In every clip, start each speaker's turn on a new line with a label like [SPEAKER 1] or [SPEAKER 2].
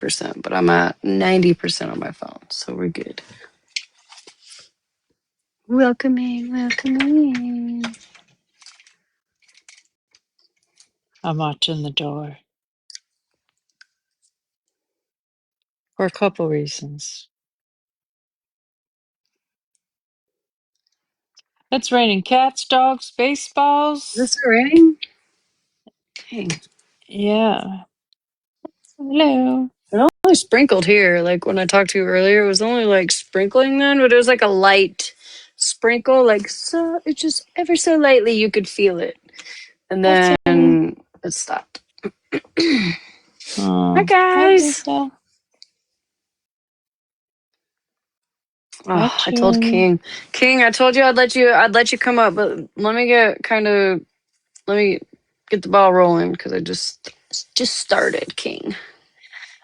[SPEAKER 1] but I'm at 90% on my phone, so we're good. Welcoming.
[SPEAKER 2] I'm watching the door. For a couple reasons. It's raining cats, dogs, baseballs.
[SPEAKER 1] Is this raining? Dang.
[SPEAKER 2] Yeah. Hello.
[SPEAKER 1] It only sprinkled here. Like when I talked to you earlier, it was only like sprinkling then, but it was like a light sprinkle, like so it just ever so lightly you could feel it. And
[SPEAKER 2] What's
[SPEAKER 1] then it stopped. Hi
[SPEAKER 2] Oh, hi,
[SPEAKER 1] guys.
[SPEAKER 2] Lisa. Hi,
[SPEAKER 1] Oh, I told
[SPEAKER 2] Cherry.
[SPEAKER 1] King, I told you I'd let you come up, but let me get the ball rolling because I just started, King.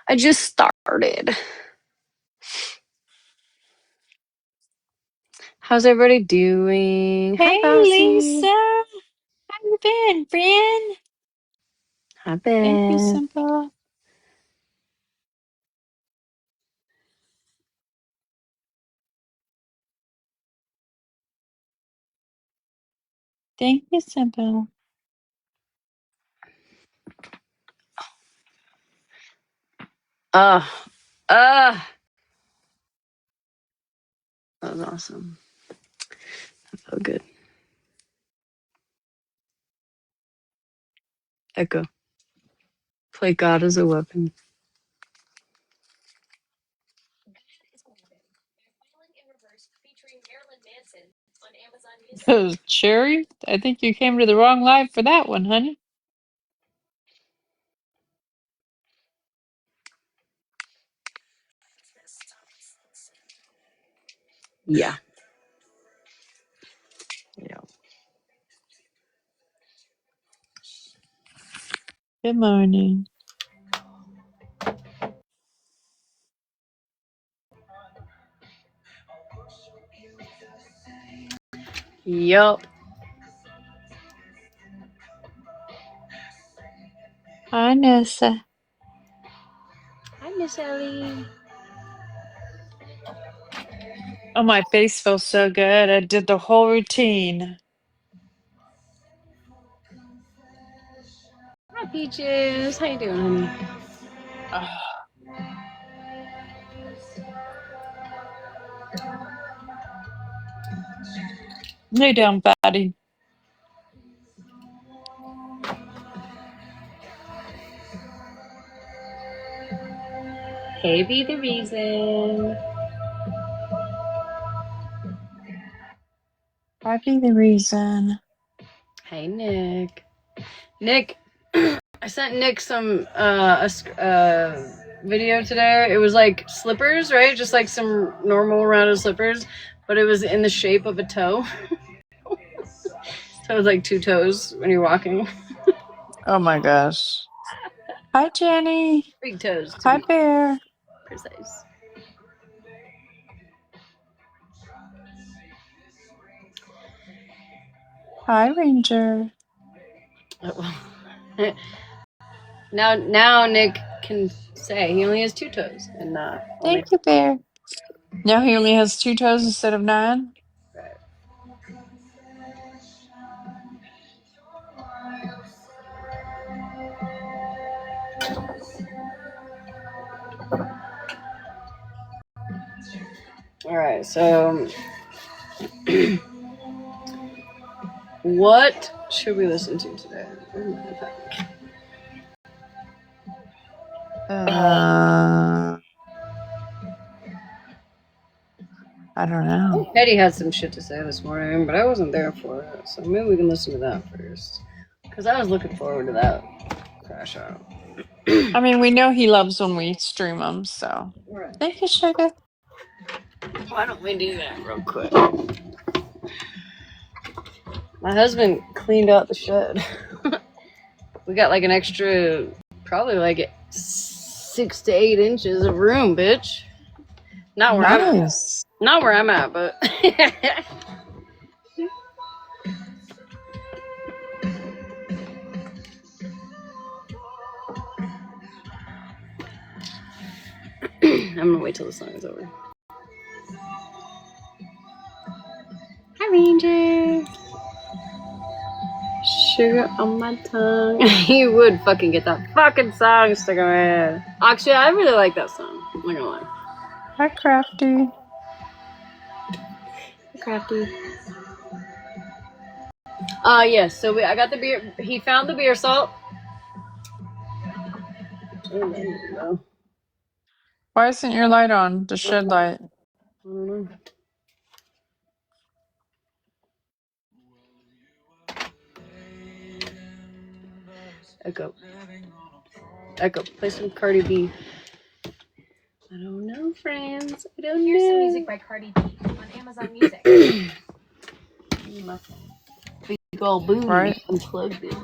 [SPEAKER 1] I just started. How's everybody doing? Hi,
[SPEAKER 2] Hey, Lisa.
[SPEAKER 1] Bossy.
[SPEAKER 2] How you been, friend?
[SPEAKER 1] Hi,
[SPEAKER 2] Thank you,
[SPEAKER 1] Beth.
[SPEAKER 2] Simba. Thank you, Simba.
[SPEAKER 1] Uh, uh, that was awesome. That felt good. Echo. Play God as a weapon.
[SPEAKER 2] Cherry, I think you came to the wrong live for that one, honey.
[SPEAKER 1] Yeah. Yeah.
[SPEAKER 2] Good morning.
[SPEAKER 1] Yup.
[SPEAKER 2] Hi, Nessa.
[SPEAKER 1] Hi, Miss Ellie.
[SPEAKER 2] Oh, my face feels so good. I did the whole routine.
[SPEAKER 1] Hi, Peaches. How you doing, honey?
[SPEAKER 2] Oh, lay down, fatty.
[SPEAKER 1] Hey, be the reason.
[SPEAKER 2] I'd be the reason.
[SPEAKER 1] Hey, Nick. Nick, I sent Nick some video today. It was like slippers, right? Just like some normal rounded slippers, but it was in the shape of a toe. So it was like two toes when you're walking.
[SPEAKER 2] Oh my gosh. Hi, Jenny.
[SPEAKER 1] Big toes to
[SPEAKER 2] Hi,
[SPEAKER 1] be
[SPEAKER 2] Bear.
[SPEAKER 1] precise.
[SPEAKER 2] Hi, Ranger.
[SPEAKER 1] Now Nick can say he only has two toes and not only.
[SPEAKER 2] Thank you, Bear. Now he only has 2 toes instead of 9.
[SPEAKER 1] Right. All right, so what should we listen to today?
[SPEAKER 2] I don't know.
[SPEAKER 1] Eddie had some shit to say this morning, but I wasn't there for it, so maybe we can listen to that first. Because I was looking forward to that crash out.
[SPEAKER 2] I mean, we know he loves when we stream them, so.
[SPEAKER 1] Right.
[SPEAKER 2] Thank you, sugar.
[SPEAKER 1] Why don't we do that real quick? My husband cleaned out the shed. We got like an extra, probably like 6 to 8 inches of room, bitch. Not where I'm at.
[SPEAKER 2] Nice.
[SPEAKER 1] Not where I'm at, but I'm gonna wait till the song is over. Hi, Ranger. Sugar on my tongue. You would fucking get that fucking song stuck in my head. Actually, I really like that song. I'm not gonna lie.
[SPEAKER 2] Hi, Crafty.
[SPEAKER 1] Crafty. Yes. So I got the beer. He found the beer salt. Oh,
[SPEAKER 2] Why isn't your light on? The shed light.
[SPEAKER 1] I don't know. Echo. Echo. Play some Cardi B. I don't know, friends. I don't
[SPEAKER 3] Here's some
[SPEAKER 1] know.
[SPEAKER 3] music by Cardi B on Amazon Music.
[SPEAKER 1] My big old boom.
[SPEAKER 2] Right.
[SPEAKER 1] Unplugged it.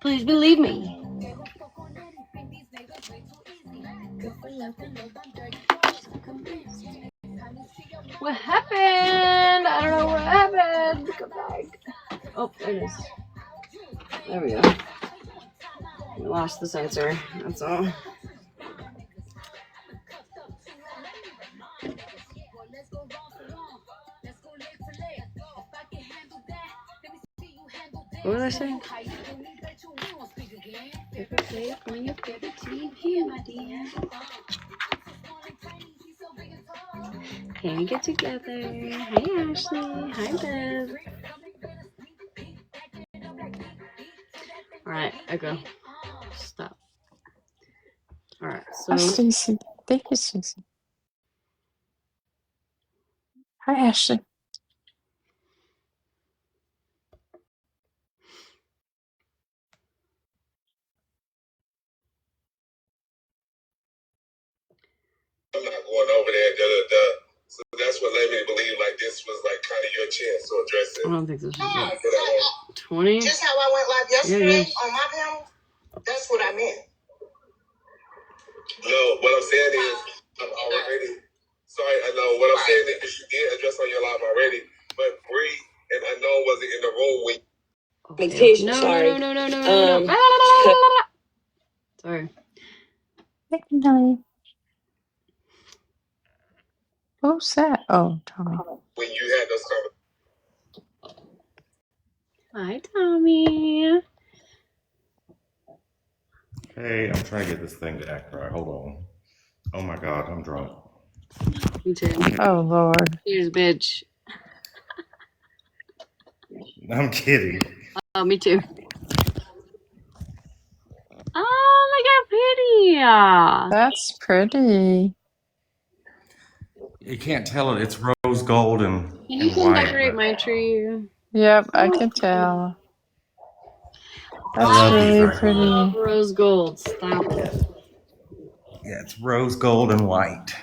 [SPEAKER 1] Please believe me. What happened? I don't know what happened. Come back. Oh, there it is. There we go. We lost the sensor. That's all. What was I saying? Can we get together? Hi, Ashley. Hi, Bev. Alright, Echo. Stop. Alright,
[SPEAKER 2] Hi,
[SPEAKER 1] so.
[SPEAKER 2] Stacy. Thank you, Stacy. Hi, Ashley.
[SPEAKER 4] I'm not going over there, So that's what led me to believe like this was like kind of your chance to address it.
[SPEAKER 1] I don't think this is it. 20?
[SPEAKER 4] Just how I went live yesterday on my panel, that's what I meant. No, what I'm saying is, I'm already, sorry, I know, what I'm saying is you did address on your live already, but Bree and Unknown wasn't in the room when
[SPEAKER 1] Okay. No. Sorry.
[SPEAKER 2] No. Who's that? Oh, Tommy.
[SPEAKER 4] when you had those conversations.
[SPEAKER 1] Hi, Tommy.
[SPEAKER 5] Hey, I'm trying to get this thing to act right. Hold on. Oh my God, I'm drunk.
[SPEAKER 1] Me too.
[SPEAKER 2] Oh, Lord.
[SPEAKER 1] Cheers, bitch.
[SPEAKER 5] I'm kidding.
[SPEAKER 1] Oh, me too. Oh, look how pretty.
[SPEAKER 2] That's pretty.
[SPEAKER 5] You can't tell it. It's rose gold and,
[SPEAKER 1] Can you come
[SPEAKER 5] white.
[SPEAKER 1] decorate my tree?
[SPEAKER 2] Yep, I can tell.
[SPEAKER 5] I
[SPEAKER 2] That's
[SPEAKER 5] love
[SPEAKER 2] really
[SPEAKER 5] these.
[SPEAKER 2] pretty.
[SPEAKER 1] Rose gold. Stop it.
[SPEAKER 5] Yeah, it's rose gold and white.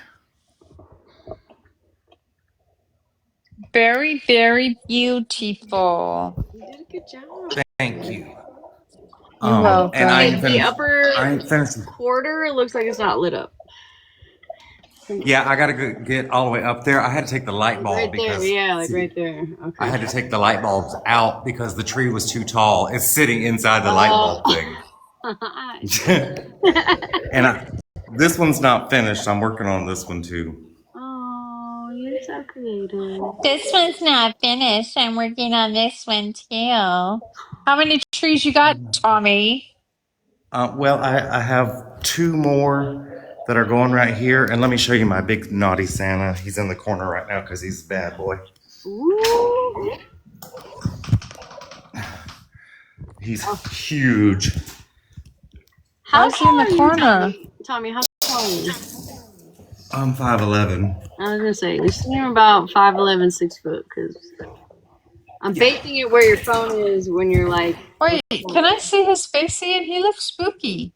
[SPEAKER 2] Very, very beautiful.
[SPEAKER 1] You did a good job.
[SPEAKER 5] Thank you.
[SPEAKER 2] You're welcome.
[SPEAKER 5] And I ain't
[SPEAKER 1] The
[SPEAKER 5] finished.
[SPEAKER 1] upper
[SPEAKER 5] I ain't finished.
[SPEAKER 1] quarter looks like it's not lit up.
[SPEAKER 5] Yeah, I gotta get all the way up there. I had to take the light bulb
[SPEAKER 1] Right there,
[SPEAKER 5] because
[SPEAKER 1] yeah, like right there. Okay.
[SPEAKER 5] I had to take the light bulbs out because the tree was too tall. It's sitting inside the light bulb thing. And this one's not finished. I'm working on this one too.
[SPEAKER 1] Oh, you're so creative.
[SPEAKER 2] This one's not finished. I'm working on this one too. How many trees you got, Tommy?
[SPEAKER 5] Well, I have two more that are going right here. And let me show you my big naughty Santa. He's in the corner right now because he's a bad boy.
[SPEAKER 1] Ooh.
[SPEAKER 5] He's huge.
[SPEAKER 1] How
[SPEAKER 2] How's he in the
[SPEAKER 1] tall are you,
[SPEAKER 2] corner?
[SPEAKER 1] Tommy? How tall are you?
[SPEAKER 5] I'm 5'11".
[SPEAKER 1] I was gonna say you're sitting about 5'11", 6 foot, because I'm basing it where your phone is when you're like.
[SPEAKER 2] Wait, can I see his face again? He looks spooky.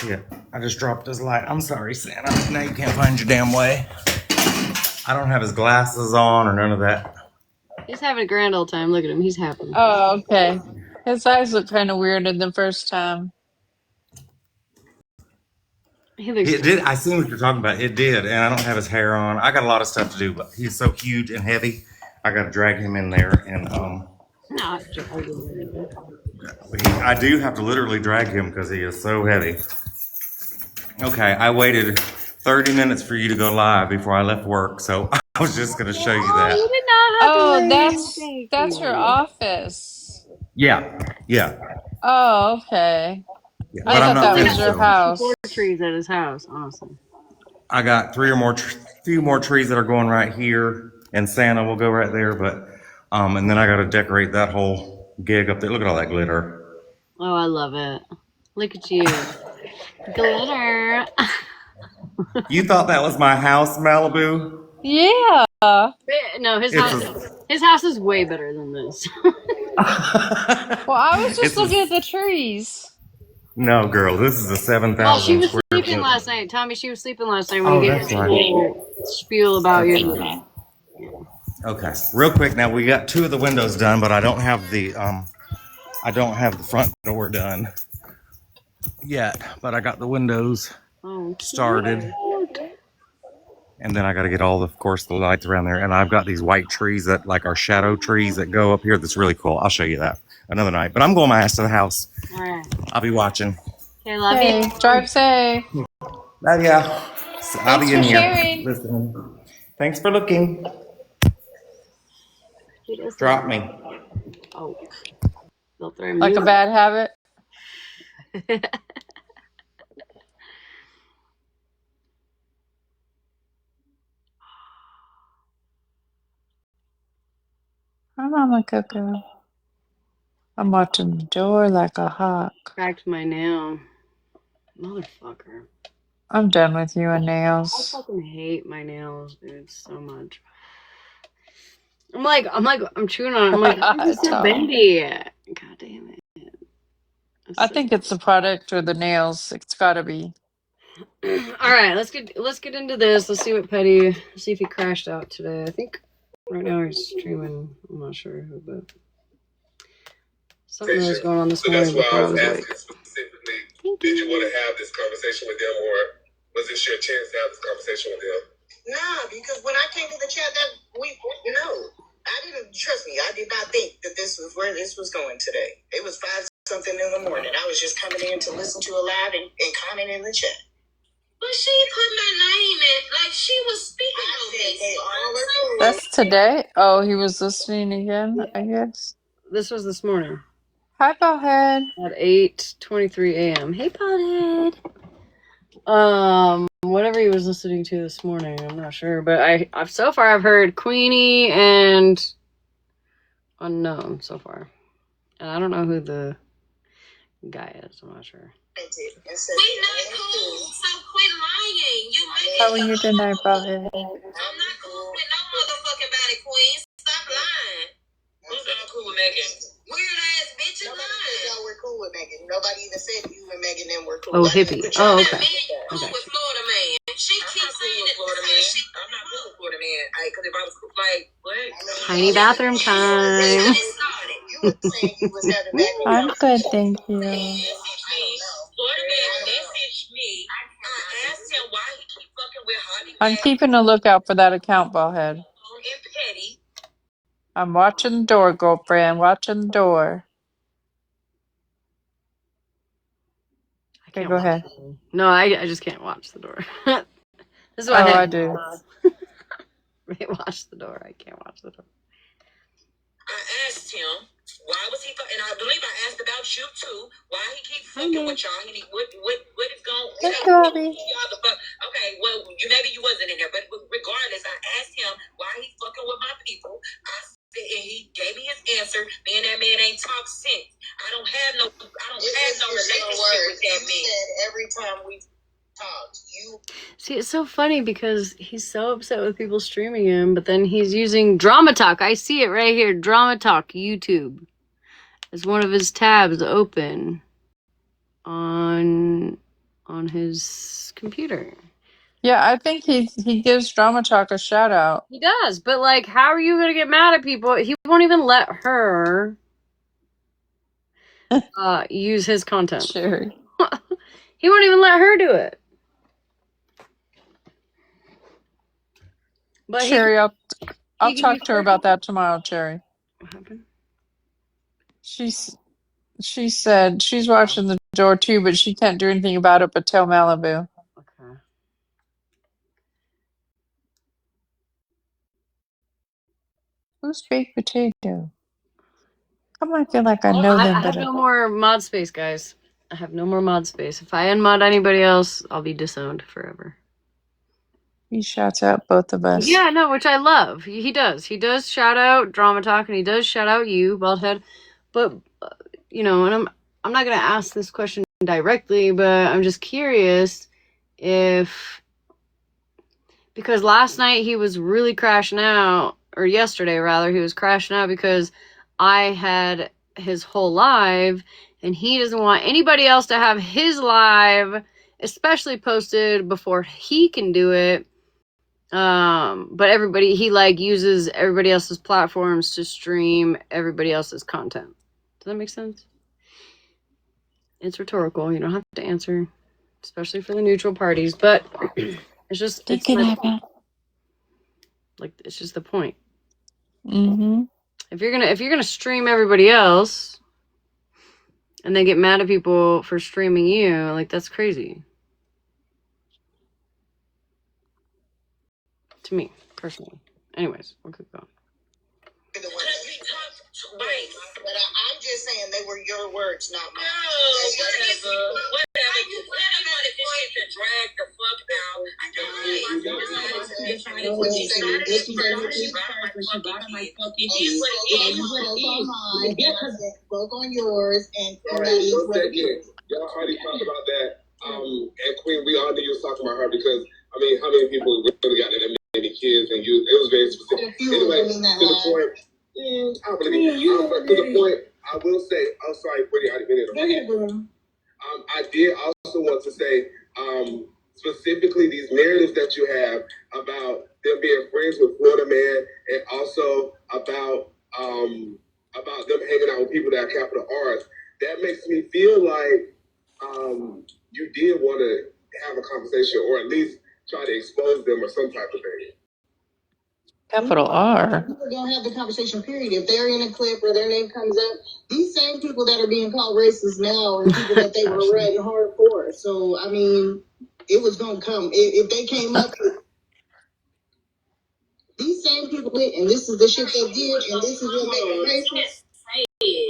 [SPEAKER 5] Shit, I just dropped his light. I'm sorry, Santa. Now you can't find your damn way. I don't have his glasses on or none of that.
[SPEAKER 1] He's having a grand old time. Look at him. He's happy.
[SPEAKER 2] Oh, okay. His eyes look kind of weird in the first time.
[SPEAKER 1] He looks
[SPEAKER 5] It did. I seen what you're talking about. It did, and I don't have his hair on. I got a lot of stuff to do, but he's so huge and heavy. I got to drag him in there, and
[SPEAKER 1] not dragging.
[SPEAKER 5] I do have to literally drag him because he is so heavy. Okay, I waited 30 minutes for you to go live before I left work, so I was just going to show you
[SPEAKER 1] You
[SPEAKER 5] that.
[SPEAKER 1] did not have to
[SPEAKER 2] Oh,
[SPEAKER 1] wait. Thank
[SPEAKER 2] that's her
[SPEAKER 1] you.
[SPEAKER 2] office.
[SPEAKER 5] Yeah, yeah.
[SPEAKER 2] Oh, okay.
[SPEAKER 5] Yeah,
[SPEAKER 2] I
[SPEAKER 5] but I'm
[SPEAKER 2] thought
[SPEAKER 5] not
[SPEAKER 2] that was
[SPEAKER 5] finished.
[SPEAKER 2] your
[SPEAKER 5] So
[SPEAKER 2] house.
[SPEAKER 1] 4 trees at his house. Awesome.
[SPEAKER 5] I got few more trees that are going right here, and Santa will go right there. But and then I got to decorate that whole gig up there. Look at all that glitter.
[SPEAKER 1] Oh, I love it. Look at you. Glitter.
[SPEAKER 5] You thought that was my house, Malibu?
[SPEAKER 2] Yeah.
[SPEAKER 1] No, his
[SPEAKER 5] It's
[SPEAKER 1] house is way better than this.
[SPEAKER 2] Well, I was just
[SPEAKER 5] it's
[SPEAKER 2] looking at
[SPEAKER 5] a,
[SPEAKER 2] the trees.
[SPEAKER 5] no, girl. This is a
[SPEAKER 1] Well, she
[SPEAKER 5] 7,000
[SPEAKER 1] was
[SPEAKER 5] square
[SPEAKER 1] sleeping
[SPEAKER 5] foot.
[SPEAKER 1] last night. Tommy, she was sleeping last night when
[SPEAKER 5] Oh,
[SPEAKER 1] you gave
[SPEAKER 5] that's
[SPEAKER 1] her the
[SPEAKER 5] right.
[SPEAKER 1] whole spiel about
[SPEAKER 5] That's
[SPEAKER 1] you.
[SPEAKER 5] right. Okay, real quick. Now we got 2 of the windows done, but I don't have the front door done yet. But I got the windows started, and then I got to get of course, the lights around there. And I've got these white trees that like are shadow trees that go up here. That's really cool. I'll show you that another night. But I'm going my ass to the house.
[SPEAKER 1] All right.
[SPEAKER 5] I'll be watching.
[SPEAKER 1] Okay, love
[SPEAKER 2] Okay,
[SPEAKER 1] you.
[SPEAKER 2] drive safe.
[SPEAKER 5] Love ya. So I'll
[SPEAKER 2] Thanks
[SPEAKER 5] be in
[SPEAKER 2] for
[SPEAKER 5] here.
[SPEAKER 2] sharing.
[SPEAKER 5] Listen. Thanks for looking. Drop me.
[SPEAKER 1] Oh, they'll throw me.
[SPEAKER 2] Like a bad habit. Hi, Mama Coco. I'm watching the door like a hawk.
[SPEAKER 1] Cracked my nail, motherfucker.
[SPEAKER 2] I'm done with you and
[SPEAKER 1] I
[SPEAKER 2] nails.
[SPEAKER 1] fucking hate my nails, dude, so much. I'm chewing on it. I'm like, why is it so
[SPEAKER 2] Tom.
[SPEAKER 1] bendy? God damn it.
[SPEAKER 2] I think it's the product or the nails. It's gotta be.
[SPEAKER 1] All right, let's get into this. Let's see if he crashed out today. I think right now he's streaming. I'm not sure who, but something was going on this morning
[SPEAKER 4] That's why
[SPEAKER 1] before
[SPEAKER 4] I
[SPEAKER 1] I
[SPEAKER 4] was
[SPEAKER 1] was
[SPEAKER 4] asking
[SPEAKER 1] awake.
[SPEAKER 4] specifically, did you want to have this conversation with them, or was this your chance to have this conversation with them?
[SPEAKER 6] Nah, because when I came to the chat I didn't, trust me, I did not think that this was where this was going today. It was 5 something in the morning. I was just coming in to listen to a live and comment in the chat.
[SPEAKER 7] But she put my name in, like she was speaking on me.
[SPEAKER 6] They all are cool.
[SPEAKER 2] That's today? Oh, he was listening again, I guess.
[SPEAKER 1] This was this morning
[SPEAKER 2] Hi, Bowhead.
[SPEAKER 1] at 8:23 a.m. Hey, Pothead. Whatever he was listening to this morning, I'm not sure, but I've so far I've heard Queenie and Unknown so far, and I don't know who the guy is. I'm not sure.
[SPEAKER 7] We not cool, so quit lying. You make
[SPEAKER 2] How are you tonight, Bowhead?
[SPEAKER 7] I'm not cool with no motherfucking body, queen. Stop lying. Who's not cool with Megan? Weird ass bitch is lying.
[SPEAKER 6] Y'all were cool with Megan. Nobody even said you and Megan then were cool.
[SPEAKER 1] Oh, hippie. Oh, okay.
[SPEAKER 7] Cool with Florida man. She keeps saying it. Florida man. I'm not cool with Florida man. Because if I was like, what?
[SPEAKER 1] Tiny bathroom time.
[SPEAKER 6] You were saying you was having back.
[SPEAKER 2] I'm good, thank you.
[SPEAKER 7] Florida man messaged me. I asked him why he keep fucking with Holly
[SPEAKER 2] I'm keeping a lookout for that account, Bowhead.
[SPEAKER 7] and Petty.
[SPEAKER 2] I'm watching the door, girlfriend. Watching the door. Okay, go ahead.
[SPEAKER 1] No, I just can't watch the door. This is
[SPEAKER 2] Oh,
[SPEAKER 1] why
[SPEAKER 2] I do.
[SPEAKER 1] watch the door. I can't watch the door.
[SPEAKER 7] I asked him why was he and I believe I asked about you too. Why he keep fucking with y'all? And what is going?
[SPEAKER 2] Thank you, Abby.
[SPEAKER 7] Y'all the fuck? Okay, well maybe you wasn't in there, but regardless, I asked him why he fucking with my people. And he gave me his answer. Me and that man ain't talked since. I don't have no relationship with that man.
[SPEAKER 6] Said every time we talked, you
[SPEAKER 1] See, it's so funny because he's so upset with people streaming him, but then he's using Drama Talk. I see it right here, Drama Talk YouTube, as one of his tabs open on his computer.
[SPEAKER 2] Yeah, I think he gives Drama Talk a shout out.
[SPEAKER 1] He does, but like, how are you gonna get mad at people? He won't even let her use his content.
[SPEAKER 2] Sure.
[SPEAKER 1] He won't even let her do it. But
[SPEAKER 2] Cherry, I'll
[SPEAKER 1] he can be
[SPEAKER 2] talk to her about that tomorrow, Cherry.
[SPEAKER 1] What happened?
[SPEAKER 2] She said she's watching the door too, but she can't do anything about it but tell Malibu.
[SPEAKER 1] Okay.
[SPEAKER 2] Who's baked potato? Come on, I feel like I know
[SPEAKER 1] I
[SPEAKER 2] them,
[SPEAKER 1] have
[SPEAKER 2] but
[SPEAKER 1] no more mod space, guys. I have no more mod space. If I unmod anybody else, I'll be disowned forever.
[SPEAKER 2] he shouts out both of us.
[SPEAKER 1] Yeah, no, which I love. He does. He does shout out Drama Talk, and he does shout out you, Baldhead. But you know, and I'm not gonna ask this question directly, but I'm just curious if, because last night he was really crashing out, or yesterday rather, he was crashing out because I had his whole live, and he doesn't want anybody else to have his live, especially posted before he can do it. But everybody, he like uses everybody else's platforms to stream everybody else's content. Does that make sense? It's rhetorical. You don't have to answer, especially for the neutral parties. But it's just,
[SPEAKER 2] You
[SPEAKER 1] it's
[SPEAKER 2] can
[SPEAKER 1] my
[SPEAKER 2] have
[SPEAKER 1] point.
[SPEAKER 2] it.
[SPEAKER 1] Like, it's just the point.
[SPEAKER 2] Mm-hmm.
[SPEAKER 1] If you're gonna stream everybody else, and then get mad at people for streaming you, like that's crazy. To me, personally. Anyways, we'll keep going.
[SPEAKER 6] But I'm just saying they were your words, not mine.
[SPEAKER 7] Whatever. You wanted this shit to drag the fuck out.
[SPEAKER 6] Both on yours and
[SPEAKER 4] y'all already talked about that. And Queen, we all knew you was talking about her because I mean, how many people really got that many kids and you? It was very specific. Anyway, to the point. I believe but to the point, I will say, I'm sorry, Brittany, I didn't mean it. I did also want to say, specifically these narratives that you have about them being friends with Florida Man, and also about them hanging out with people that are capital R's. That makes me feel like you did want to have a conversation, or at least try to expose them or some type of thing.
[SPEAKER 2] Capital R.
[SPEAKER 6] We're gonna have the conversation. Period. If they're in a clip or their name comes up, these same people that are being called racist now are people that they were riding hard for. So I mean, it was gonna come if they came up. These same people, and this is the shit they did, and this is what made them racist.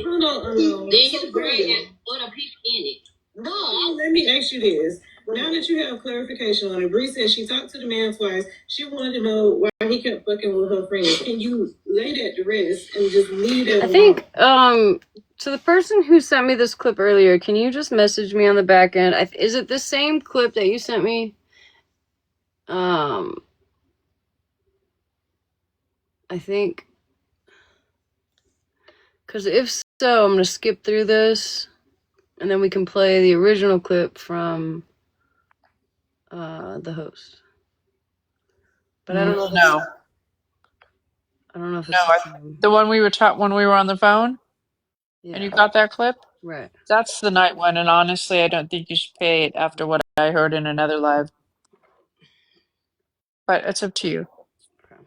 [SPEAKER 6] Hold on.
[SPEAKER 7] Then you bring other people in it.
[SPEAKER 6] No, let me ask you this. Now that you have clarification on it, Bree said she talked to the man twice. She wanted to know why he kept fucking with her friends. Can you lay that to rest and just leave it?
[SPEAKER 1] I think, to the person who sent me this clip earlier, can you just message me on the back end? Is it the same clip that you sent me? I think, because if so, I'm gonna skip through this, and then we can play the original clip from the host. But I don't know.
[SPEAKER 2] No.
[SPEAKER 1] I don't know if it's
[SPEAKER 2] No, the one we were when we were on the phone.
[SPEAKER 1] yeah.
[SPEAKER 2] And you got that clip?
[SPEAKER 1] Right.
[SPEAKER 2] That's the night one, and honestly, I don't think you should pay it after what I heard in another live. But it's up to you.
[SPEAKER 1] Okay.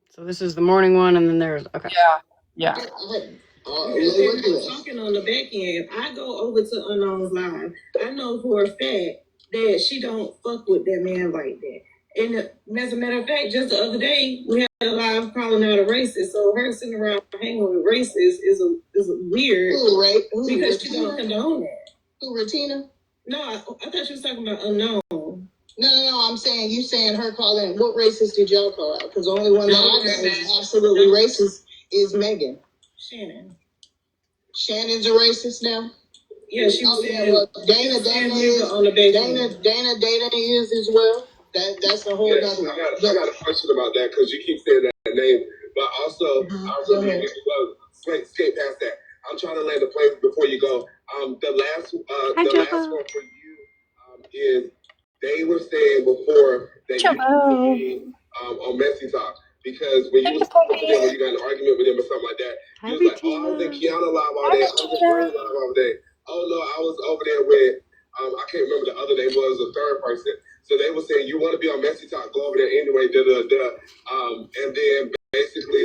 [SPEAKER 1] So this is the morning one, and then there's okay.
[SPEAKER 2] Yeah.
[SPEAKER 6] Talking on the back end, I go over to Unknown's live. I know for a fact that she don't fuck with that man like that. And as a matter of fact, just the other day we had a live calling out a racist. So her sitting around hanging with racists is a weird. Who, right? Because she don't condone that. Who, Retina? No, I thought you was talking about Unknown. No. I'm saying you saying her calling. What racist did y'all call out? Because the only one that I know is absolutely racist is Megan. Shannon's a racist now. Yeah, she was saying. Well, Dana is on the Dana is as well. That's a whole other.
[SPEAKER 4] I got a question about that because you keep saying that name, but also I really skate past that. I'm trying to land the plane before you go. The last one for you is they were saying before that you should be on Messy Talk. Because when you was talking to them, when you got in an argument with him or something like that, you was like, oh, I was in Kiana live all day. I was in Bernie live all day. Oh, no, I was over there with, I can't remember the other name was, the third person. So they were saying, you want to be on Messy Talk, go over there anyway, and then basically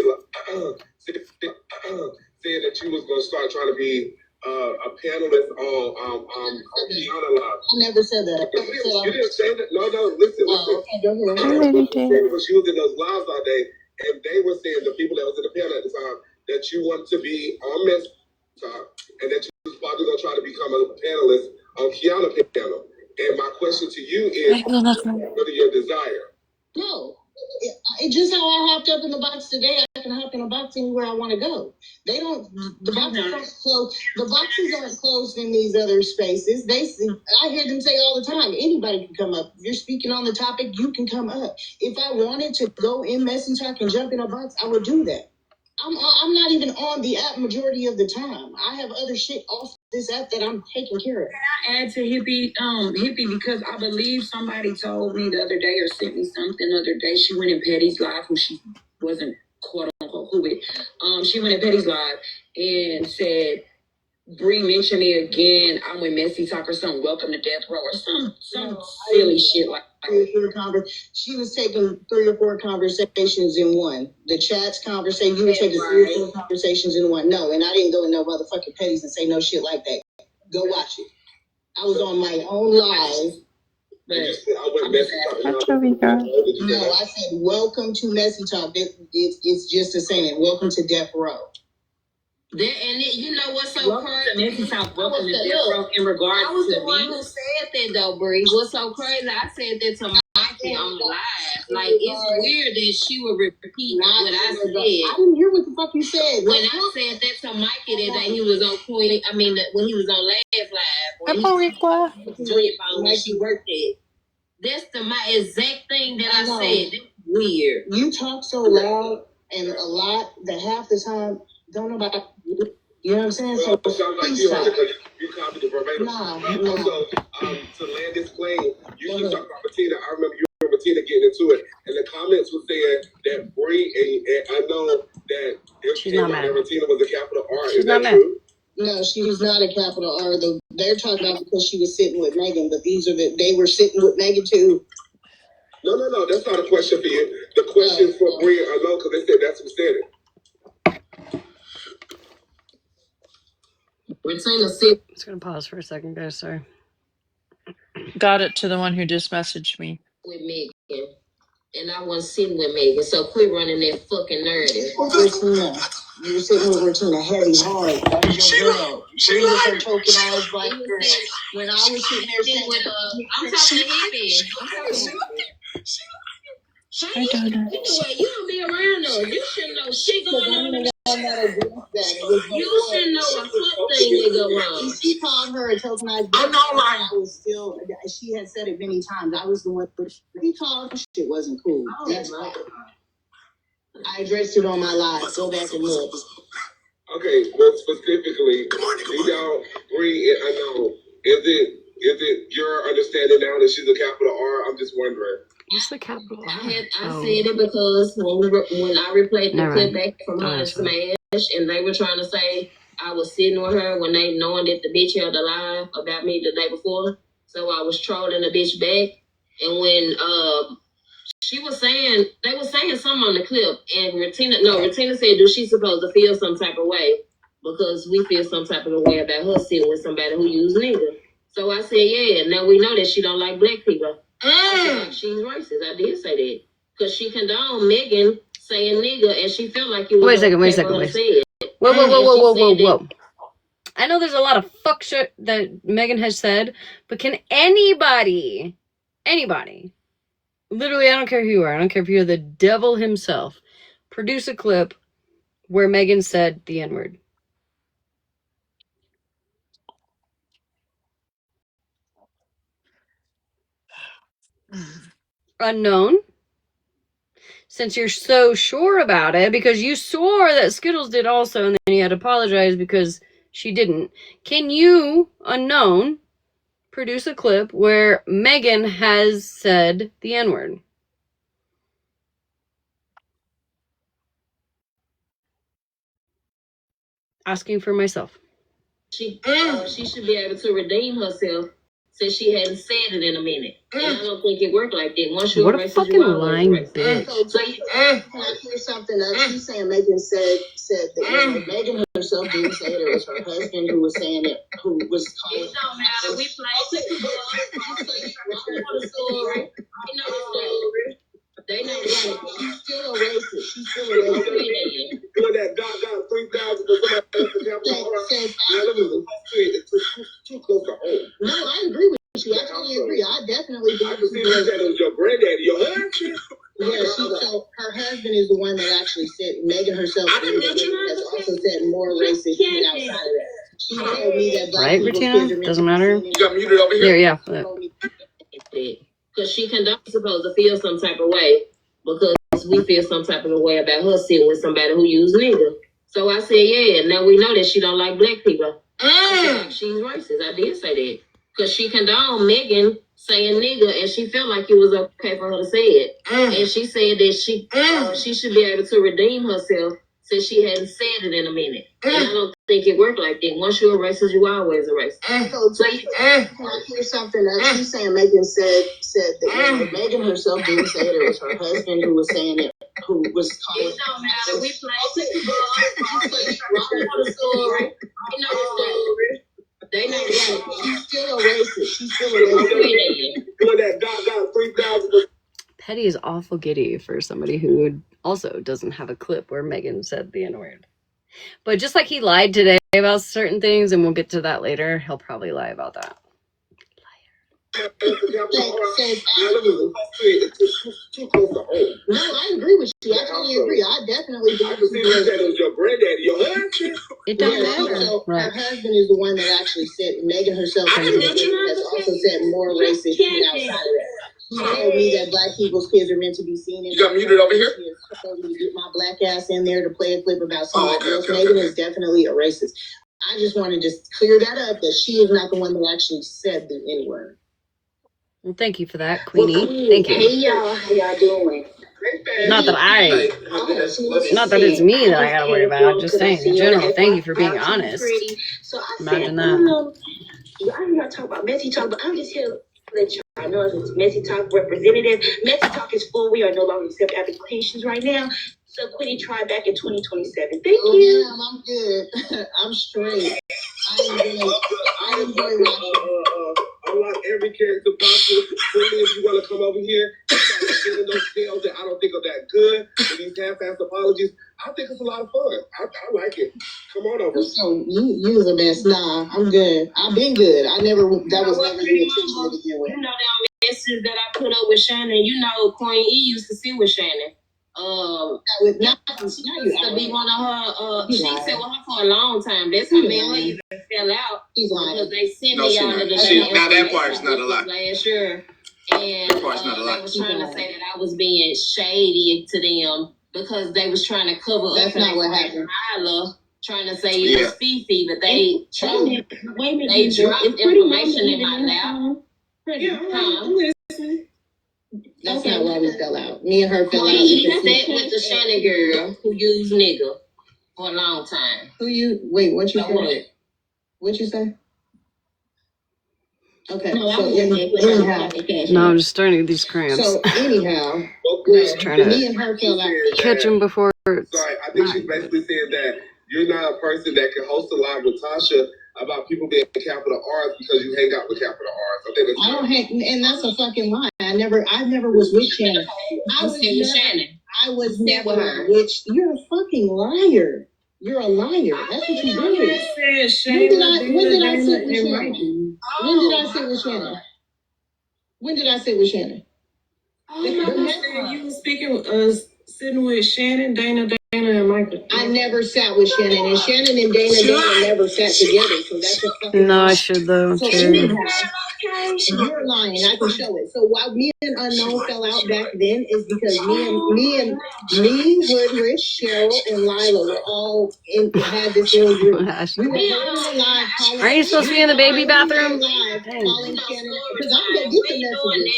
[SPEAKER 4] saying that you was going to start trying to be a panelist on Kiana Live.
[SPEAKER 6] I never said that.
[SPEAKER 4] You didn't say that? No, listen.
[SPEAKER 6] Okay, go ahead.
[SPEAKER 2] Hey, Lady T.
[SPEAKER 4] She was in those lives all day, and they were saying, the people that was in the panel at the time, that you want to be on Messy Talk, and that you was probably going to try to become a panelist on Kiana panel. And my question to you is, what is your desire?
[SPEAKER 6] No. It's just how I hopped up in the box today. I can hop in a box anywhere I want to go. They don't. The boxes aren't closed. The boxes aren't closed in these other spaces. I hear them say all the time, anybody can come up. If you're speaking on the topic, you can come up. If I wanted to go in Messy Talk and jump in a box, I would do that. I'm not even on the app majority of the time. I have other shit off this app that I'm taking care of.
[SPEAKER 7] Can I add to Hippie, because I believe somebody told me the other day or sent me something the other day. She went in Petty's live, who she wasn't quote unquote who it. She went in Petty's live and said, Bree mentioned me again. I'm with Messy Talk or something. Welcome to Death Row or some silly shit like that.
[SPEAKER 6] She was taking 3 or 4 conversations in one. The chat's conversation, you were taking 3 or 4 conversations in one. No, and I didn't go in no motherfucking Petties and say no shit like that. Go watch it. I was on my own live. No, I said welcome to Messy Talk. It's just a saying. Welcome to Death Row.
[SPEAKER 7] You know what's so crazy? Messy Talk welcome to Death Row in regards to I was the one who said that though, Bree. What's so crazy? I said that to Mikey on the live. Like it's weird that she would repeat what I said.
[SPEAKER 6] I didn't hear what the fuck you said.
[SPEAKER 7] When I said that to Mikey that day, he was on Queen. I mean, when he was on Last Live, when she worked at. That's my exact thing that I said. That's weird.
[SPEAKER 6] You talk so loud and a lot that half the time don't know about you know what I'm saying?
[SPEAKER 4] So it sounds like you copied the verbatim.
[SPEAKER 6] Nah.
[SPEAKER 4] Also, to land this plane, you keep talking about Bettina. I remember you and Bettina getting into it, and the comments were saying that Bree, and I know that
[SPEAKER 1] she's not mad.
[SPEAKER 4] Bettina was a capital R.
[SPEAKER 1] She's
[SPEAKER 4] Is
[SPEAKER 1] not
[SPEAKER 4] that
[SPEAKER 1] mad.
[SPEAKER 4] true?
[SPEAKER 6] No, she was not a capital R. They're talking about because she was sitting with Megan, but they were sitting with Megan too.
[SPEAKER 4] No, that's not a question for you. The question for Bree, I know, because they said that's who said it.
[SPEAKER 1] It's gonna pause for a second, guys. Sorry.
[SPEAKER 2] Got it to the one who just messaged me.
[SPEAKER 7] With Megan. And I wasn't sitting with Megan, so quit running that fucking narrative.
[SPEAKER 6] Regina. You were sitting with Regina heavy hard. That was your girl. She was her token eyes like when I was sitting there saying
[SPEAKER 7] I'm talking to Hippie.
[SPEAKER 2] I don't know.
[SPEAKER 7] You don't be around her. You should know shit going on. You should know a flip thing that go on.
[SPEAKER 6] She called her a tokenized. I was still. She had said it many times. I was the one. He called. Shit wasn't cool. That's right. I addressed it on my live. Go back and look.
[SPEAKER 4] Okay, well, specifically, y'all, Bree, I know, is it your understanding now that she's a capital R? I'm just wondering.
[SPEAKER 1] What's the capital R?
[SPEAKER 7] I said it because when I replayed the clip back from her and Smash, and they were trying to say I was sitting with her when they knowing that the bitch held a lie about me the day before, so I was trolling the bitch back. And when she was saying, they were saying something on the clip, and Retina said, "Do she supposed to feel some type of way because we feel some type of a way about her sitting with somebody who used nigga?" So I said, "Yeah." Now we know that she don't like black people. Like she's racist. I did say that because she condoned Megan saying nigga, and she felt like it was.
[SPEAKER 1] Wait a second. Whoa. I know there's a lot of fuck shit that Megan has said, but can anybody, literally, I don't care who you are, I don't care if you're the devil himself, produce a clip where Megan said the N-word? Unknown? Since you're so sure about it, because you swore that Skittles did also, and then you had to apologize because she didn't. Can you, unknown, produce a clip where Megan has said the N-word? Asking for myself.
[SPEAKER 7] She should be able to redeem herself since she hadn't said it in a minute. And I don't think it worked like that. Once you
[SPEAKER 1] What a
[SPEAKER 7] erase it,
[SPEAKER 1] fucking
[SPEAKER 7] you always
[SPEAKER 1] lying
[SPEAKER 7] erase it.
[SPEAKER 1] bitch.
[SPEAKER 7] So you,
[SPEAKER 6] Can I clear something up? She's saying Megan said that Megan herself didn't say it. It was her husband who was saying it, who was calling.
[SPEAKER 7] it don't matter. We play They know that.
[SPEAKER 6] She's still a racist. She's still a racist.
[SPEAKER 4] Doing that got 3,000 for somebody else to have too close to home.
[SPEAKER 6] No, I agree with you. I totally agree. I definitely
[SPEAKER 4] I
[SPEAKER 6] think
[SPEAKER 4] can see you said it was your granddaddy, your husband.
[SPEAKER 6] yeah, so her husband is the one that actually said Megan herself has also said more racist shit outside of that. She told me that black
[SPEAKER 1] Right,
[SPEAKER 6] people's
[SPEAKER 1] Regina?
[SPEAKER 6] kids are meant
[SPEAKER 1] Doesn't
[SPEAKER 6] to be
[SPEAKER 1] matter.
[SPEAKER 6] seen.
[SPEAKER 4] You got muted over here.
[SPEAKER 1] Yeah.
[SPEAKER 7] because she conducts supposed to feel some type of way because we feel some type of a way about her sitting with somebody who used nigga. So I said, yeah, now we know that she don't like black people. I said, like, she's racist. I did say that. Because she condoned Megan saying nigga, and she felt like it was okay for her to say it. And she said that she should be able to redeem herself since she hadn't said it in a minute. And I don't think it worked like that. Once you're a racist, you always a racist.
[SPEAKER 6] So can I clear something up? She's saying Megan said that Megan herself didn't say it. It was her husband who was saying it, who was calling.
[SPEAKER 7] It don't matter. We play story. We know the story. They know that.
[SPEAKER 6] She's still a racist. She's still a racist.
[SPEAKER 4] Doing that got 3,000.
[SPEAKER 1] Petty is awful giddy for somebody who also doesn't have a clip where Megan said the N-word. But just like he lied today about certain things, and we'll get to that later, he'll probably lie about that.
[SPEAKER 6] No, I agree with you. I totally agree. I definitely
[SPEAKER 4] I can see you said it was your granddaddy, your husband.
[SPEAKER 1] It don't matter.
[SPEAKER 6] So
[SPEAKER 1] Right.
[SPEAKER 6] her husband is the one that actually said Megan herself has also said more racist shit outside of that. She told me that black people's kids are meant to be seen.
[SPEAKER 4] You got muted over here?
[SPEAKER 6] She told me to get my black ass in there to play a clip about somebody else. Megan is definitely a racist. I just want to just clear that up, that she is not the one that actually said the N-word.
[SPEAKER 1] Well, thank you for that, Queenie. Thank you.
[SPEAKER 6] Hey y'all, how y'all doing?
[SPEAKER 1] Not that it's me that I gotta worry about. I'm just saying in general. Thank you for being honest.
[SPEAKER 6] So I
[SPEAKER 1] Imagine
[SPEAKER 6] said,
[SPEAKER 1] that.
[SPEAKER 6] I hear y'all talk about Messy Talk, but I'm just here to let y'all know it's Messy Talk representative. Messy Talk is full. We are no longer accepting applications right now. So Quitty, try back in 2027. Thank you. Ma'am, I'm good. I'm straight. I enjoy watching.
[SPEAKER 4] Unlock every character possible. Queenie, if you want to come over here and start getting those tales that I don't think are that good, with these half-ass apologies, I think it's a lot of fun. I like it. Come on over.
[SPEAKER 6] So you was a mess. Nah, I'm good. I've been good. That was never the intention to begin with.
[SPEAKER 7] You know the messes that I put up with Shannon. You know Queen E used to sit with Shannon.
[SPEAKER 6] With
[SPEAKER 7] Now to be one of her. She said with her for a long time. That's how me and her even fell out.
[SPEAKER 6] He's lying.
[SPEAKER 7] Because they sent me out of the
[SPEAKER 4] now that part's not a lie.
[SPEAKER 7] Last year. And
[SPEAKER 4] That part's not a lie.
[SPEAKER 7] they was trying to say that I was being shady to them because they was trying to cover up.
[SPEAKER 6] That's not what happened.
[SPEAKER 7] Trying to say it was Fifi, but they dropped information in my lap.
[SPEAKER 6] That's not why we fell out. Me and her fell out.
[SPEAKER 7] He sat with the Shannon girl who used nigga for a long time.
[SPEAKER 6] Wait, what you say? What you say? Okay.
[SPEAKER 1] No, I'm just starting these cramps.
[SPEAKER 6] So anyhow,
[SPEAKER 1] Just trying
[SPEAKER 6] me
[SPEAKER 1] to
[SPEAKER 6] and her fell out.
[SPEAKER 1] catch him before it's
[SPEAKER 4] Sorry, I think she's basically saying that you're not a person that can host a live with Tasha about people being capital R's because you hang out with capital R's.
[SPEAKER 6] I don't hang, and that's a fucking lie. I never was with Shannon. I was never with. You're a fucking liar. You're a liar. That's what you do. When did I sit with Shannon? When did I sit with Shannon?
[SPEAKER 8] You were sitting with Shannon, Dana, and Michael.
[SPEAKER 6] I never sat with Shannon, and Shannon and Dana never sat together. So that's a fucking
[SPEAKER 1] No, I
[SPEAKER 6] lie.
[SPEAKER 1] should though.
[SPEAKER 6] So
[SPEAKER 1] Too.
[SPEAKER 6] you're lying. I can show it. So why me and Unknown fell out back then is because me, Hood, Rich, Cheryl, and Lila were all had this little group. We were live.
[SPEAKER 1] Are you supposed to be in the baby bathroom?
[SPEAKER 6] Live calling Shannon because I'm gonna get the messages.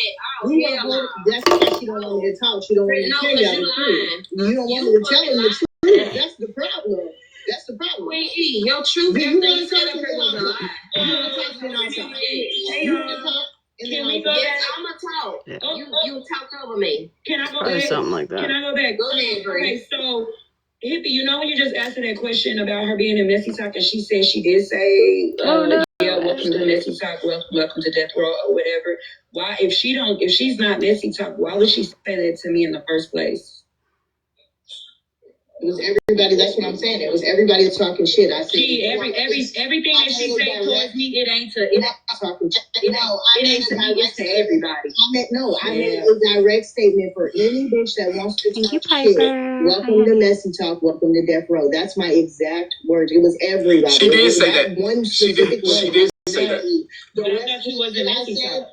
[SPEAKER 6] That's why she don't want me to talk. She don't want me to tell y'all the truth. You don't want me to tell them the truth. That's the problem. That's the problem.
[SPEAKER 7] Queen E, your truth, everything set up here was a lie.
[SPEAKER 6] Can we go back? I'm gonna talk.
[SPEAKER 1] Yeah.
[SPEAKER 6] You talk over me. Can I go
[SPEAKER 1] Probably
[SPEAKER 6] back?
[SPEAKER 1] something like that.
[SPEAKER 6] Can I go back? Go ahead, Bree. Okay, so Hippie, you know when you just asked her that question about her being in Messy Talk, and she said she did say,
[SPEAKER 1] no.
[SPEAKER 6] yeah, welcome to Messy Talk, welcome to Death Row or whatever. Why, if she's not Messy Talk, why would she say that to me in the first place? It was everybody. That's what I'm saying. It was everybody talking shit. I said everything that she said towards me. It ain't to. It ain't talking. It ain't to me. It's to everybody. I made a direct statement for any bitch that wants to talk shit. Welcome to Messy Talk. Welcome to Death Row. That's my exact words. It was everybody.
[SPEAKER 4] She did say that.
[SPEAKER 6] One
[SPEAKER 4] She
[SPEAKER 6] specific
[SPEAKER 4] did. She did say that.
[SPEAKER 6] But I thought she wasn't Messy Talk.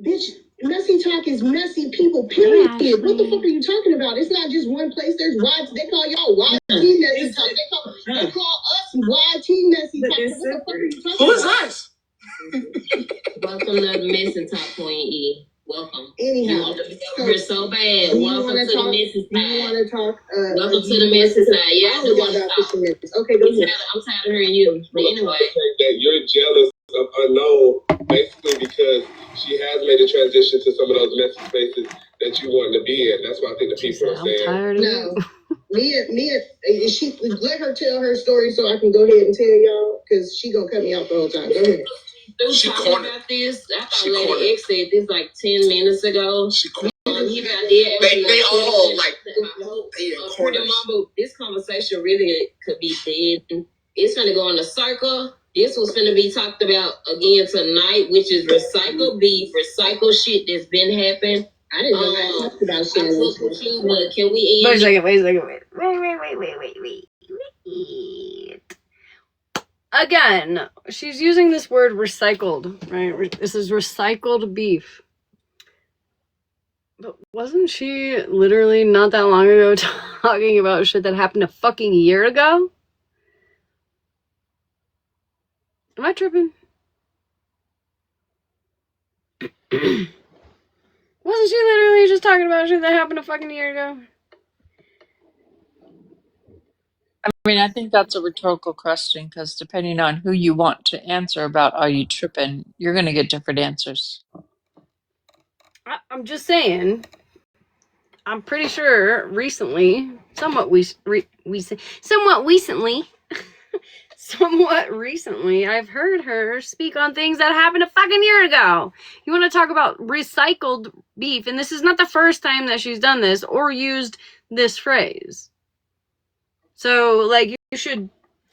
[SPEAKER 6] Bitch, Messy Talk is messy people, period. Yeah, what the fuck are you talking about? It's not just one place. There's they call y'all YT Messy Talk. They call us YT Messy Talk. What the fuck are you talking about?
[SPEAKER 4] Who is us?
[SPEAKER 6] Welcome to Messy Talk, Queen E. Welcome. Anyhow, you're so bad. Welcome to the Messy Side. You want to talk? Welcome to the Messy Side. Yeah, I do want to talk. Okay, go ahead. I'm tired of hearing you. But anyway,
[SPEAKER 4] that you're jealous of Unknown, basically because she has made a transition to some of those messy spaces that you want to be in. That's why I think the people are saying.
[SPEAKER 1] I'm tired of
[SPEAKER 6] no. Mia, she let her tell her story so I can go ahead and tell y'all because she gonna cut me out the whole time. Go ahead.
[SPEAKER 4] She
[SPEAKER 6] talking about this. I thought Lady X said this like 10 minutes ago.
[SPEAKER 4] She cornered.
[SPEAKER 6] They
[SPEAKER 4] all like
[SPEAKER 6] they cornered. This conversation really could be dead. It's gonna go in a circle. This was finna be talked about again tonight, which is recycle beef, recycle shit that's been happening. I didn't know I talked about shit. But can we end?
[SPEAKER 1] Wait a second. Wait. Again, she's using this word recycled, right? This is recycled beef. But wasn't she literally not that long ago talking about shit that happened a fucking year ago? Am I tripping? Wasn't she literally just talking about shit that happened a fucking year ago?
[SPEAKER 2] I mean, I think that's a rhetorical question because depending on who you want to answer about are you tripping, you're going to get different answers.
[SPEAKER 1] I'm just saying. I'm pretty sure recently, somewhat recently, I've heard her speak on things that happened a fucking year ago. You want to talk about recycled beef, and this is not the first time that she's done this or used this phrase. So, like, you should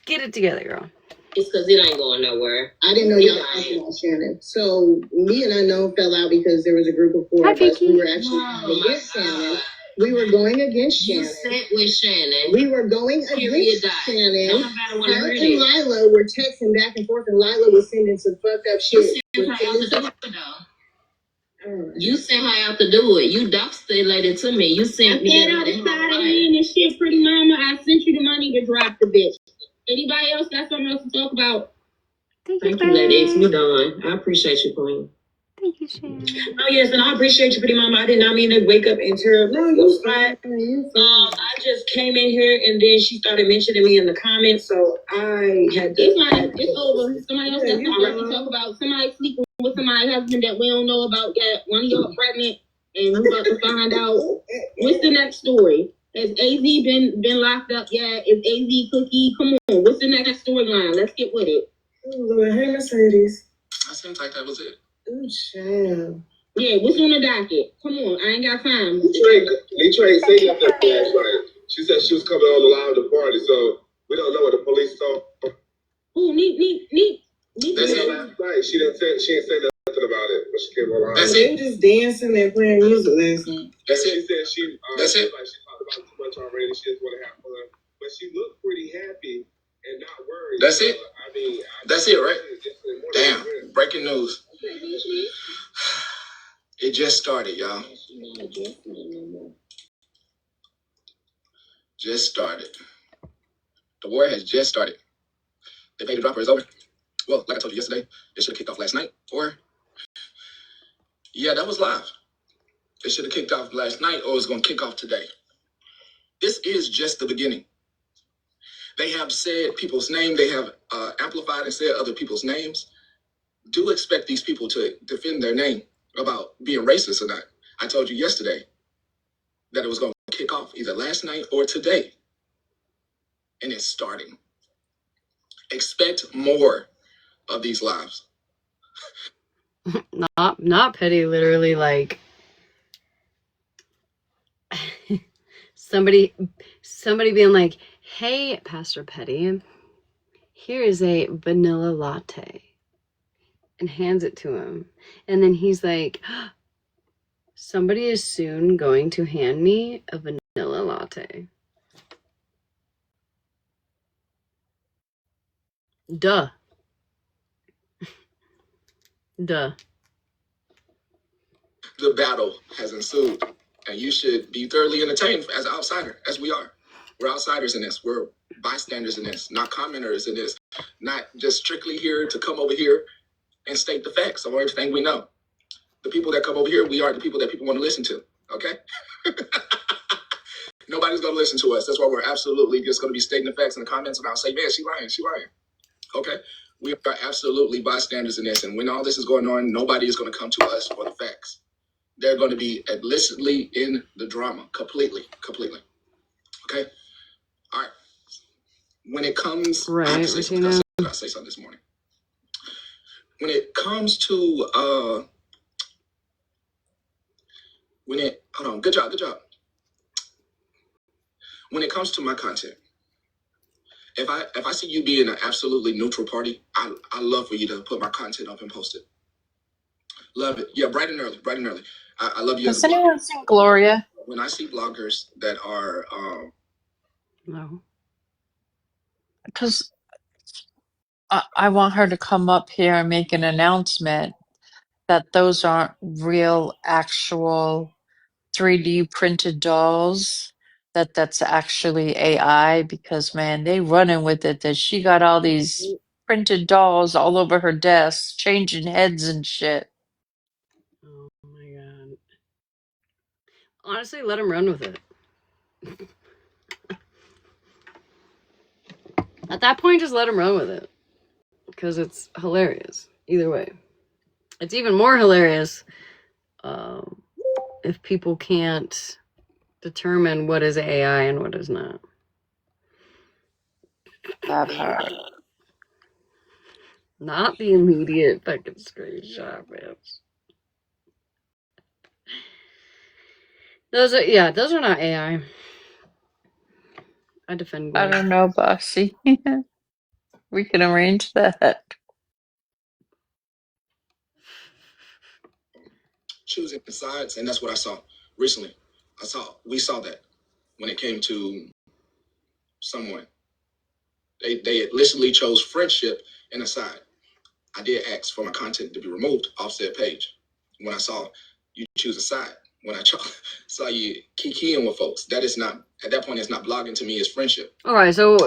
[SPEAKER 1] get it together, girl.
[SPEAKER 6] It's because it ain't going nowhere. I didn't know y'all talking about Shannon. So me and Unknown fell out because there was a group of four of us. We were actually against Shannon. We were going against Shannon. You sat with Shannon. We were going against Shannon. Her and Lila were texting back and forth, and Lila was sending some fucked up shit. You sent her out to do it. You doxed to me. You sent me. I said outside of me and this shit, pretty mama. I sent you the money to drop the bitch. Anybody else got something else to talk about? Thank you, ladies. We're done. I appreciate you, Queen.
[SPEAKER 1] Thank you, Shannon.
[SPEAKER 6] Oh, yes, and I appreciate you, pretty mama. I did not mean to wake up and tear. No, you're fine. I just came in here, and then she started mentioning me in the comments, so I had to. It's over. Somebody else got something to talk about. Somebody sleeping with somebody's husband that we don't know about yet. One of y'all pregnant, and we're about to find out. What's the next story? Has AZ been locked up yet? Is AZ Cookie? Come on, what's the next storyline? Let's get with it. Oh, Lord, hey, Mercedes.
[SPEAKER 4] I seemed like that was it.
[SPEAKER 6] Oh, child. Yeah, what's on the docket? Come on, I ain't got time.
[SPEAKER 4] Leitra ain't saying nothing last night. She said she was coming on the line of the party, so we don't know what the police told her.
[SPEAKER 6] Oh, neat.
[SPEAKER 4] That's it. Last night, she ain't said nothing about it, but she came on.
[SPEAKER 6] That's it. They were just dancing and playing music last night.
[SPEAKER 4] That's it. She said that's it. Like she talked about too much already. She just want to have fun, but she looked pretty happy and not worried. That's it. That's it, right? Damn. Breaking news. It just started, y'all. Just started. The war has just started. The baby dropper is over. Well, like I told you yesterday, it should have kicked off last night. Or, yeah, that was live. It should have kicked off last night, or it's going to kick off today. This is just the beginning.
[SPEAKER 6] They have said people's name. They have amplified and said other people's names. Do expect these people to defend their name about being racist or not. I told you yesterday that it was going to kick off either last night or today. And it's starting. Expect more of these lives.
[SPEAKER 1] Not petty, literally like somebody being like, "Hey, Pastor Petty, here is a vanilla latte," and hands it to him. And then he's like, "Somebody is soon going to hand me a vanilla latte." Duh. Duh.
[SPEAKER 6] The battle has ensued, and you should be thoroughly entertained as an outsider, as we are. We're outsiders in this. We're bystanders in this, not commenters in this, not just strictly here to come over here and state the facts of everything we know. The people that come over here, we are the people that people want to listen to, okay? Nobody's going to listen to us. That's why we're absolutely just going to be stating the facts in the comments, and I'll say, man, she lying. Okay? We are absolutely bystanders in this, and when all this is going on, nobody is going to come to us for the facts. They're going to be illicitly in the drama, completely. Okay? All right. When it comes...
[SPEAKER 1] Right,
[SPEAKER 6] I say something this morning. When it comes to... Hold on. Good job. When it comes to my content, if I see you being an absolutely neutral party, I love for you to put my content up and post it. Love it. Yeah, bright and early. I love you.
[SPEAKER 2] Has anyone seen Gloria?
[SPEAKER 6] When I see bloggers that are
[SPEAKER 1] No.
[SPEAKER 2] Because I want her to come up here and make an announcement that those aren't real, actual 3D printed dolls, that's actually AI, because man, they running with it that she got all these printed dolls all over her desk, changing heads and shit.
[SPEAKER 1] Oh my god. Honestly, let him run with it. At that point, just let him run with it. Because it's hilarious. Either way. It's even more hilarious if people can't determine what is AI and what is not.
[SPEAKER 2] That part.
[SPEAKER 1] Not the immediate fucking screenshot, man. Those are not AI. I defend
[SPEAKER 2] I
[SPEAKER 1] Gwen.
[SPEAKER 2] don't know, bossy. We can arrange that.
[SPEAKER 6] choosing sides, and that's what I saw recently. We saw that when it came to someone. They literally chose friendship and a side. I did ask for my content to be removed off said page. When I saw you choose a side, when I saw you kikiing with folks, that is not, at that point, it's not blogging to me, it's friendship.
[SPEAKER 1] All right, so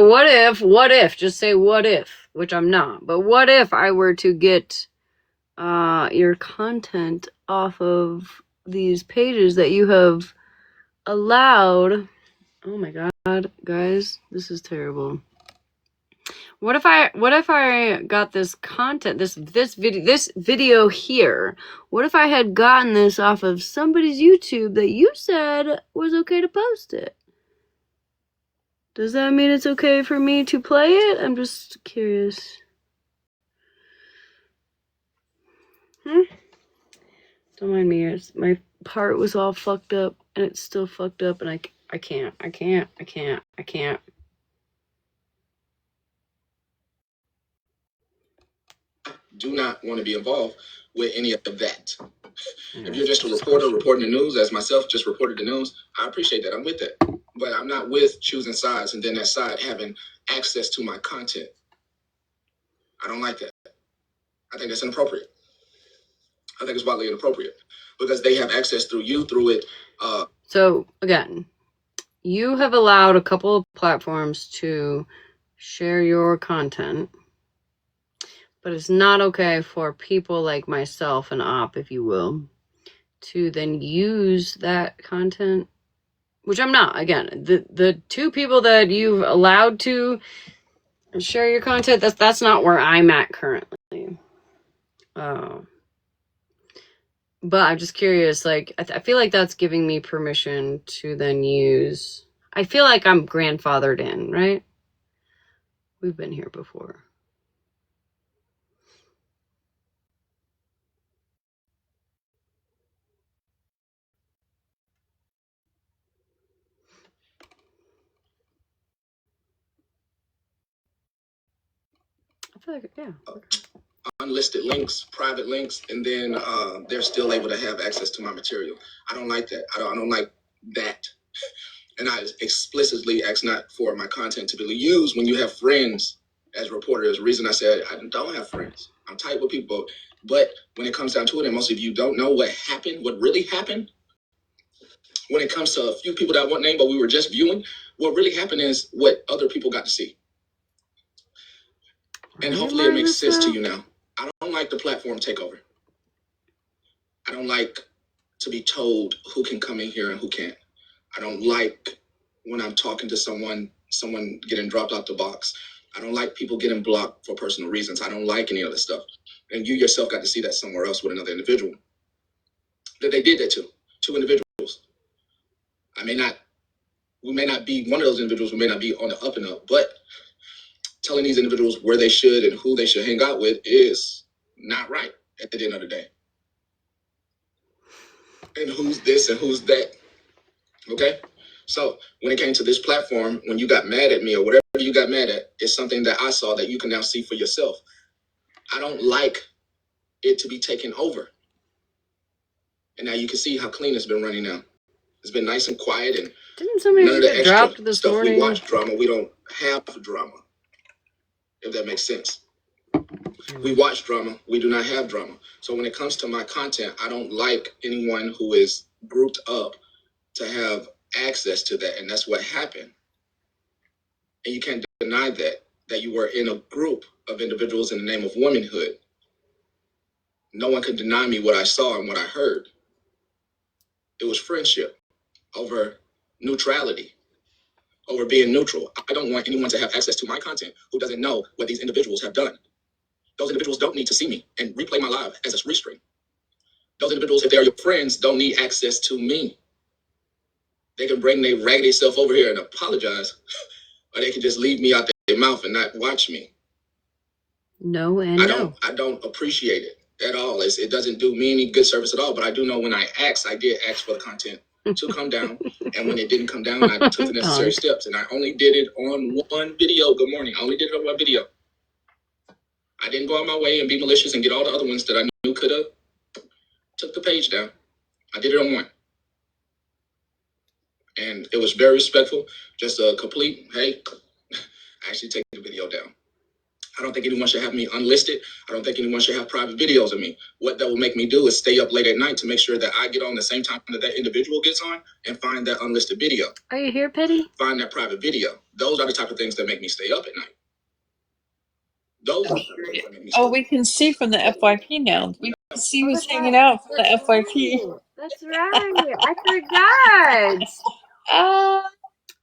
[SPEAKER 1] what if, just say what if, which I'm not, but what if I were to get your content off of these pages that you have allowed? Oh my god, guys, this is terrible. What if I got this content, this video here? What if I had gotten this off of somebody's YouTube that you said was okay to post it? Does that mean it's okay for me to play it? I'm just curious. Don't mind me. My part was all fucked up, and it's still fucked up, and I can't.
[SPEAKER 6] Do not want to be involved with any of that. If you're just a reporter reporting the news, as myself, just reported the news, I appreciate that. I'm with that. But I'm not with choosing sides and then that side having access to my content. I don't like that. I think that's inappropriate. I think it's wildly inappropriate because they have access through you, through it.
[SPEAKER 1] So, again, you have allowed a couple of platforms to share your content, but it's not okay for people like myself, an op, if you will, to then use that content which I'm not. Again, the two people that you've allowed to share your content, that's not where I'm at currently. But I'm just curious, like, I feel like that's giving me permission to then use. I feel like I'm grandfathered in, right? We've been here before. I feel like, yeah.
[SPEAKER 6] Unlisted links, private links, and then they're still able to have access to my material. I don't like that. I don't like that. And I explicitly ask not for my content to be used when you have friends as reporters. The reason I said I don't have friends. I'm tight with people. But when it comes down to it, and most of you don't know what happened, what really happened, when it comes to a few people that I won't name, but we were just viewing, what really happened is what other people got to see. And hopefully it makes sense to you now. I don't like the platform takeover. I don't like to be told who can come in here and who can't. I don't like when I'm talking to someone getting dropped out the box. I don't like people getting blocked for personal reasons. I don't like any of this stuff. And you yourself got to see that somewhere else with another individual. That they did that to two individuals. We may not be one of those individuals, we may not be on the up and up, but telling these individuals where they should and who they should hang out with is not right at the end of the day. And who's this and who's that? Okay? So when it came to this platform, when you got mad at me or whatever you got mad at, it's something that I saw that you can now see for yourself. I don't like it to be taken over. And now you can see how clean it's been running now. It's been nice and quiet, and
[SPEAKER 1] didn't somebody
[SPEAKER 6] none of the
[SPEAKER 1] get
[SPEAKER 6] extra
[SPEAKER 1] dropped this
[SPEAKER 6] stuff.
[SPEAKER 1] morning?
[SPEAKER 6] We watch drama. We don't have drama, if that makes sense. We watch drama. We do not have drama. So when it comes to my content, I don't like anyone who is grouped up to have access to that. And that's what happened. And you can't deny that you were in a group of individuals in the name of womanhood. No one could deny me what I saw and what I heard. It was friendship over neutrality, over being neutral. I don't want anyone to have access to my content who doesn't know what these individuals have done. Those individuals don't need to see me and replay my live as a restream. Those individuals, if they're your friends, don't need access to me. They can bring their raggedy self over here and apologize, or they can just leave me out their mouth and not watch me.
[SPEAKER 1] No and no.
[SPEAKER 6] I don't appreciate it at all. It doesn't do me any good service at all. But I do know when I did ask for the content to come down, and when it didn't come down, I took the necessary steps, and I only did it on one video. Good morning. I only did it on one video. I didn't go out my way and be malicious and get all the other ones that I knew could have took the page down. I did it on one. And it was very respectful. Just a complete, hey, actually take the video down. I don't think anyone should have me unlisted. I don't think anyone should have private videos of me. What that will make me do is stay up late at night to make sure that I get on the same time that that individual gets on and find that unlisted video.
[SPEAKER 1] Are you here, Petty?
[SPEAKER 6] Find that private video. Those are the type of things that make me stay up at night. Those are the things that make me stay up.
[SPEAKER 2] We can see from the FYP now. We can see who's hanging out from the FYP.
[SPEAKER 1] That's right. I forgot.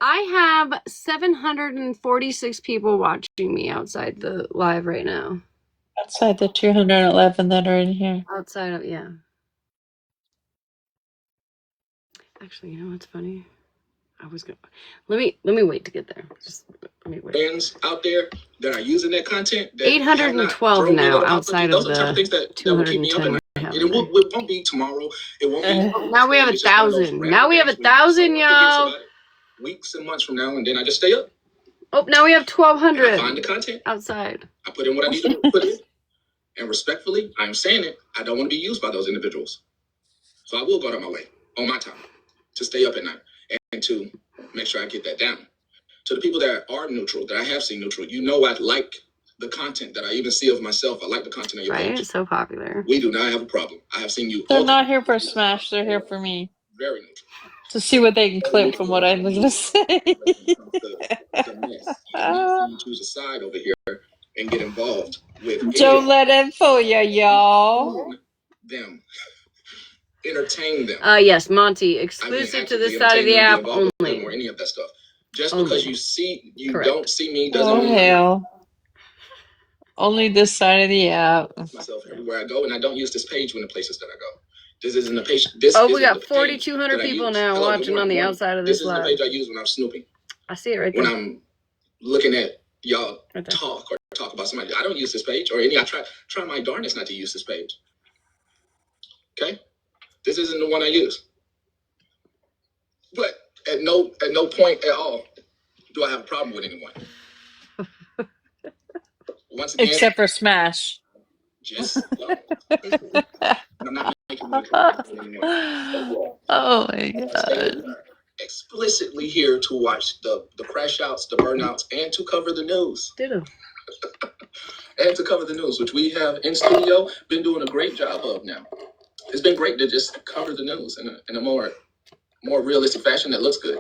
[SPEAKER 1] I have 746 people watching me outside the live right now.
[SPEAKER 2] Outside the 211 that are in here.
[SPEAKER 1] Outside of, yeah. Actually, you know what's funny? I was gonna let me wait to get there. Just let me wait.
[SPEAKER 6] Fans out there that are using that content. That
[SPEAKER 1] 812 now outside of the 210 we have.
[SPEAKER 6] It won't be tomorrow. It won't be.
[SPEAKER 1] Now we have 1,000. Now we have 1,000, y'all.
[SPEAKER 6] Weeks and months from now, and then I just stay up.
[SPEAKER 1] Oh, now we have 1,200.
[SPEAKER 6] I find the content
[SPEAKER 1] outside.
[SPEAKER 6] I put in what I need to put in, and respectfully, I'm saying it. I don't want to be used by those individuals, so I will go out of my way on my time to stay up at night and to make sure I get that down. To the people that are neutral, that I have seen neutral, you know I like the content that I even see of myself. I like the content of your page.
[SPEAKER 1] Right, so popular.
[SPEAKER 6] We do not have a problem. I have seen you.
[SPEAKER 2] They're not here for Smash. They're here for me.
[SPEAKER 6] Very neutral.
[SPEAKER 2] To see what they can clip from what I was going to say.
[SPEAKER 6] You choose a side over here and get involved with.
[SPEAKER 2] Don't let it fool you, y'all.
[SPEAKER 6] Them.
[SPEAKER 4] entertain them.
[SPEAKER 1] Yes, Monty, exclusive to this side of the app only.
[SPEAKER 4] Or any of that stuff. Just
[SPEAKER 1] only.
[SPEAKER 4] because you
[SPEAKER 1] Correct.
[SPEAKER 4] don't see me doesn't
[SPEAKER 2] Oh,
[SPEAKER 4] mean
[SPEAKER 2] hell. Only this side of the app.
[SPEAKER 4] myself everywhere I go, and I don't use this page when the places that I go. This isn't the page.
[SPEAKER 1] We got 4,200 people now watching on the outside of this live.
[SPEAKER 4] This is the page I use when I'm snooping.
[SPEAKER 1] I see it right there.
[SPEAKER 4] When I'm looking at y'all talk about somebody, I don't use this page or any. I try my darndest not to use this page. Okay, this isn't the one I use. But at no point at all do I have a problem with anyone. Once again,
[SPEAKER 2] Except for Smash.
[SPEAKER 4] just I'm not making anymore.
[SPEAKER 2] Oh my god.
[SPEAKER 4] Explicitly here to watch the crash outs, the burnouts, and to cover the news.
[SPEAKER 1] Ditto.
[SPEAKER 4] And to cover the news, which we have in studio been doing a great job of now. It's been great to just cover the news in a more realistic fashion that looks good.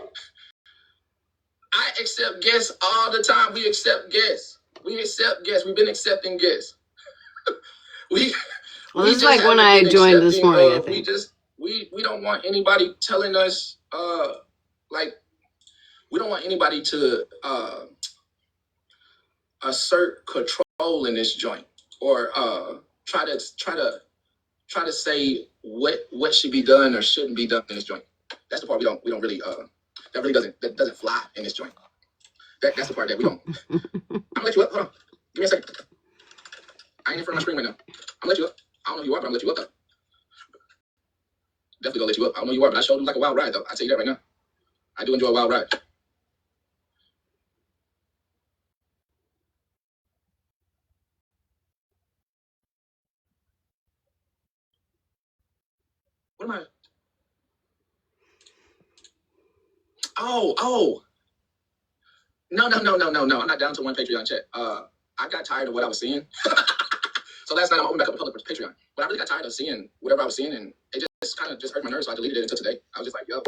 [SPEAKER 4] I accept guests all the time. We accept guests. We've been accepting guests. This is like when I joined this morning, I think. We don't want anybody telling us we don't want anybody to assert control in this joint or try to say what should be done or shouldn't be done in this joint. That's the part we don't really that doesn't fly in this joint. That's the part that we don't. I'm gonna let you up. Hold on. Give me a second. I ain't in front of my screen right now. I'm gonna let you up. I don't know who you are, but I'm gonna let you up though. Definitely gonna let you up. I don't know who you are, but I showed you like a wild ride though. I tell you that right now. I do enjoy a wild ride. What am I? Oh. No. I'm not down to one Patreon chat. I got tired of what I was seeing. So last night I'm opening back up a public Patreon. But I really got tired of seeing whatever I was seeing, and it just kind of hurt my nerves, so I deleted it until today. I was just like, yo,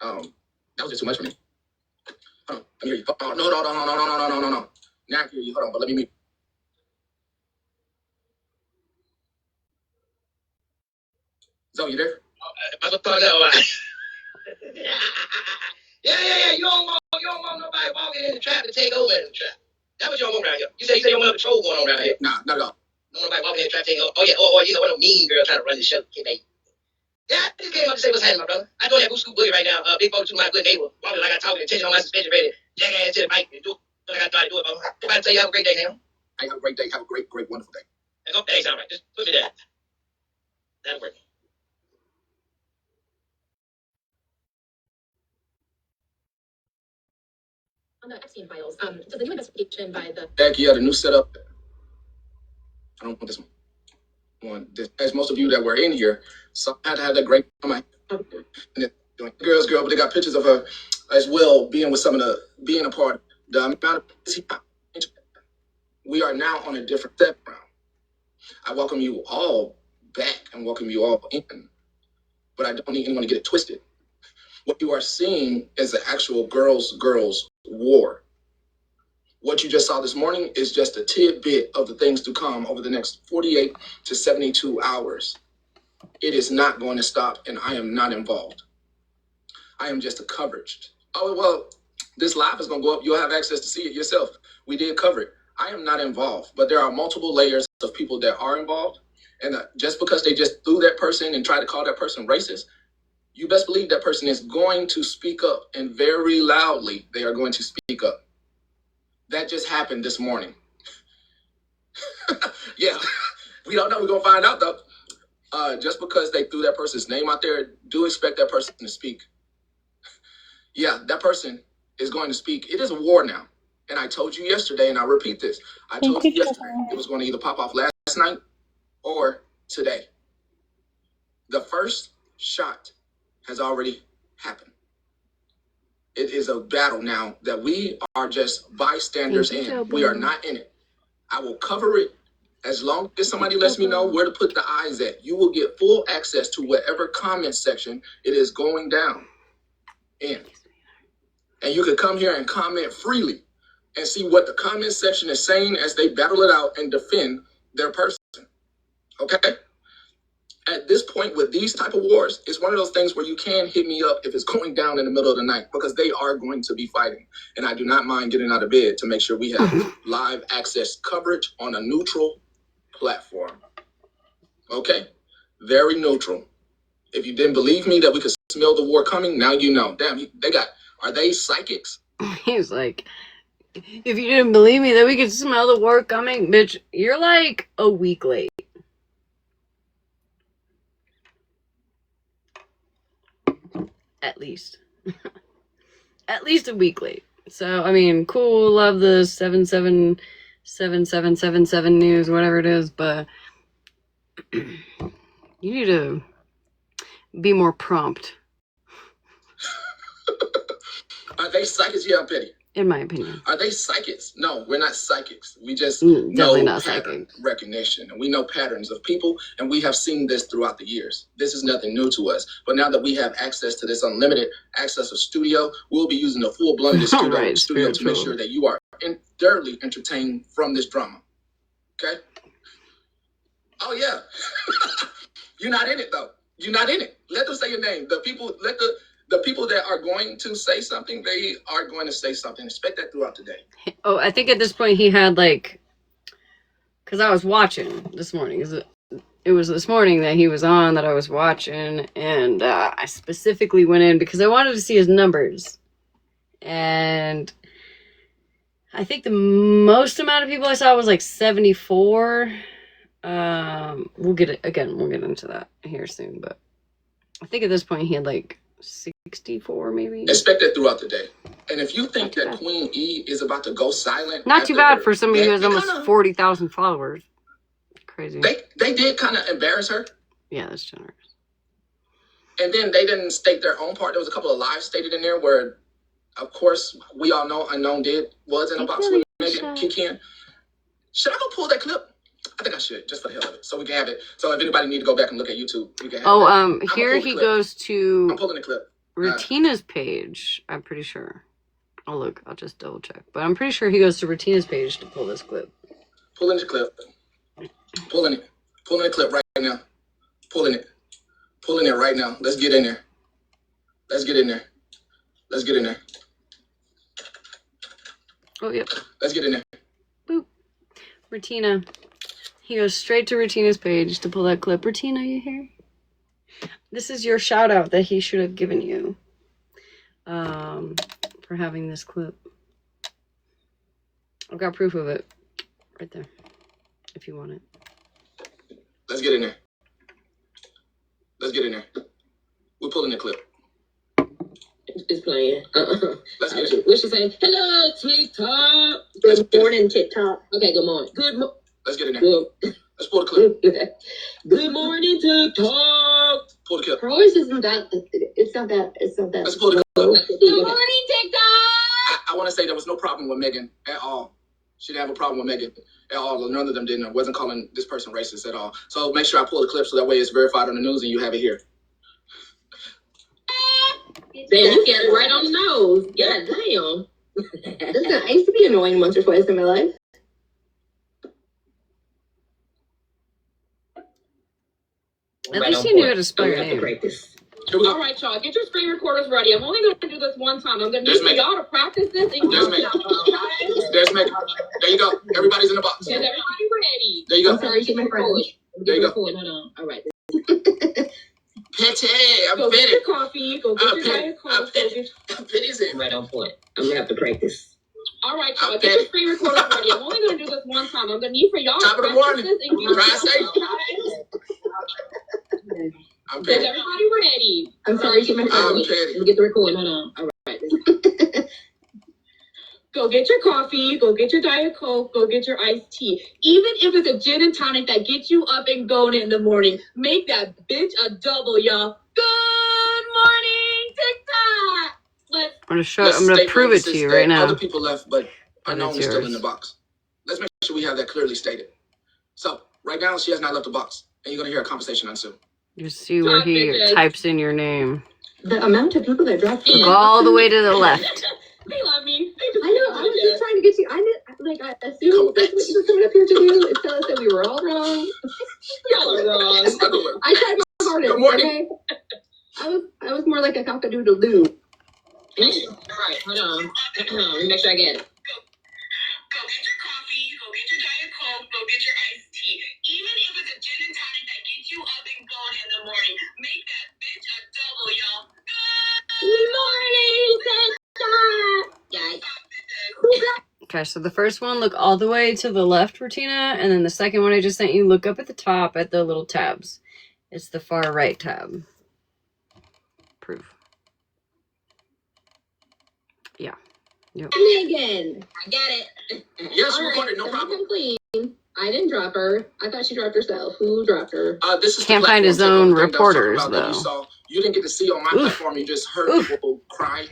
[SPEAKER 4] that was just too much for me. Hold on, let me hear you. Oh, no. Now I can hear you. Hold on, but let me mute. Zoe, you there? Yeah. You don't want nobody walking in the trap to take over in the trap. That's what you don't want around here. You say you don't want no patrol going on around here. Nah, not at all. No nobody walking in the trap taking over. Oh yeah, or you know what a mean girl trying to run the show. Yeah, I just came up to say what's happening, my brother. I doing that Boo Boogie right now. Big 42, my good neighbor. Walking like I talking, attention on my suspension ready. Jackass to the mic and do what I got to do it, brother. Everybody tell you have a great day, man. Hey, have a great day. Have a great, wonderful day. Thanks, all right. Just put me there. That'll work. On the Epstein files, so the new investigation by the the new setup. I don't want this one. As most of you that were in here, so I had to have that great girl, but they got pictures of her as well being with being a part. The amount of we are now on a different step round. I welcome you all back and welcome you all in, but I don't need anyone to get it twisted. What you are seeing is the actual girls war. What you just saw this morning is just a tidbit of the things to come over the next 48 to 72 hours. It is not going to stop, and I am not involved. I am just a coverage. Oh, well, this live is going to go up. You'll have access to see it yourself. We did cover it. I am not involved, but there are multiple layers of people that are involved. And just because they just threw that person and tried to call that person racist, you best believe that person is going to speak up, and very loudly they are going to speak up. That just happened this morning. Yeah, we don't know. We're going to find out, though. Just because they threw that person's name out there, do expect that person to speak. Yeah, that person is going to speak. It is a war now. And I told you yesterday, and I repeat this. I told you yesterday it was going to either pop off last night or today. The first shot has already happened. It is a battle now that we are just bystanders in. We are not in it. I will cover it as long as somebody lets me know where to put the eyes at. You will get full access to whatever comment section it is going down in. And you can come here and comment freely and see what the comment section is saying as they battle it out and defend their person. Okay?
[SPEAKER 6] At this point with these type of wars, it's one of those things where you can hit me up if it's going down in the middle of the night, because they are going to be fighting. And I do not mind getting out of bed to make sure we have live access coverage on a neutral platform. Okay? Very neutral. If you didn't believe me that we could smell the war coming, now you know. Damn, are they psychics?
[SPEAKER 1] He's like, if you didn't believe me that we could smell the war coming, bitch, you're like a week late. At least. At least a week late. So, I mean, cool, love the 777777 news, whatever it is, but you need to be more prompt.
[SPEAKER 6] Are they psychics? Yeah, I'm petty.
[SPEAKER 1] In my opinion.
[SPEAKER 6] Are they psychics? No, we're not psychics. We just
[SPEAKER 1] definitely
[SPEAKER 6] know
[SPEAKER 1] not
[SPEAKER 6] pattern
[SPEAKER 1] psychic
[SPEAKER 6] recognition. And we know patterns of people, and we have seen this throughout the years. This is nothing new to us. But now that we have access to this unlimited access of studio, we'll be using the full blown studio to make sure that you are thoroughly entertained from this drama. Okay? Oh, yeah. You're not in it, though. You're not in it. Let them say your name. The people that are going to say something, they are going to say something. Expect that throughout the day.
[SPEAKER 1] Oh, I think at this point he had like, because I was watching this morning. It was this morning that he was on that I was watching, and I specifically went in because I wanted to see his numbers. And I think the most amount of people I saw was like 74. We'll get into that here soon, but I think at this point he had like 64 maybe.
[SPEAKER 6] Expect that throughout the day. And if you think that Queen E is about to go silent,
[SPEAKER 1] not too bad for somebody who has almost 40,000 followers. Crazy.
[SPEAKER 6] They did kind of embarrass her.
[SPEAKER 1] Yeah, that's generous.
[SPEAKER 6] And then they didn't state their own part. There was a couple of lies stated in there where, of course, we all know Unknown was in a box with Megan Kikian. Should I go pull that clip? I think I should, just for the hell of it, so we can have it. So if anybody need to go back and look at YouTube, we can have it.
[SPEAKER 1] Here he goes to
[SPEAKER 6] I'm pulling the clip.
[SPEAKER 1] Retina's page, I'm pretty sure. Oh, look, I'll just double check. But I'm pretty sure he goes to Retina's page to pull this clip.
[SPEAKER 6] Pulling the clip. Pulling it. Pulling the clip right now. Pulling it. Pulling it right now. Let's get in there. Let's get in there. Let's get in there.
[SPEAKER 1] Oh, yep.
[SPEAKER 6] Let's get in there.
[SPEAKER 1] Boop. Retina. He goes straight to Retina's page to pull that clip. Retina, you here? This is your shout out that he should have given you for having this clip. I've got proof of it right there if you want it.
[SPEAKER 6] Let's get in there. Let's get in there. We're pulling the clip.
[SPEAKER 7] It's playing.
[SPEAKER 6] Let's get it.
[SPEAKER 7] What's she saying? Hello, TikTok.
[SPEAKER 6] Good
[SPEAKER 7] morning, TikTok. Okay, good morning.
[SPEAKER 6] Let's get in there. Let's pull the clip.
[SPEAKER 7] Good morning, TikTok.
[SPEAKER 6] Pull the clip.
[SPEAKER 9] Her voice isn't that. It's not that.
[SPEAKER 6] Let's pull the clip.
[SPEAKER 7] Good morning, TikTok.
[SPEAKER 6] I want to say there was no problem with Megan at all. She didn't have a problem with Megan at all. None of them didn't. I wasn't calling this person racist at all. So make sure I pull the clip so that way it's verified on the news and you have it here.
[SPEAKER 7] Damn, you got it right on the nose. Yeah, damn.
[SPEAKER 9] Listen, I used to be annoying once or twice in my life.
[SPEAKER 1] At least you knew how to spell your name.
[SPEAKER 7] All right, y'all, get your screen recorders ready. I'm only going to do this one time. I'm going to need y'all to practice this.
[SPEAKER 6] There's Megan. There's Megan. There you go. Everybody's in the box.
[SPEAKER 7] Is everybody ready?
[SPEAKER 6] There you go.
[SPEAKER 9] I'm sorry, she's my friend.
[SPEAKER 6] There you go.
[SPEAKER 7] Hold on. All right.
[SPEAKER 6] Petty, I'm
[SPEAKER 7] go
[SPEAKER 6] petty.
[SPEAKER 7] Get your coffee. Go get your diet coke.
[SPEAKER 6] I'm petty's in.
[SPEAKER 7] Right on point. I'm going to have to practice. All right, y'all, get your screen recorders ready. I'm only going to do this one time. I'm going to need for y'all
[SPEAKER 6] Top
[SPEAKER 7] to
[SPEAKER 6] of the morning.
[SPEAKER 7] Drive
[SPEAKER 6] safe. I'm
[SPEAKER 7] Is
[SPEAKER 6] petty.
[SPEAKER 7] everybody ready?
[SPEAKER 9] I'm sorry, she's my friend.
[SPEAKER 6] I'm petty.
[SPEAKER 7] Let me get the recording. Hold on. All right. Go get your coffee. Go get your Diet Coke. Go get your iced tea. Even if it's a gin and tonic that gets you up and going in the morning, make that bitch a double, y'all. Good morning, TikTok.
[SPEAKER 1] I'm gonna prove it to you right now.
[SPEAKER 6] Other people left, but Unknown is still in the box. Let's make sure we have that clearly stated. So right now, she has not left the box, and you're gonna hear a conversation ensue.
[SPEAKER 1] You see where he types in your name.
[SPEAKER 9] The amount of people that dropped
[SPEAKER 1] Look all the way to the left.
[SPEAKER 7] They love me.
[SPEAKER 9] I know. I was just trying to get you. I assumed that's what you were coming up here to do. Is tell us that we were all wrong.
[SPEAKER 7] Y'all are wrong.
[SPEAKER 9] I tried fruit of loom.
[SPEAKER 6] All right, hold on. Let me make sure I get it. Go get your coffee, go get your Diet Coke, go get your iced tea. Even if it's a gin and tonic that gets you up and going in the morning, make that bitch a double, y'all. Good morning, sunshine.
[SPEAKER 1] Okay, so the first one, look all the way to the left, Martina, and then the second one I just sent you, look up at the top at the little tabs. It's the far right tab. Proof. Yeah. Yep.
[SPEAKER 9] Megan.
[SPEAKER 6] I got it.
[SPEAKER 4] Yes, recorded, no problem.
[SPEAKER 9] Come clean. I didn't drop her. I thought she dropped herself. Who dropped her?
[SPEAKER 4] This is
[SPEAKER 1] Can't find his own reporters, though.
[SPEAKER 4] You didn't get to see on my platform. You just heard people cry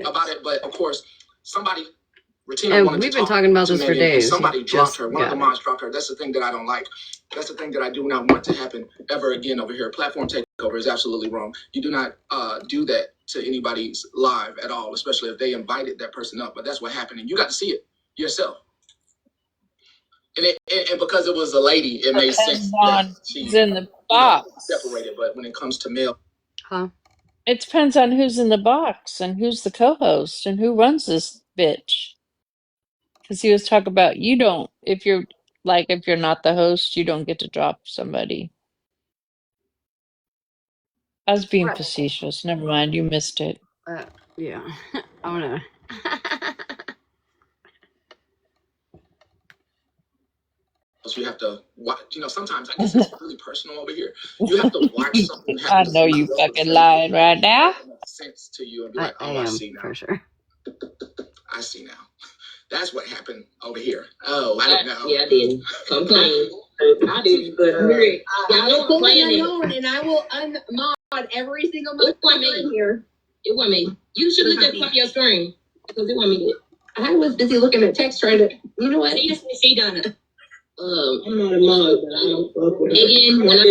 [SPEAKER 4] about it. But of course, somebody, Retina wanted to
[SPEAKER 1] we've been talking about this for days.
[SPEAKER 4] Somebody dropped her. One of the mods dropped her. That's the thing that I don't like. That's the thing that I do not want to happen ever again over here. Platform takeover is absolutely wrong. You do not do that to anybody's live at all, especially if they invited that person up. But that's what happened, and you got to see it yourself. And because it was a lady, it made sense that she's
[SPEAKER 2] in the box.
[SPEAKER 4] Separated. But when it comes to male,
[SPEAKER 2] it depends on who's in the box and who's the co-host and who runs this bitch. Because he was talking about you don't, if you're not the host, you don't get to drop somebody. I was being facetious. Never mind, you missed it.
[SPEAKER 1] Yeah. I'm gonna.
[SPEAKER 4] you have to watch. Sometimes I guess it's really personal over here. You have to watch something happen.
[SPEAKER 2] I know you fucking lying right now.
[SPEAKER 4] It makes sense to you and be like, I see now.
[SPEAKER 1] For sure.
[SPEAKER 4] I see now. That's what happened over here. Oh, I didn't know.
[SPEAKER 6] Yeah, I did. Come clean. I did, but y'all don't complain
[SPEAKER 9] and I will unmod every single mod in here.
[SPEAKER 6] It wasn't me. You should look at the top of your screen because it wasn't me.
[SPEAKER 9] I was busy looking at text trying to. You know what?
[SPEAKER 6] See, Donna. I'm not a mod, but I don't fuck with it. Again, when I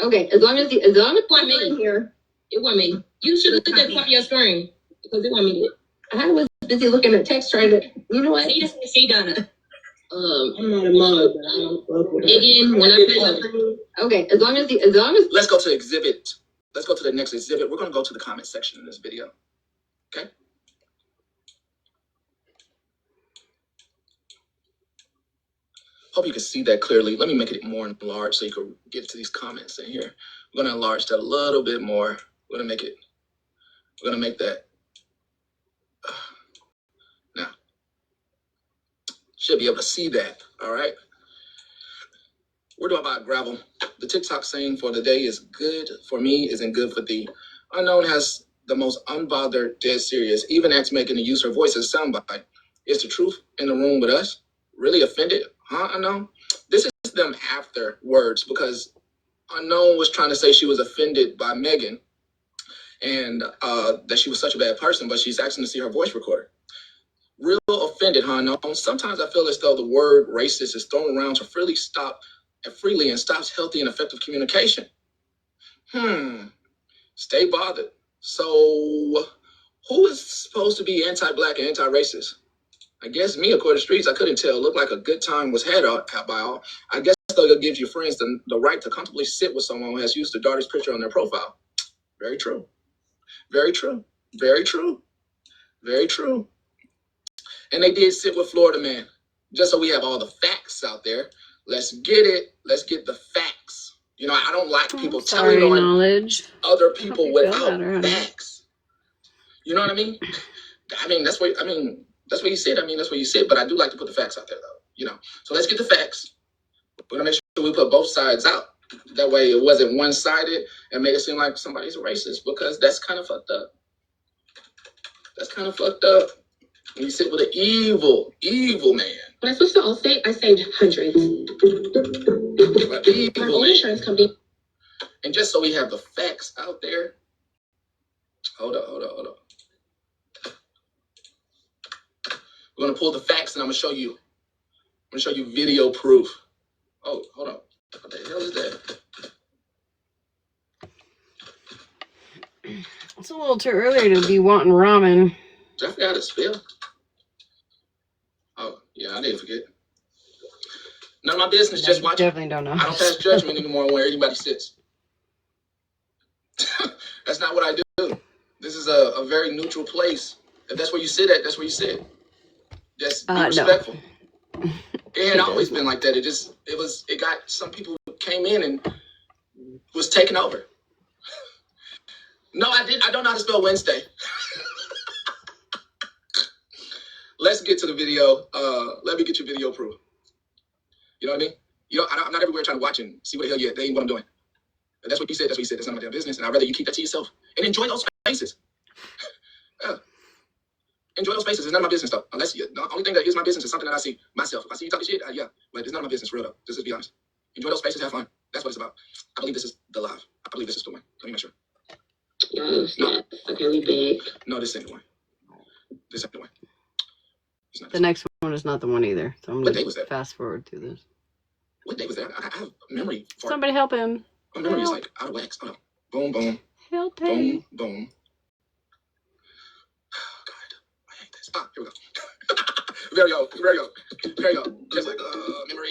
[SPEAKER 9] okay, as long as it wasn't me in here.
[SPEAKER 6] It wasn't me. You should look at the top of your screen because it wasn't me.
[SPEAKER 9] I was busy looking at text trying to. You know what?
[SPEAKER 6] See, Donna. I'm not a mod, but I don't fuck with it. Again, when I
[SPEAKER 9] okay, as long as
[SPEAKER 4] let's go to exhibit. Let's go to the next exhibit. We're going to go to the comment section in this video. Okay. Hope you can see that clearly. Let me make it more large so you can get to these comments in here. We're going to enlarge that a little bit more. We're going to make that. Now, should be able to see that. All right. We're doing about gravel. The TikTok saying for the day is good for me, isn't good for thee. Unknown has the most unbothered, dead serious, even acts making the use her voice as soundbite. Is the truth in the room with us? Really offended? Huh, Unknown? This is them afterwards because Unknown was trying to say she was offended by Megan and that she was such a bad person, but she's asking to see her voice recorded. Real offended, huh, Unknown? Sometimes I feel as though the word racist is thrown around to freely and stops healthy and effective communication. Stay bothered. So, who is supposed to be anti-black and anti-racist? I guess me, according to streets, I couldn't tell. It looked like a good time was had by all. I guess though it gives your friends the right to comfortably sit with someone who has used the daughter's picture on their profile. Very true. Very true. Very true. Very true. And they did sit with Florida Man. Just so we have all the facts out there. Let's get it. Let's get the facts. I don't like people telling on other people without facts. You know what I mean? That's what you said. That's what you said. But I do like to put the facts out there, though. So let's get the facts. We're gonna make sure we put both sides out. That way, it wasn't one-sided and made it seem like somebody's a racist because that's kind of fucked up. That's kind of fucked up. When you sit with an evil man.
[SPEAKER 9] When I switched to Allstate, I saved hundreds. My own insurance company.
[SPEAKER 4] And just so we have the facts out there. Hold up. We're gonna pull the facts and I'm gonna show you video proof. Oh, hold on. What the hell is that?
[SPEAKER 1] It's a little too early to be wanting ramen.
[SPEAKER 4] Did I forget how to spell? Oh, yeah, I didn't forget. None of my business, just watch.
[SPEAKER 1] Definitely don't know.
[SPEAKER 4] I don't pass judgment anymore on where anybody sits. That's not what I do.
[SPEAKER 6] This is a very neutral place. If that's where you sit at, that's where you sit. Just be respectful.
[SPEAKER 1] No.
[SPEAKER 6] It had always been like that. It got some people came in and was taken over. No, I don't know how to spell Wednesday. Let's get to the video. Let me get your video proof. You know what I mean? I'm not everywhere trying to watch and see what the hell that ain't what I'm doing. If that's what you said. That's what you said. That's none of my damn business. And I'd rather you keep that to yourself and enjoy those spaces. Enjoy those spaces. It's none of my business, though. Unless the only thing that is my business is something that I see myself. If I see you talking shit, yeah. But it's none of my business, real though. Just to be honest. Enjoy those spaces. Have fun. That's what it's about. I believe this is the live. I believe this is the one. Let me make sure. No. Okay, we big. No, this ain't the one. This ain't the one.
[SPEAKER 1] The next one is not the one either. So I'm going to fast forward through this.
[SPEAKER 6] What day was that? I have memory.
[SPEAKER 1] Somebody help him.
[SPEAKER 6] My memory is like out of wax. Oh, no. Boom, boom.
[SPEAKER 1] Help him.
[SPEAKER 6] Boom, boom. Oh, God. I hate this. Here we go. There you go. Just like memory.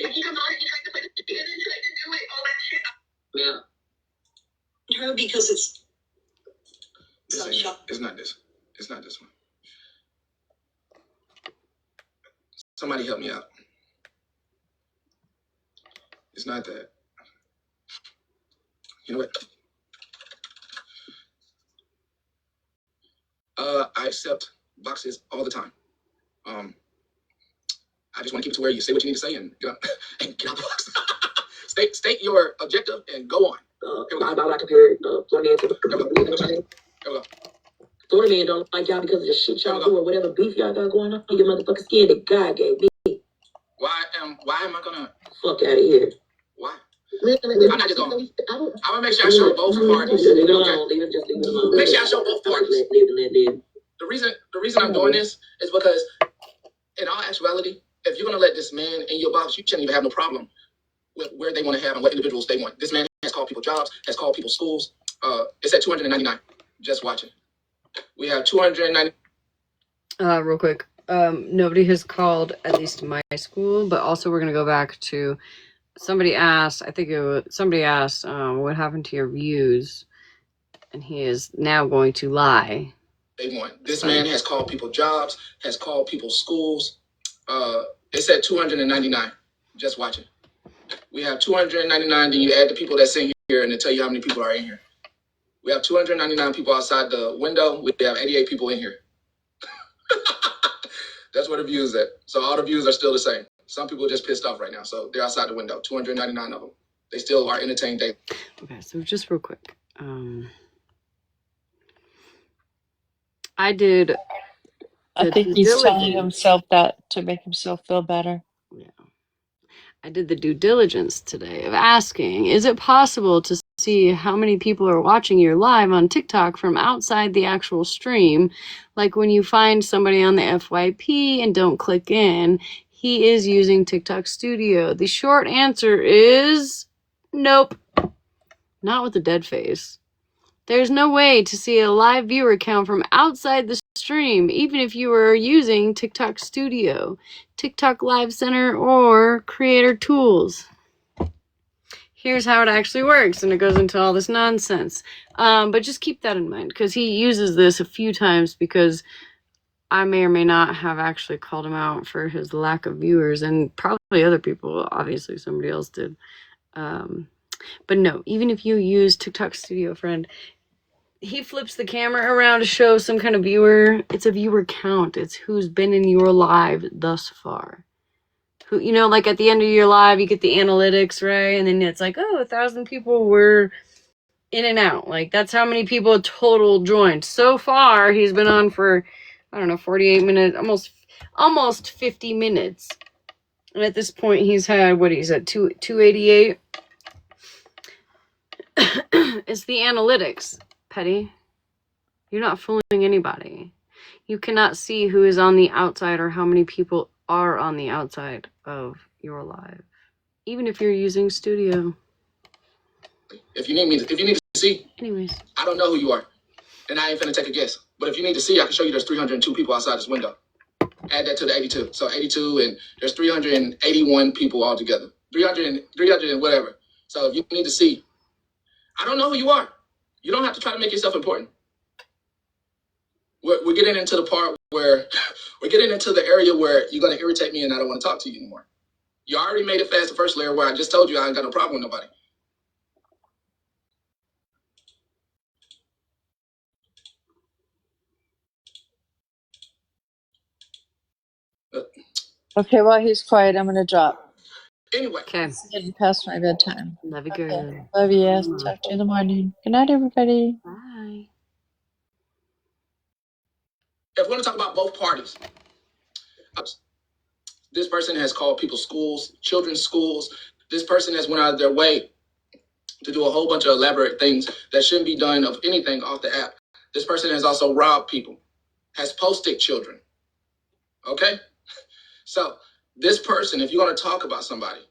[SPEAKER 6] Yeah. Her because it's not this. It's not this one. Somebody help me out. It's not that. You know what? I accept boxes all the time. I just want to keep it to where you say what you need to say and get out the box. State your objective and go on. Here we go. Florida man don't like y'all because of the shit y'all do or whatever beef y'all got going on. You motherfucking scared that God gave me. Why am I gonna fuck out of here? Why? I'm not just gonna. I'm gonna make sure I show both parties. Leave it alone. Leave it alone. Make sure I show both parties. The reason I'm doing this is because, in all actuality, if you're gonna let this man in your box, you shouldn't even have no problem with where they want to have and what individuals they want. This man has called people jobs, has called people schools. It's at 299. Just watching. We have 290.
[SPEAKER 1] Real quick. Nobody has called, at least my school, but also we're gonna go back to somebody asked, what happened to your views? And he is now going to lie.
[SPEAKER 6] They want. This man has called people jobs, has called people schools. It's at 299. Just watching. We have 299, then you add the people that's in here and they tell you how many people are in here. We have 299 people outside the window. We have 88 people in here. That's where the views at. So all the views are still the same. Some people are just pissed off right now. So they're outside the window. 299 of them. They still are entertained daily.
[SPEAKER 1] Okay, so just real quick. I think
[SPEAKER 2] he's telling himself that to make himself feel better.
[SPEAKER 1] Yeah. I did the due diligence today of asking, is it possible to see how many people are watching your live on TikTok from outside the actual stream? Like when you find somebody on the FYP and don't click in, he is using TikTok Studio. The short answer is nope. Not with a dead face. There's no way to see a live viewer count from outside the stream, even if you were using TikTok Studio, TikTok Live Center, or Creator Tools. Here's how it actually works, and it goes into all this nonsense. But just keep that in mind, because he uses this a few times because I may or may not have actually called him out for his lack of viewers, and probably other people, obviously somebody else did. But no, even if you use TikTok Studio, friend, he flips the camera around to show some kind of viewer. It's a viewer count. It's who's been in your live thus far. Who, you know, like at the end of your live, you get the analytics, right? And then it's like, oh, 1,000 people were in and out. Like, that's how many people total joined. So far, he's been on for, 48 minutes, almost 50 minutes. And at this point, he's had, 288? It's the analytics, Petty. You're not fooling anybody. You cannot see who is on the outside or how many people are on the outside of your live, even if you're using Studio.
[SPEAKER 6] If you need to see,
[SPEAKER 1] anyways,
[SPEAKER 6] I don't know who you are, and I ain't finna take a guess. But if you need to see, I can show you. There's 302 people outside this window. Add that to the 82. So 82, and there's 381 people altogether. 300 and whatever. So if you need to see, I don't know who you are. You don't have to try to make yourself important. we're getting into the part where we're getting into the area where you're going to irritate me and I don't want to talk to you anymore. You already made it past the first layer where I just told you I ain't got no problem with nobody.
[SPEAKER 2] Okay, while he's quiet, I'm gonna drop.
[SPEAKER 6] Anyway.
[SPEAKER 1] Okay.
[SPEAKER 2] It's getting past my bedtime.
[SPEAKER 1] Love you, girl.
[SPEAKER 2] Okay. Love you. Yes. Talk to you in the morning. Good night, everybody.
[SPEAKER 1] Bye.
[SPEAKER 6] If we're going to talk about both parties, this person has called people schools, children's schools. This person has went out of their way to do a whole bunch of elaborate things that shouldn't be done of anything off the app. This person has also robbed people, has posted children. Okay? So this person, if you're going to talk about somebody,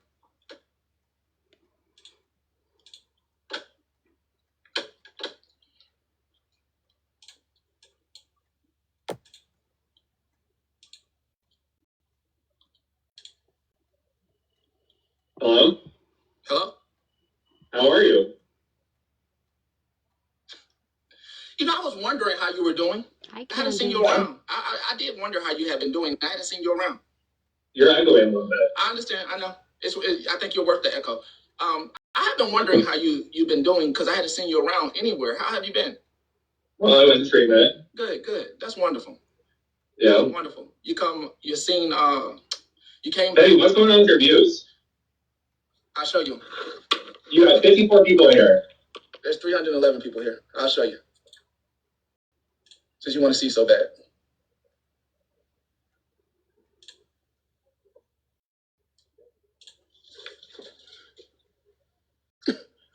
[SPEAKER 4] Hello?
[SPEAKER 6] hello?
[SPEAKER 4] How are you?
[SPEAKER 6] You know, I was wondering how you were doing. I hadn't seen you around. I did wonder how you had been doing. I hadn't seen you around.
[SPEAKER 4] You're echoing a little bit.
[SPEAKER 6] I understand. I know. I think you're worth the echo. I have been wondering how you've been doing because I hadn't seen you around anywhere. How have you been?
[SPEAKER 4] Well, I went to treatment.
[SPEAKER 6] Good. That's wonderful.
[SPEAKER 4] Yeah.
[SPEAKER 6] That's wonderful. You came
[SPEAKER 4] Hey, what's going on with your views?
[SPEAKER 6] I'll show you.
[SPEAKER 4] You got 54 people here.
[SPEAKER 6] There's 311 people here. I'll show you. Since you want to see so bad.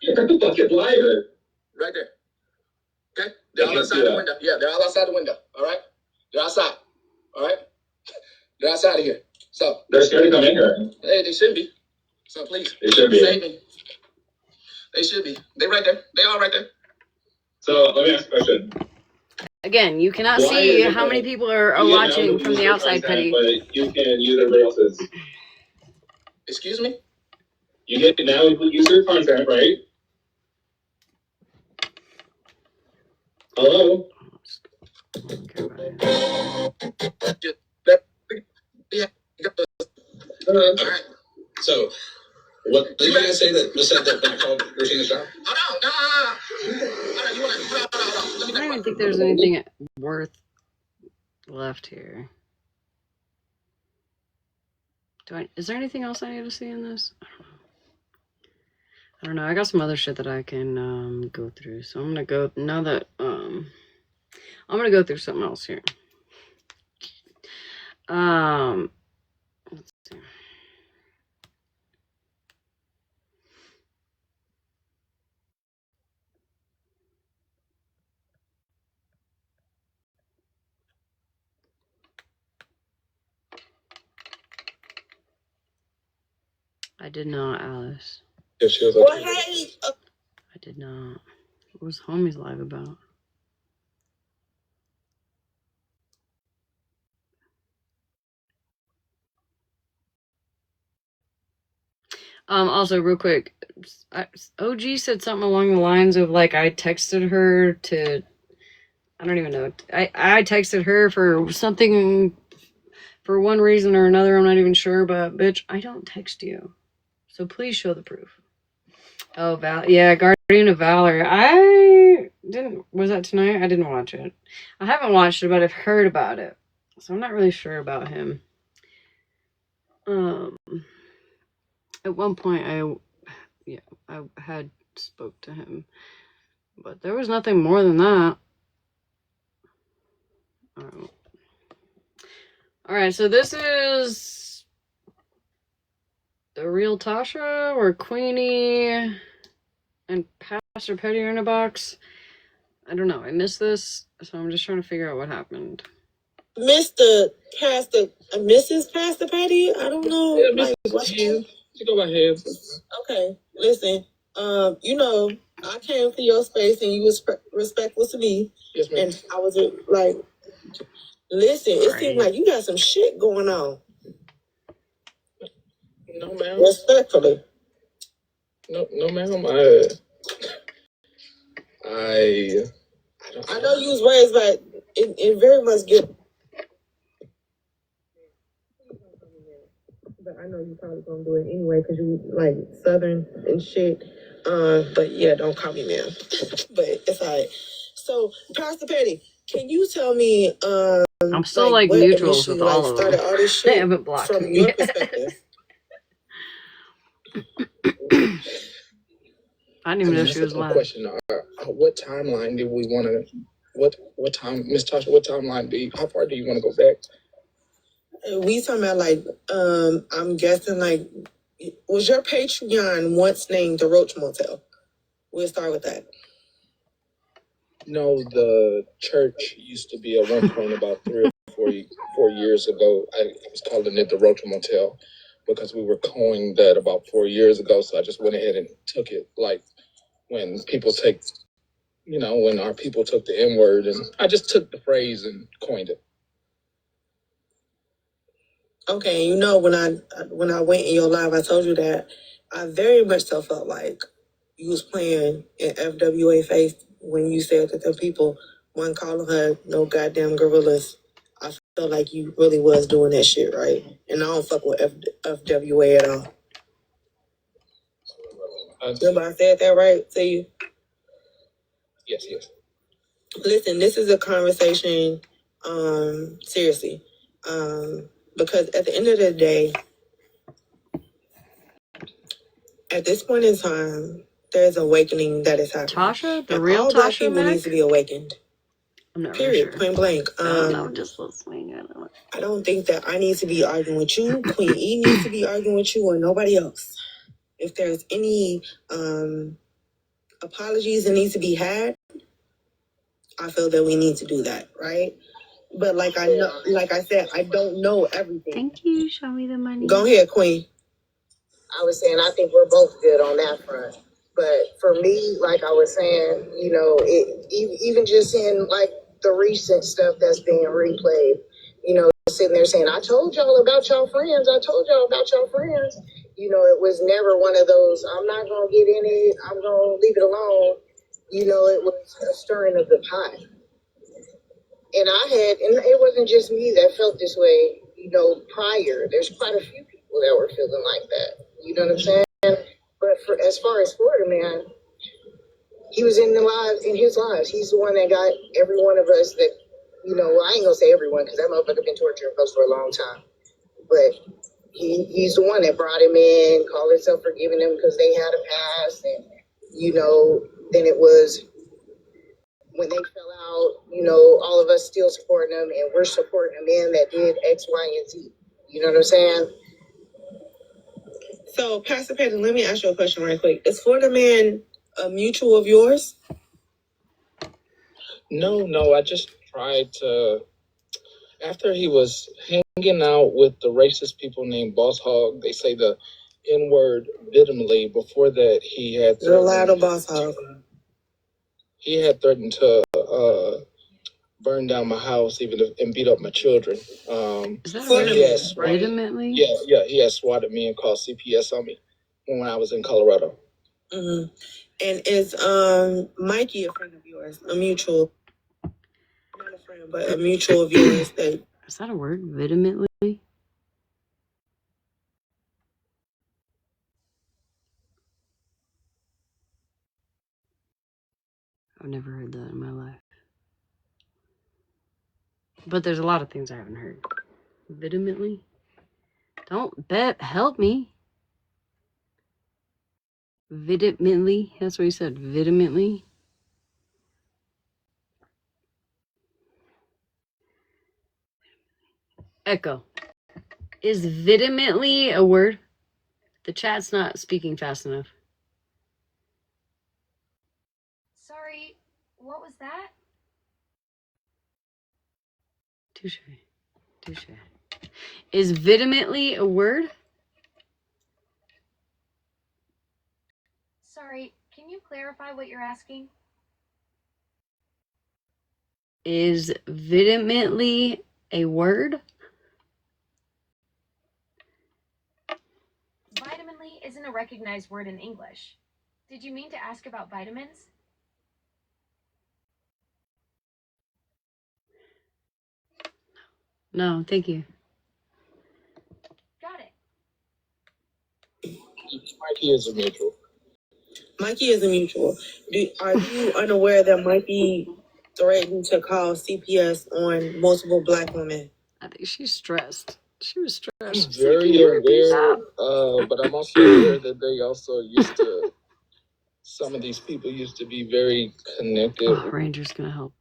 [SPEAKER 4] You're a fucking liar.
[SPEAKER 6] Right there. Okay? They're all outside the window. Yeah, they're all outside the window. All right? They're outside. All right? They're outside of here. So.
[SPEAKER 4] They're scared to come in here.
[SPEAKER 6] Hey, they should be. So please.
[SPEAKER 4] They should be.
[SPEAKER 6] Save me. They should be. They right there. They all right there.
[SPEAKER 4] So let me ask a question.
[SPEAKER 1] Again, you cannot see how many people are watching from the outside, Petty.
[SPEAKER 4] But you can use everybody else's.
[SPEAKER 6] Excuse me?
[SPEAKER 4] You get to now use your content, right? Hello?
[SPEAKER 6] Yeah.
[SPEAKER 4] All right.
[SPEAKER 10] So, what did you guys say that was said that when I called Christina's job?
[SPEAKER 6] Hold on.
[SPEAKER 1] I don't even think there's anything worth left here. Is there anything else I need to see in this? I don't know. I got some other shit that I can go through. So I'm gonna go now that I'm gonna go through something else here. Let's see. I did not, Alice.
[SPEAKER 4] Yeah, she was
[SPEAKER 6] Well, hey.
[SPEAKER 1] I did not. What was Homies Live about? Also, real quick, OG said something along the lines of like I texted her to. I don't even know. I texted her for something, for one reason or another. I'm not even sure, but bitch, I don't text you. So please show the proof. Oh, yeah, Guardian of Valor. Was that tonight? I didn't watch it. I haven't watched it, but I've heard about it. So I'm not really sure about him. At one point, I had spoke to him, but there was nothing more than that. All right, so this is the real Tasha or Queenie and Pastor Petty are in a box. I don't know. I missed this, so I'm just trying to figure out what happened.
[SPEAKER 6] Mr. Pastor, Mrs. Pastor Petty? I don't know.
[SPEAKER 4] Yeah,
[SPEAKER 6] like,
[SPEAKER 4] Mrs. Hands. You go by hands.
[SPEAKER 6] Okay, listen. You know, I came to your space and you was respectful to me.
[SPEAKER 4] Yes, ma'am.
[SPEAKER 6] And I was like, listen, it seems like you got some shit going on.
[SPEAKER 4] No, ma'am.
[SPEAKER 6] Respectfully.
[SPEAKER 4] No, ma'am. I
[SPEAKER 6] I know you was raised by it very much gives. But I know you probably gonna do it anyway because you like Southern and shit. But yeah, don't call me ma'am. But it's alright. So, Pastor Petty, can you tell me
[SPEAKER 1] I'm still like
[SPEAKER 6] what
[SPEAKER 1] mutuals
[SPEAKER 6] initially
[SPEAKER 1] with all of
[SPEAKER 6] started
[SPEAKER 1] them.
[SPEAKER 6] all this
[SPEAKER 1] They
[SPEAKER 6] shit
[SPEAKER 1] haven't blocked
[SPEAKER 6] from
[SPEAKER 1] me
[SPEAKER 6] your
[SPEAKER 1] yet.
[SPEAKER 6] perspective?
[SPEAKER 1] I didn't even know she was
[SPEAKER 10] a
[SPEAKER 1] live.
[SPEAKER 10] question. What timeline do we want to? What time, Miss Tasha? What timeline do you? How far do you want to go back?
[SPEAKER 6] We talking about like I'm guessing like was your Patreon once named the Roach Motel? We'll start with that.
[SPEAKER 10] No, the church used to be at one point about 4 years ago. I was calling it the Roach Motel because we were coining that about 4 years ago. So I just went ahead and took it like when people take, when our people took the N word, and I just took the phrase and coined it.
[SPEAKER 6] Okay, when I went in your live, I told you that I very much so felt like you was playing in FWA face when you said that the people weren't calling her no goddamn gorillas. I felt like you really was doing that shit, right? And I don't fuck with FWA at all. Remember I said that right to you?
[SPEAKER 10] Yes.
[SPEAKER 6] Listen, this is a conversation, seriously. Because at the end of the day, at this point in time, there's awakening that is happening.
[SPEAKER 1] Tasha, the
[SPEAKER 6] and
[SPEAKER 1] real
[SPEAKER 6] all black
[SPEAKER 1] Tasha
[SPEAKER 6] people
[SPEAKER 1] Mac?
[SPEAKER 6] needs to be awakened.
[SPEAKER 1] I'm not
[SPEAKER 6] Period.
[SPEAKER 1] really sure.
[SPEAKER 6] Point blank.
[SPEAKER 1] I don't know, just listening.
[SPEAKER 6] I don't think that I need to be arguing with you. Queen E needs to be arguing with you or nobody else. If there's any apologies that needs to be had, I feel that we need to do that, right? But like I said, I don't know everything.
[SPEAKER 1] Thank you. Show me the money.
[SPEAKER 6] Go ahead, Queen. I was saying I think we're both good on that front. But for me, like I was saying, even just in like the recent stuff that's being replayed, sitting there saying, I told y'all about y'all friends. I told y'all about y'all friends. It was never one of those, I'm not going to get in it. I'm going to leave it alone. It was a stirring of the pot. And and it wasn't just me that felt this way, prior. There's quite a few people that were feeling like that. You know what I'm saying? But as far as Florida man, he was in his lives. He's the one that got every one of us that, I ain't gonna say everyone because that motherfucker been torturing folks for a long time. But he's the one that brought him in, called himself forgiving them because they had a past, and then it was when they fell out, all of us still supporting them, and we're supporting a man that did X, Y, and Z. You know what I'm saying? So, Pastor Petty, let me ask you a question right quick. Is Florida Man a mutual of yours?
[SPEAKER 10] No, I just tried to. After he was hanging out with the racist people named Boss Hog, they say the N word vehemently. Before that, he had
[SPEAKER 6] Boss Hog.
[SPEAKER 10] He had threatened to burn down my house, and beat up my children.
[SPEAKER 1] Is that a
[SPEAKER 10] Yes,
[SPEAKER 1] legitimately?
[SPEAKER 10] Yeah. He had swatted me and called CPS on me when I was in Colorado.
[SPEAKER 6] Mm-hmm. And is Mikey a friend of yours? A mutual, not a friend, but a mutual of yours that.
[SPEAKER 1] Is that a word? Vehemently? I've never heard that in my life. But there's a lot of things I haven't heard. Vehemently? Don't help me. Vehemently? That's what he said. Vehemently? Echo. Is vehemently a word? The chat's not speaking fast enough.
[SPEAKER 3] Sorry, what was that?
[SPEAKER 1] Touche. Is vehemently a word?
[SPEAKER 3] Sorry, can you clarify what you're asking?
[SPEAKER 1] Is vehemently a word?
[SPEAKER 3] Vitaminly isn't a recognized word in English. Did you mean to ask about vitamins?
[SPEAKER 1] No, thank you.
[SPEAKER 3] Got it.
[SPEAKER 10] Mikey is a mutual.
[SPEAKER 6] Mikey is a mutual. Are you unaware that Mikey threatened to call CPS on multiple black women?
[SPEAKER 1] I think she's stressed. She was stressed.
[SPEAKER 10] I'm very aware, but I'm also aware that they also used to. Some of these people used to be very connected.
[SPEAKER 1] Oh, Ranger's gonna help.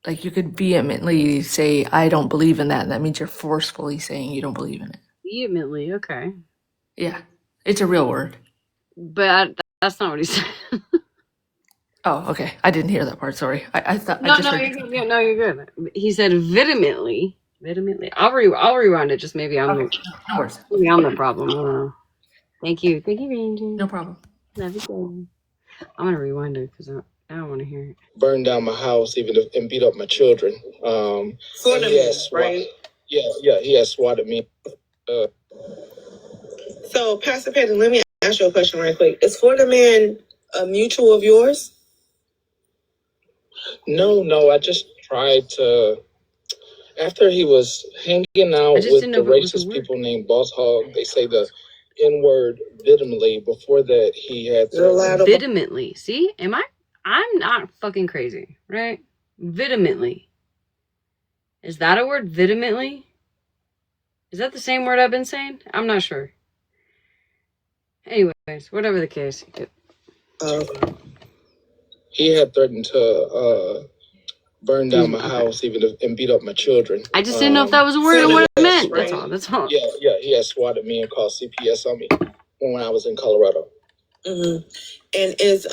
[SPEAKER 11] Like you could vehemently say, I don't believe in that. And that means you're forcefully saying you don't believe in it.
[SPEAKER 1] Vehemently, okay.
[SPEAKER 11] Yeah. It's a real word.
[SPEAKER 1] But that's not what he said.
[SPEAKER 11] Oh, okay. I didn't hear that part. Sorry. I thought I
[SPEAKER 1] No,
[SPEAKER 11] just
[SPEAKER 1] no,
[SPEAKER 11] heard
[SPEAKER 1] you're good. Yeah, no, you're good. He said vehemently. Vehemently. I'll rewind it. Just maybe I'm
[SPEAKER 11] okay. No worries.
[SPEAKER 1] maybe I'm the problem. I don't know. Thank you, Ranger.
[SPEAKER 11] No problem.
[SPEAKER 1] Love you. I'm gonna rewind it because I don't want to hear it.
[SPEAKER 10] Burned down my house, and beat up my children.
[SPEAKER 6] Florida man, right?
[SPEAKER 10] Yeah, he has swatted me.
[SPEAKER 6] So, Pastor Petty, let me ask you a question right quick. Is Florida man a mutual of yours?
[SPEAKER 10] No, I just tried to. After he was hanging out with the racist people named Boss Hog, they say the N word vehemently. Before that, he had
[SPEAKER 1] Vehemently. See, I'm not fucking crazy, right? Vehemently. Is that a word? Vehemently? Is that the same word I've been saying? I'm not sure. Anyways, whatever the case.
[SPEAKER 10] He had threatened to burn down my house, and beat up my children.
[SPEAKER 1] I just didn't know if that was a word or what it meant. That's all.
[SPEAKER 10] Yeah, he had swatted me and called CPS on me when I was in Colorado.
[SPEAKER 6] Mm-hmm. And is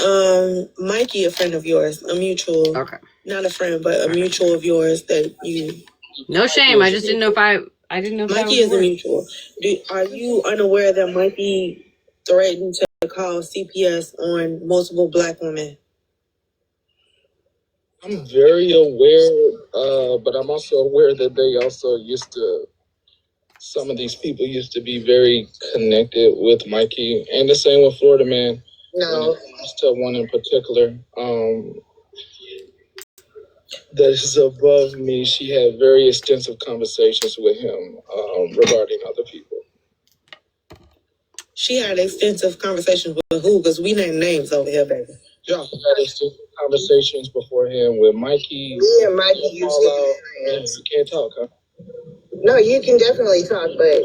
[SPEAKER 6] Mikey a friend of yours? A mutual?
[SPEAKER 1] Okay.
[SPEAKER 6] Not a friend, but a mutual of yours that you.
[SPEAKER 1] No shame. I just didn't know if I didn't know if
[SPEAKER 6] Mikey is a mutual. Are you unaware that Mikey threatened to call CPS on multiple black women?
[SPEAKER 10] I'm very aware, but I'm also aware that they also used to. Some of these people used to be very connected with Mikey, and the same with Florida Man. No, when it comes to one in particular, that is above me. She had very extensive conversations with him regarding other people.
[SPEAKER 6] She had extensive conversations with who? Because we name names over here, baby.
[SPEAKER 10] She had extensive conversations beforehand with Mikey.
[SPEAKER 6] Me and Mikey used to be friends.
[SPEAKER 10] You can't talk, huh?
[SPEAKER 6] No, you can definitely talk, but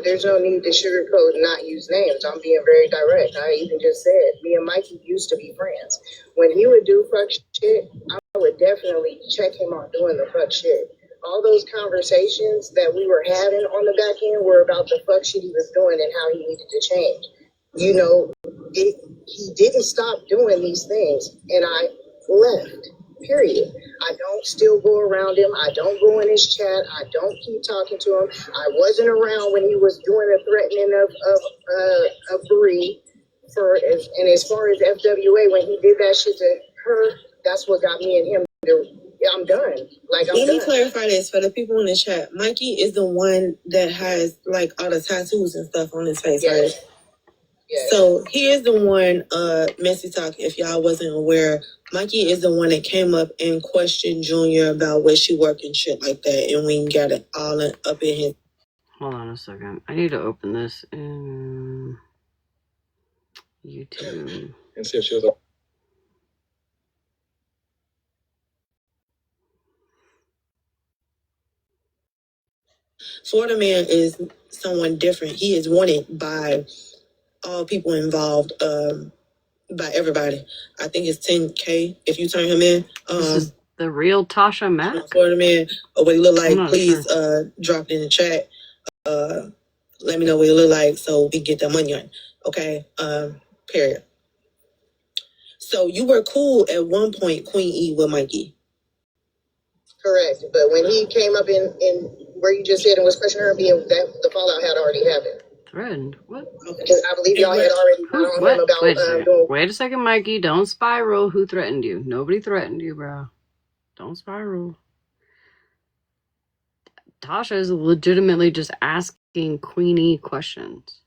[SPEAKER 6] there's no need to sugarcoat and not use names. I'm being very direct. I even just said me and Mikey used to be friends. When he would do fuck shit, I would definitely check him on doing the fuck shit. All those conversations that we were having on the back end were about the fuck shit he was doing and how he needed to change. He didn't stop doing these things, and I left. Period. I don't still go around him. I don't go in his chat. I don't keep talking to him. I wasn't around when he was doing the threatening of Bree as far as FWA, when he did that shit to her, that's what got me and him I'm done. Let me clarify this for the people in the chat. Mikey is the one that has like all the tattoos and stuff on his face, right? Yes. So he is the one, Messy Talk, if y'all wasn't aware, Mikey is the one that came up and questioned Junior about where she worked and shit like that, and we got it all up in his.
[SPEAKER 1] Hold on a second. I need to open this in YouTube.
[SPEAKER 10] And see if she was like,
[SPEAKER 6] Florida Man is someone different. He is wanted by all people involved, by everybody. I think it's 10K if you turn him in.
[SPEAKER 1] This is the real Tasha Mack?
[SPEAKER 6] Florida Man, or what he look like, please drop it in the chat. Let me know what it look like so we can get that money on. Okay. Period. So you were cool at one point, Queen E, with Mikey. Correct. But when he came up in where you just said and was questioning her, the fallout had already happened.
[SPEAKER 1] Threatened? What?
[SPEAKER 6] Because I believe y'all had already gone on him about
[SPEAKER 1] Wait a second, Mikey. Don't spiral. Who threatened you? Nobody threatened you, bro. Don't spiral. Tasha is legitimately just asking Queenie questions.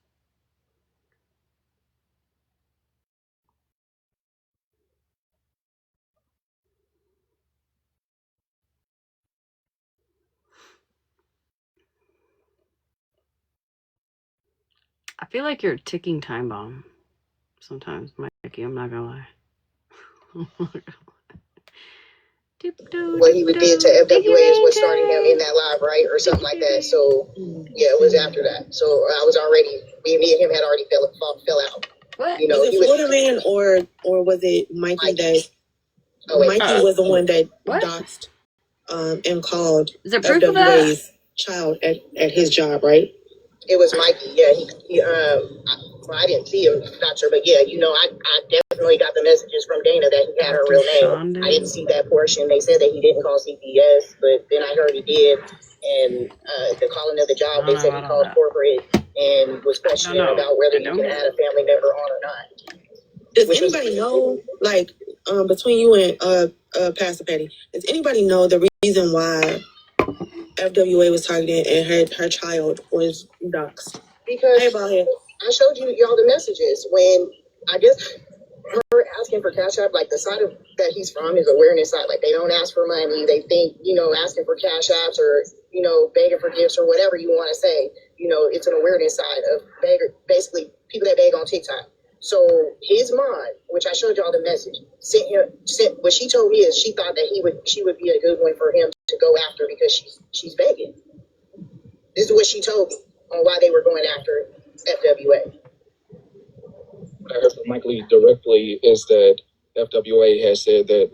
[SPEAKER 1] feel like you're a ticking time bomb sometimes, Mikey. I'm not gonna lie.
[SPEAKER 6] What he would did to FWA is what started him in that live, right? Or something like that. So, yeah, it was after that. So I was already, me and him had already fell out.
[SPEAKER 1] What?
[SPEAKER 6] You know,
[SPEAKER 8] Was it Florida Man or was it Mikey that... Oh, Mikey was the one that doxed and called
[SPEAKER 1] Is there proof of that?
[SPEAKER 8] FWA's child at his job, right?
[SPEAKER 6] It was Mikey. Yeah, I didn't see him, doctor, but yeah, you know, I definitely got the messages from Dana that he had her real name. I didn't see that portion. They said that he didn't call CPS, but then I heard he did. And the calling of the job, they said he called corporate and was questioning about whether you can add a family member on or not.
[SPEAKER 8] Does anybody know, like, between you and Pastor Petty, does anybody know the reason why FWA was targeted and her child was doxxed?
[SPEAKER 6] Because I showed y'all the messages when I guess her asking for cash app, like the side of that he's from is awareness side. Like they don't ask for money. They think, you know, asking for cash apps or, you know, begging for gifts or whatever you want to say, you know, it's an awareness side of basically people that beg on TikTok. So his mom, which I showed y'all the message, sent what she told me is she thought that she would be a good one for him to go after because she's begging. This is what she told me on why they were going after FWA.
[SPEAKER 10] What I heard from Mike Lee directly is that FWA has said that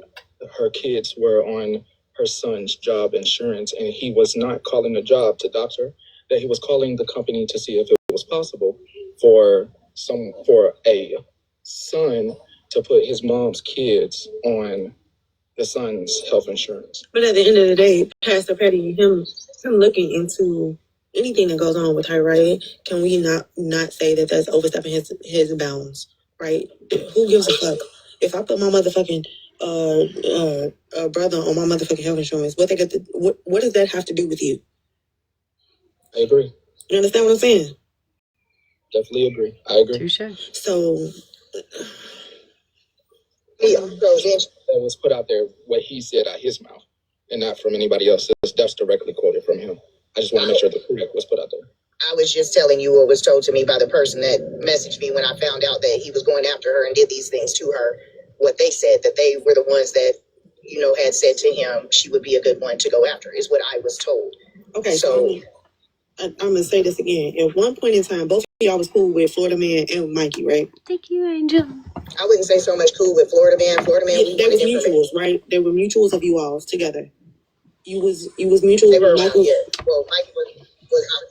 [SPEAKER 10] her kids were on her son's job insurance, and he was not calling the job to dox her, that he was calling the company to see if it was possible for a son to put his mom's kids on the son's health insurance.
[SPEAKER 8] But at the end of the day, Pastor Petty, him looking into anything that goes on with her, right? Can we not say that that's overstepping his bounds, right? Who gives a fuck? If I put my motherfucking brother on my motherfucking health insurance, what does that have to do with you?
[SPEAKER 10] I agree.
[SPEAKER 8] You understand what I'm saying?
[SPEAKER 10] Definitely agree. I agree.
[SPEAKER 1] Touche.
[SPEAKER 8] So
[SPEAKER 10] that was put out there what he said out his mouth and not from anybody else. That's directly quoted from him. I just want to make sure the correct was put out there.
[SPEAKER 6] I was just telling you what was told to me by the person that messaged me when I found out that he was going after her and did these things to her. What they said, that they were the ones that, you know, had said to him she would be a good one to go after, is what I was told.
[SPEAKER 8] Okay, so I'm going to say this again. At one point in time, both of y'all was cool with Florida Man and Mikey, right?
[SPEAKER 1] Thank you, Angel.
[SPEAKER 6] I wouldn't say so much cool with Florida Man.
[SPEAKER 8] Yeah, they was mutuals, right? They were mutuals of you all together. You was mutual
[SPEAKER 6] with
[SPEAKER 8] Michael.
[SPEAKER 6] Yeah. Well, Mikey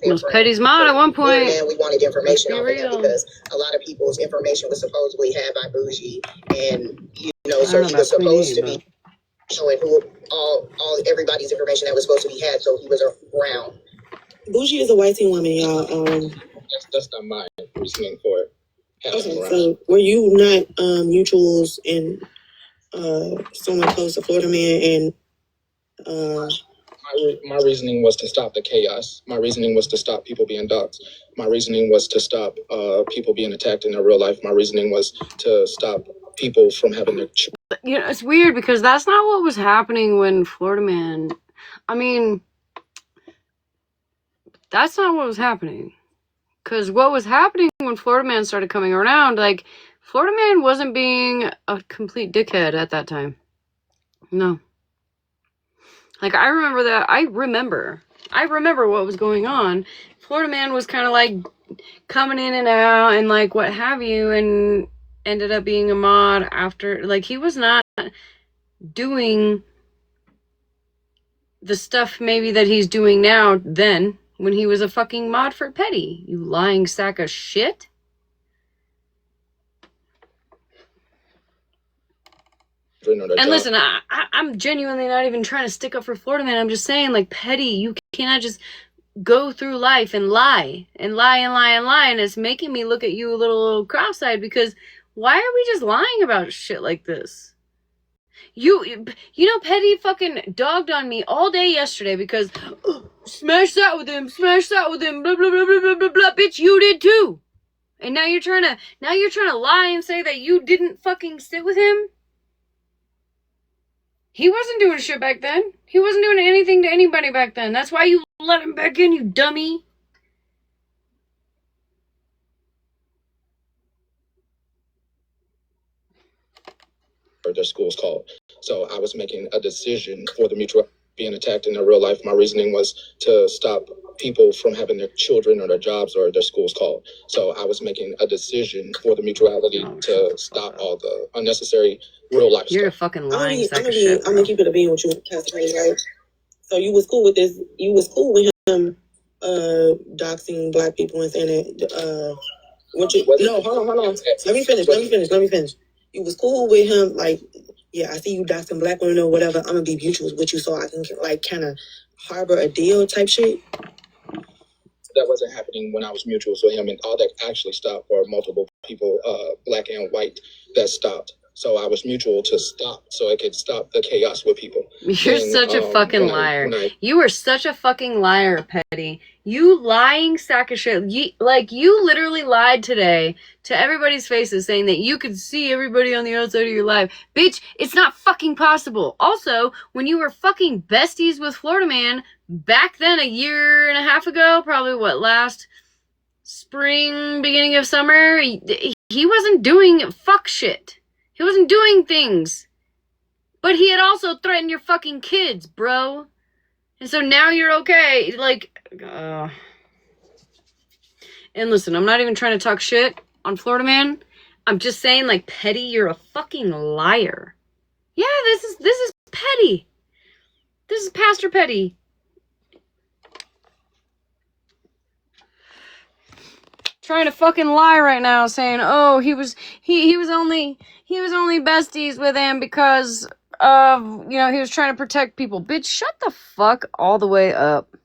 [SPEAKER 1] was Petty's mom at one point.
[SPEAKER 6] Man, we wanted information off of him because a lot of people's information was supposedly had by Bougie, and you know, so he was supposed to be showing who all everybody's information that was supposed to be had, so he was around.
[SPEAKER 8] Bougie is a white teen woman, y'all.
[SPEAKER 10] That's not my reasoning for it.
[SPEAKER 8] Okay, so were you not mutuals and someone close to Florida Man and
[SPEAKER 10] my reasoning was to stop the chaos. My reasoning was to stop people being doxxed. My reasoning was to stop people being attacked in their real life. My reasoning was to stop people from having their...
[SPEAKER 1] You know, it's weird because that's not what was happening when Florida Man... I mean, that's not what was happening. Because what was happening when Florida Man started coming around, like, Florida Man wasn't being a complete dickhead at that time. No. Like, I remember that. I remember what was going on. Florida Man was kind of like coming in and out and like what have you, and ended up being a mod after. Like, he was not doing the stuff maybe that he's doing now then when he was a fucking mod for Petty. You lying sack of shit. And listen, I'm genuinely not even trying to stick up for Florida Man. I'm just saying, like, Petty, you cannot just go through life and lie. And it's making me look at you a little cross-eyed because why are we just lying about shit like this? You know, Petty fucking dogged on me all day yesterday because smash that with him, blah, blah, blah, blah, blah, blah, blah. Bitch, you did too. And now you're trying to lie and say that you didn't fucking sit with him? He wasn't doing shit back then. He wasn't doing anything to anybody back then. That's why you let him back in, you dummy.
[SPEAKER 10] their schools called. So I was making a decision for the mutual being attacked in their real life. My reasoning was to stop people from having their children or their jobs or their schools called. So I was making a decision for the mutuality to stop all the unnecessary real life
[SPEAKER 1] You're a
[SPEAKER 10] stuff.
[SPEAKER 1] fucking lying sack of shit,
[SPEAKER 8] I'm gonna keep it a bean with you, Pastor, right? So you was cool with this? You was cool with him doxing black people and saying that hold on. Let me finish. You was cool with him, like, yeah, I see you doxing black women or whatever. I'm gonna be mutuals with you so I can like kind of harbor a deal type shit.
[SPEAKER 10] That wasn't happening when I was mutuals with him, and all that actually stopped were multiple people, black and white, that stopped. So I was mutual to stop, so I could stop the chaos with people.
[SPEAKER 1] You're such a fucking liar. You are such a fucking liar, Petty. You lying sack of shit. You literally lied today to everybody's faces saying that you could see everybody on the outside of your life. Bitch, it's not fucking possible. Also, when you were fucking besties with Florida Man back then a year and a half ago, probably last spring, beginning of summer, he wasn't doing fuck shit. He wasn't doing things. But he had also threatened your fucking kids, bro. And so now you're okay. And listen, I'm not even trying to talk shit on Florida Man. I'm just saying, like, Petty, you're a fucking liar. Yeah, this is Petty. This is Pastor Petty. Trying to fucking lie right now, saying, oh, he was only besties with him because of, he was trying to protect people. Bitch, shut the fuck all the way up.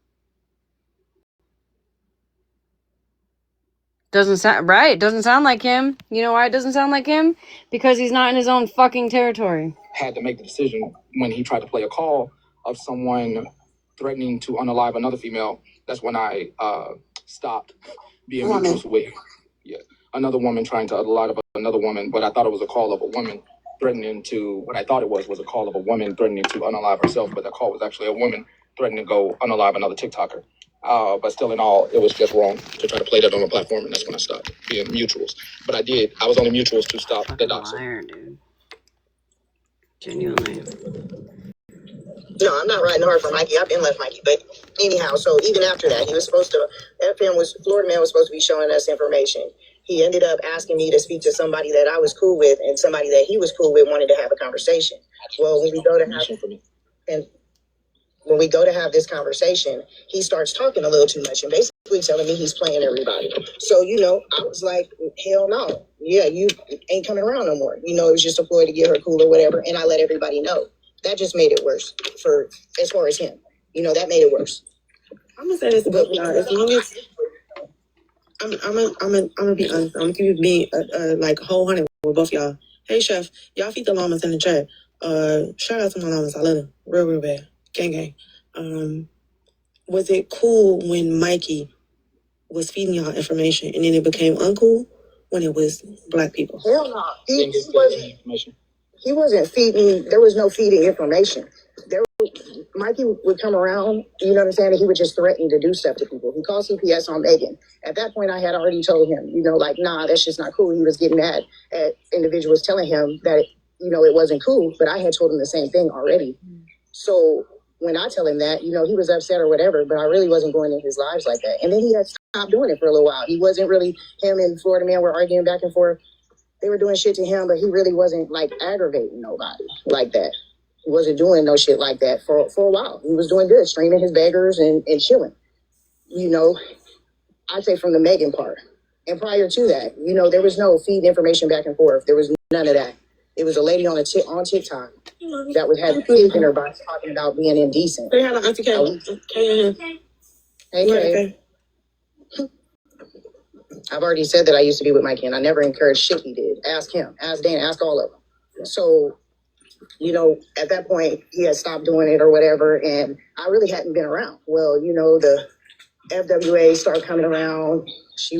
[SPEAKER 1] Doesn't sound right. Doesn't sound like him. You know why it doesn't sound like him? Because he's not in his own fucking territory.
[SPEAKER 10] Had to make the decision when he tried to play a call of someone threatening to unalive another female. That's when I stopped being mutual with another woman trying to unalive another woman, but I thought it was a call of a woman threatening to, what I thought it was a call of a woman threatening to unalive herself, but that call was actually a woman threatening to go unalive another TikToker. But still in all, it was just wrong to try to play that on a platform, and that's when I stopped being mutuals. But I was only mutuals to stop the doxing.
[SPEAKER 1] Liar, dude. Genuinely.
[SPEAKER 6] No, I'm not riding hard for Mikey. I've been left Mikey. But anyhow, so even after that, Florida Man was supposed to be showing us information. He ended up asking me to speak to somebody that I was cool with, and somebody that he was cool with wanted to have a conversation. Well, when we go to have this conversation, he starts talking a little too much and basically telling me he's playing everybody. So, I was like, hell no. Yeah, you ain't coming around no more. It was just a ploy to get her cool or whatever. And I let everybody know. That just made it worse as far as him. That made it worse.
[SPEAKER 8] I'm gonna say this about y'all. As long as I'm gonna be honest. I'm gonna keep you being like wholehearted with both y'all. Hey chef, y'all feed the llamas in the chat. Shout out to my llamas. I love them real bad. Gang. Was it cool when Mikey was feeding y'all information and then it became uncool when it was black people?
[SPEAKER 6] Hell no. He wasn't feeding. There was no feeding information. Mikey would come around, you know what I'm saying? And he would just threaten to do stuff to people. He called CPS on Megan. At that point, I had already told him, nah, that's just not cool. He was getting mad at individuals telling him that, it wasn't cool. But I had told him the same thing already. So when I tell him that, he was upset or whatever, but I really wasn't going in his lives like that. And then he had stopped doing it for a little while. He wasn't really, him and Florida Man were arguing back and forth. They were doing shit to him, but he really wasn't like aggravating nobody like that. He wasn't doing no shit like that for a while. He was doing good, streaming his beggars and chilling. I'd say from the Megan part. And prior to that, there was no feed information back and forth. There was none of that. It was a lady on TikTok that would have kids in her box talking about being indecent.
[SPEAKER 8] They had an Auntie K.
[SPEAKER 6] Hey, Kay. I've already said that I used to be with Mikey, and I never encouraged shit he did. Ask him, ask Dan, ask all of them. So, at that point, he had stopped doing it or whatever, and I really hadn't been around. Well, the FWA started coming around. She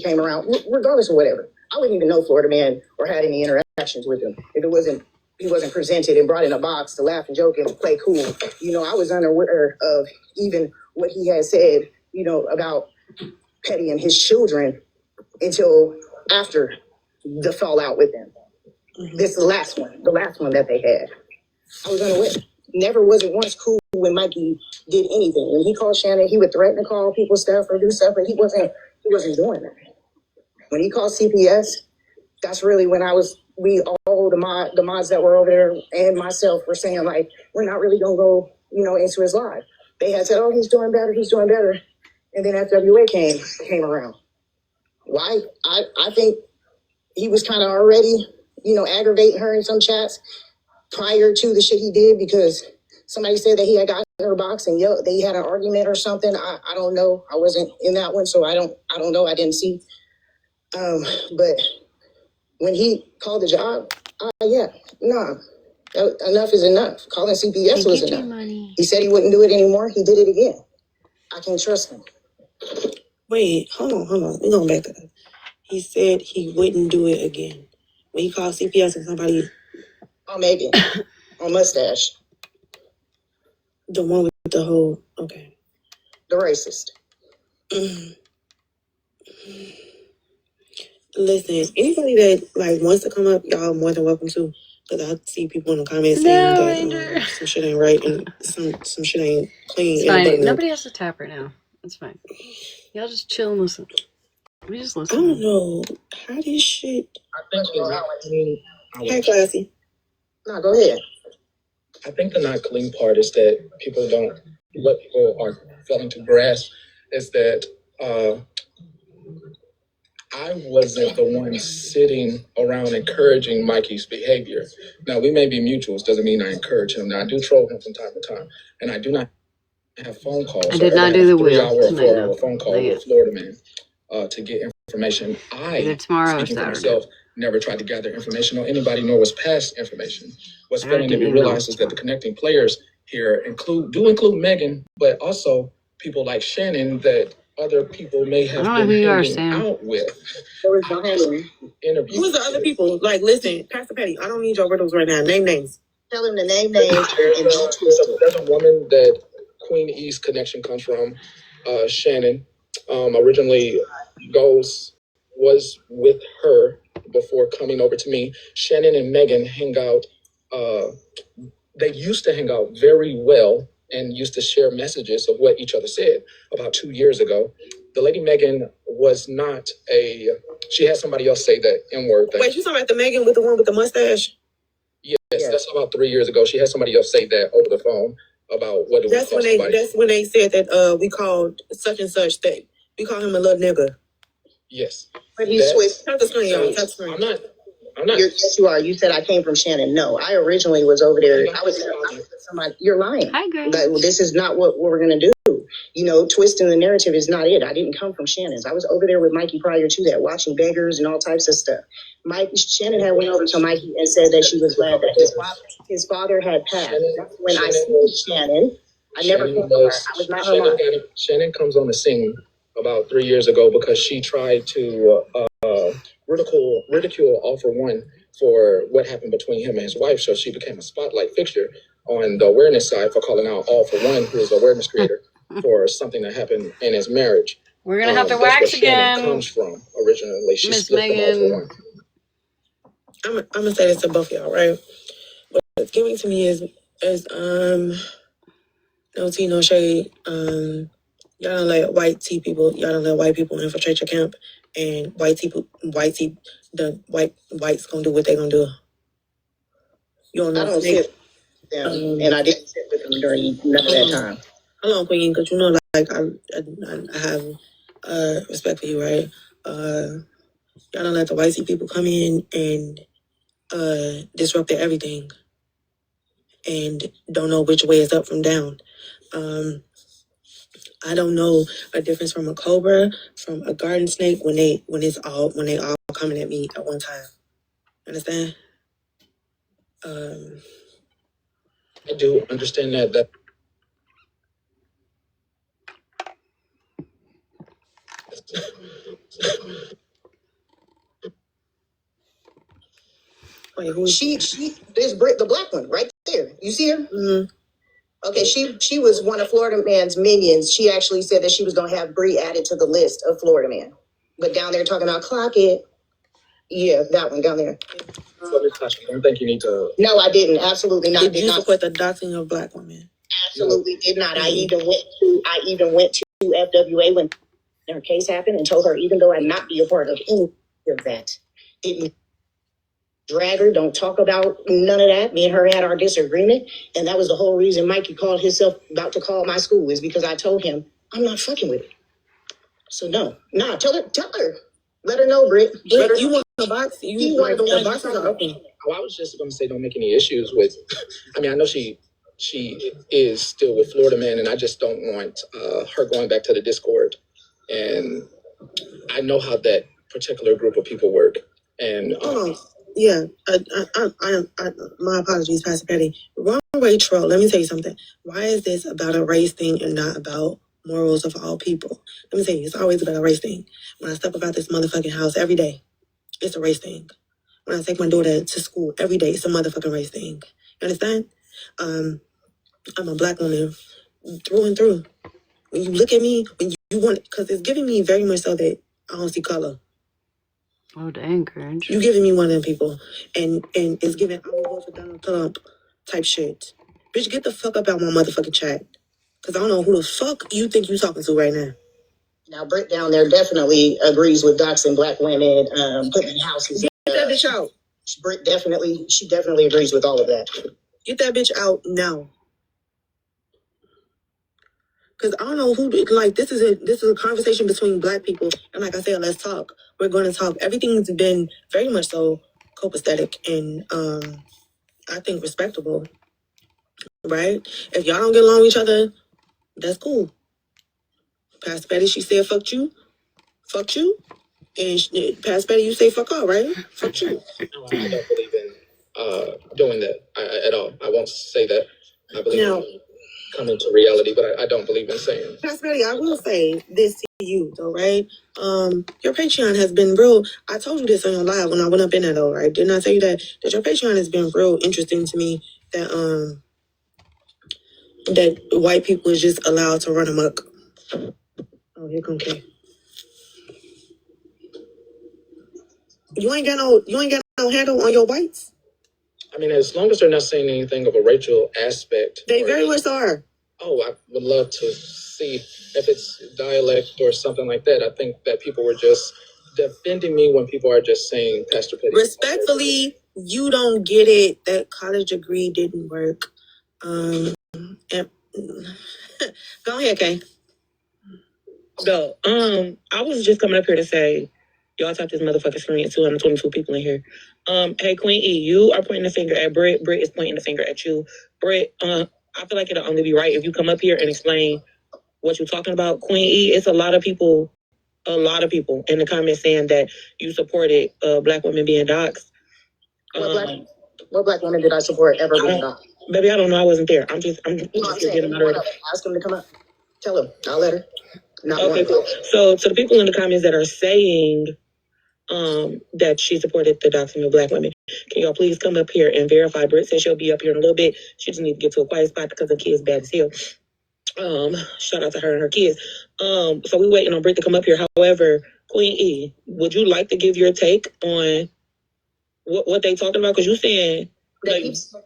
[SPEAKER 6] came around, regardless of whatever. I wouldn't even know Florida Man or had any interactions with him if he wasn't presented and brought in a box to laugh and joke and play cool. I was unaware of even what he had said, about Petty and his children until after the fallout with him. This is the last one that they had. I was unaware. Never was it once cool when Mikey did anything. When he called Shannon, he would threaten to call people stuff or do stuff, but he wasn't doing that. When he called CPS, that's really when all the mods that were over there and myself were saying, like, we're not really gonna go, into his life. They had said, oh, he's doing better. And then FWA came around. Why? I think he was kind of already, aggravating her in some chats prior to the shit he did, because somebody said that he had gotten in her box and they had an argument or something. I don't know. I wasn't in that one, so I don't know. I didn't see. But when he called the job, enough is enough. Calling CPS was enough. He said he wouldn't do it anymore. He did it again. I can't trust him.
[SPEAKER 8] Wait, hold on. We're going back to that. He said he wouldn't do it again. When he called CPS and somebody...
[SPEAKER 6] Oh, Megan. On Mustache.
[SPEAKER 8] The one with the whole... Okay.
[SPEAKER 6] The racist.
[SPEAKER 8] Listen, anybody that wants to come up, y'all more than welcome to. Because I see people in the comments saying that some shit ain't right and some shit ain't clean.
[SPEAKER 1] It's fine. Nobody has to tap right now. It's fine. Y'all just chill and listen. We just listen.
[SPEAKER 8] I don't know how this shit.
[SPEAKER 10] I think
[SPEAKER 8] Hey, Classy.
[SPEAKER 6] No, go ahead.
[SPEAKER 10] I think the not clean part is that what people are failing to grasp is that I wasn't the one sitting around encouraging Mikey's behavior. Now, we may be mutuals, doesn't mean I encourage him. Now, I do troll him from time to time, and I do not have phone calls.
[SPEAKER 1] I did not do the wheel
[SPEAKER 10] 3-hour or
[SPEAKER 1] tonight,
[SPEAKER 10] 4-hour phone call with Florida Man to get information.
[SPEAKER 1] Either tomorrow or
[SPEAKER 10] speaking for
[SPEAKER 1] Saturday.
[SPEAKER 10] myself, never tried to gather information or anybody nor was past information. What's failing to be realized is that the connecting players here include Megan, but also people like Shannon that other people may have been hanging out with.
[SPEAKER 8] Who's the other people? Listen, Pastor Petty, I don't need your riddles right now. Name names.
[SPEAKER 6] Tell him to name names.
[SPEAKER 10] There's a woman that Queen East connection comes from, Shannon. Originally, was with her before coming over to me. Shannon and Megan hang out. They used to hang out very well and used to share messages of what each other said. About 2 years ago, the lady Megan was not she had somebody else say that N-word thing.
[SPEAKER 8] Wait, you talking about the Megan with the one with the mustache?
[SPEAKER 10] Yes, that's about 3 years ago. She had somebody else say that over the phone about what it was.
[SPEAKER 8] That's when they said that we called such and such that we call him a little nigga.
[SPEAKER 10] Yes.
[SPEAKER 6] But he's switched.
[SPEAKER 10] I'm not.
[SPEAKER 6] Yes, you are. You said I came from Shannon. No, I originally was over there. I was with somebody. You're lying.
[SPEAKER 1] Hi, Grace.
[SPEAKER 6] This is not what we're going to do. Twisting the narrative is not it. I didn't come from Shannon's. I was over there with Mikey prior to that, watching beggars and all types of stuff. Shannon had went over to Mikey and said that she was glad that his father had passed. That's when I seen Shannon. I never came to her. I was not her mom.
[SPEAKER 10] Shannon comes on the scene about 3 years ago because she tried to ridicule All for One for what happened between him and his wife. So she became a spotlight fixture on the awareness side for calling out All for One, who is the awareness creator, for something that happened in his marriage.
[SPEAKER 1] We're gonna have to wax again.
[SPEAKER 10] Comes from originally. She
[SPEAKER 1] Miss
[SPEAKER 10] split them All for One.
[SPEAKER 8] I'm gonna say this to both of y'all, right? What's giving to me is no tea, no shade. Y'all don't let white people infiltrate your camp, and whites gonna do what they gonna do. You don't know.
[SPEAKER 6] I don't sit with them, and I didn't sit with them during none of that time.
[SPEAKER 8] Hold on, Queen, because I have respect for you, right? Y'all don't let the white people come in and disrupt their everything, and don't know which way is up from down. I don't know a difference from a cobra, from a garden snake when they all coming at me at one time. Understand?
[SPEAKER 10] I do understand that.
[SPEAKER 8] Wait, who?
[SPEAKER 6] There's the black one right there. You see her?
[SPEAKER 8] Mm-hmm.
[SPEAKER 6] Okay, she was one of Florida Man's minions. She actually said that she was going to have Bree added to the list of Florida Man. But down there talking about clock it. Yeah, that one down there.
[SPEAKER 10] So, Ms. Tasha, I don't think you need to.
[SPEAKER 6] No, I didn't. Absolutely not.
[SPEAKER 8] Did you support the doxing of black women?
[SPEAKER 6] Absolutely did not. I even went to FWA when her case happened and told her, even though I'm not be a part of any of that, didn't drag her, don't talk about none of that. Me and her had our disagreement, and that was the whole reason Mikey called himself about to call my school, is because I told him I'm not fucking with it. So no, tell her, let her know, Britt. Let her
[SPEAKER 8] You
[SPEAKER 6] know.
[SPEAKER 8] want the box? You
[SPEAKER 6] wanted
[SPEAKER 8] like
[SPEAKER 6] the
[SPEAKER 8] the boxes are open.
[SPEAKER 10] Oh, I was just going to say, don't make any issues with. I mean, I know she is still with Florida Man, and I just don't want her going back to the Discord. And I know how that particular group of people work. And
[SPEAKER 8] yeah, my apologies, Pastor Petty. Wrong way, troll. Let me tell you something. Why is this about a race thing and not about morals of all people? Let me tell you, it's always about a race thing. When I step about this motherfucking house every day, it's a race thing. When I take my daughter to school every day, it's a motherfucking race thing. You understand? I'm a black woman through and through. When you look at me, when you want, because it's giving me very much so that I don't see color.
[SPEAKER 1] Oh, dang, cringe.
[SPEAKER 8] You giving me one of them people, and it's giving I will vote for Donald Trump type shit. Bitch, get the fuck up out my motherfucking chat, because I don't know who the fuck you think you talking to right now.
[SPEAKER 6] Now, Britt down there definitely agrees with doxing black women, putting houses.
[SPEAKER 8] Get that bitch out.
[SPEAKER 6] Britt she definitely agrees with all of that.
[SPEAKER 8] Get that bitch out now. Because I don't know who, like, this is a conversation between black people. And like I said, let's talk. We're going to talk. Everything's been very much so copacetic and I think respectable. Right? If y'all don't get along with each other, that's cool. Pastor Betty, she said, fuck you. And Pastor Betty, you say fuck all, right? Fuck you.
[SPEAKER 10] I don't believe in doing that at all. I won't say that. I believe in coming to reality, but I don't believe in saying.
[SPEAKER 8] Pastor Betty, I will say this to you, though, right? Your Patreon has been real. I told you this on your live when I went up in there, though, right? Didn't I tell you that your Patreon has been real interesting to me? That that white people is just allowed to run amok. Oh, here come Kay. You ain't got no handle on your whites.
[SPEAKER 10] I mean, as long as they're not saying anything of a racial aspect.
[SPEAKER 8] They very much are.
[SPEAKER 10] Oh, I would love to see if it's dialect or something like that. I think that people were just defending me when people are just saying Pastor Petty.
[SPEAKER 8] Respectfully, you don't get it. That college degree didn't work. And go ahead, Kay. So, I was just coming up here to say, y'all tap this motherfucking screen at 222 people in here. Hey, Queen E, you are pointing the finger at Britt. Britt is pointing the finger at you. Britt, I feel like it'll only be right if you come up here and explain what you're talking about. Queen E, it's a lot of people in the comments saying that you supported black women being doxxed.
[SPEAKER 6] What black woman did I support ever being doxxed?
[SPEAKER 8] Baby, I don't know. I wasn't there. I'm just getting moderator.
[SPEAKER 6] Ask them to come up. Tell them. I'll let her.
[SPEAKER 8] Okay, cool. So to the people in the comments that are saying that she supported the doxing of black women, can y'all please come up here and verify? Britt says she'll be up here in a little bit. She just needs to get to a quiet spot because the kid's bad as hell. Shout out to her and her kids. So we're waiting on Britt to come up here. However, Queen E, would you like to give your take on what they talking about? Because you saying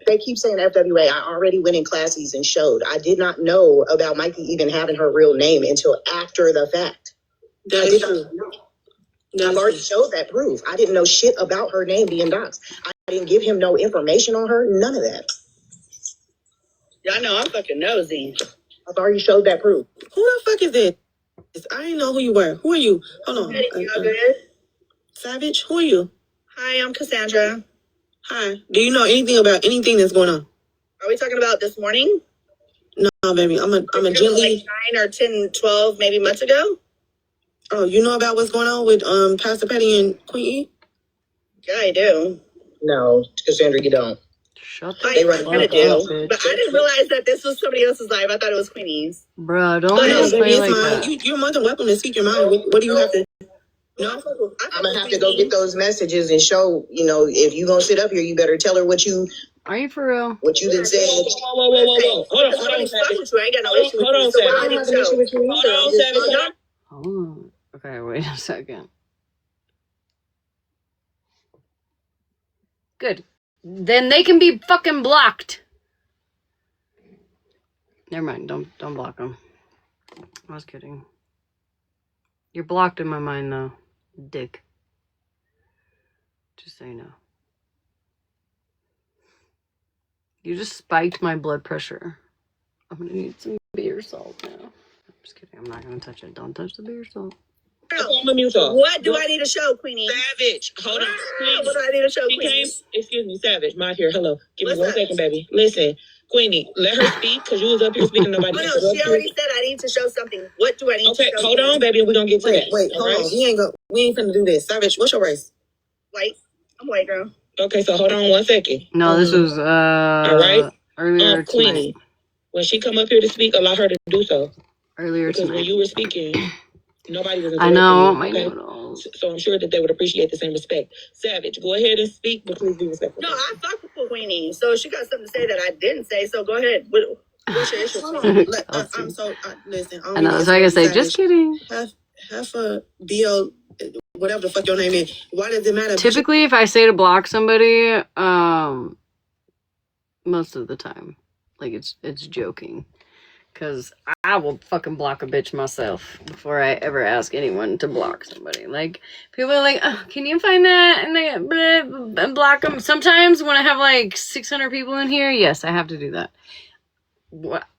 [SPEAKER 6] they keep saying FWA. I already went in classes and showed. I did not know about Mikey even having her real name until after the fact.
[SPEAKER 8] That is true.
[SPEAKER 6] I've already showed that proof. I didn't know shit about her name being doxxed. I didn't give him no information on her. None of that.
[SPEAKER 8] Y'all know I'm fucking nosy.
[SPEAKER 6] I've already showed that proof.
[SPEAKER 8] Who the fuck is it? I didn't know who you were. Who are you? Hold on.
[SPEAKER 6] Y'all good?
[SPEAKER 8] Savage, who are you?
[SPEAKER 6] Hi, I'm Cassandra.
[SPEAKER 8] Hi. Do you know anything about anything that's going on?
[SPEAKER 6] Are we talking about this morning?
[SPEAKER 8] No, baby. I'm a gently
[SPEAKER 6] like 9 or 10, 12 maybe months ago.
[SPEAKER 8] Oh, you know about what's going on with Pastor Petty and Queen E?
[SPEAKER 6] Yeah, I do. No, Cassandra, you don't.
[SPEAKER 1] Shut
[SPEAKER 6] I do,
[SPEAKER 1] up,
[SPEAKER 6] but I didn't realize that this was somebody else's life. I thought it was Queenie's.
[SPEAKER 1] Bruh, don't
[SPEAKER 8] baby,
[SPEAKER 1] play like that.
[SPEAKER 8] You're more than welcome to speak your mind. What do you have to? No,
[SPEAKER 6] I'm gonna have to go get those messages and show. If you gonna sit up here, you better tell her what you.
[SPEAKER 1] Are you for real?
[SPEAKER 6] What you done said.
[SPEAKER 8] Whoa. Hold on, I ain't got no issue with you.
[SPEAKER 6] So I don't have an issue with you either.
[SPEAKER 1] Hold on. Okay, wait a second. Good. Then they can be fucking blocked. Never mind. Don't block them. I was kidding. You're blocked in my mind, though, dick. Just so you know. You just spiked my blood pressure. I'm gonna need some beer salt now. I'm just kidding. I'm not gonna touch it. Don't touch the beer salt.
[SPEAKER 6] What do I need to show, Queenie? Savage. Hold on. What do I need to show, Queenie? Excuse me, Savage. My here. Hello. Give me 1 second, baby. Listen, Queenie, let her speak because you was up here speaking. Nobody. No, she already said I need to show something. What do I need to show? Okay, hold on, baby, and we're gonna get to that. Wait, hold on. We ain't finna do this. Savage, what's your race? White. I'm white, girl. Okay, so hold on 1 second.
[SPEAKER 1] No, this was
[SPEAKER 6] all right.
[SPEAKER 1] Earlier
[SPEAKER 6] Queenie, when she come up here to speak, allow her to do so.
[SPEAKER 1] Earlier
[SPEAKER 6] because
[SPEAKER 1] tonight.
[SPEAKER 6] When you were speaking, nobody was.
[SPEAKER 1] I know, my
[SPEAKER 6] okay?
[SPEAKER 1] noodles.
[SPEAKER 6] So I'm sure that they would appreciate the same respect. Savage, go ahead and speak, but please be respectful. No, I fuck with Queenie, so she got something to say that I didn't say. So go ahead. What's your issue? I'm so listen.
[SPEAKER 1] I know. So I can say,
[SPEAKER 6] Savage.
[SPEAKER 1] just kidding.
[SPEAKER 6] Half a BO, whatever the fuck your name is. Why does it matter?
[SPEAKER 1] Typically, if I say to block somebody, most of the time, like it's joking, because I will fucking block a bitch myself before I ever ask anyone to block somebody. Like, people are like, oh, can you find that and they and block them? Sometimes when I have like 600 people in here, yes, I have to do that.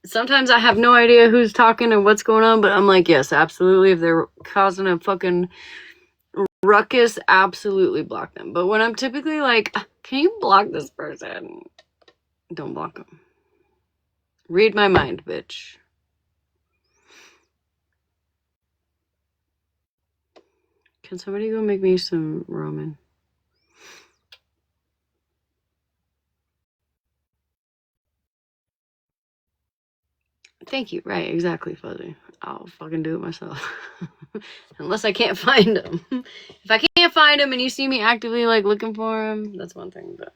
[SPEAKER 1] Sometimes I have no idea who's talking and what's going on, but I'm like, yes, absolutely. If they're causing a fucking ruckus, absolutely block them. But when I'm typically like, can you block this person? Don't block them. Read my mind, bitch. Can somebody go make me some ramen? Thank you. Right, exactly, Fuzzy. I'll fucking do it myself. Unless I can't find them. If I can't find them and you see me actively like looking for them, that's one thing. But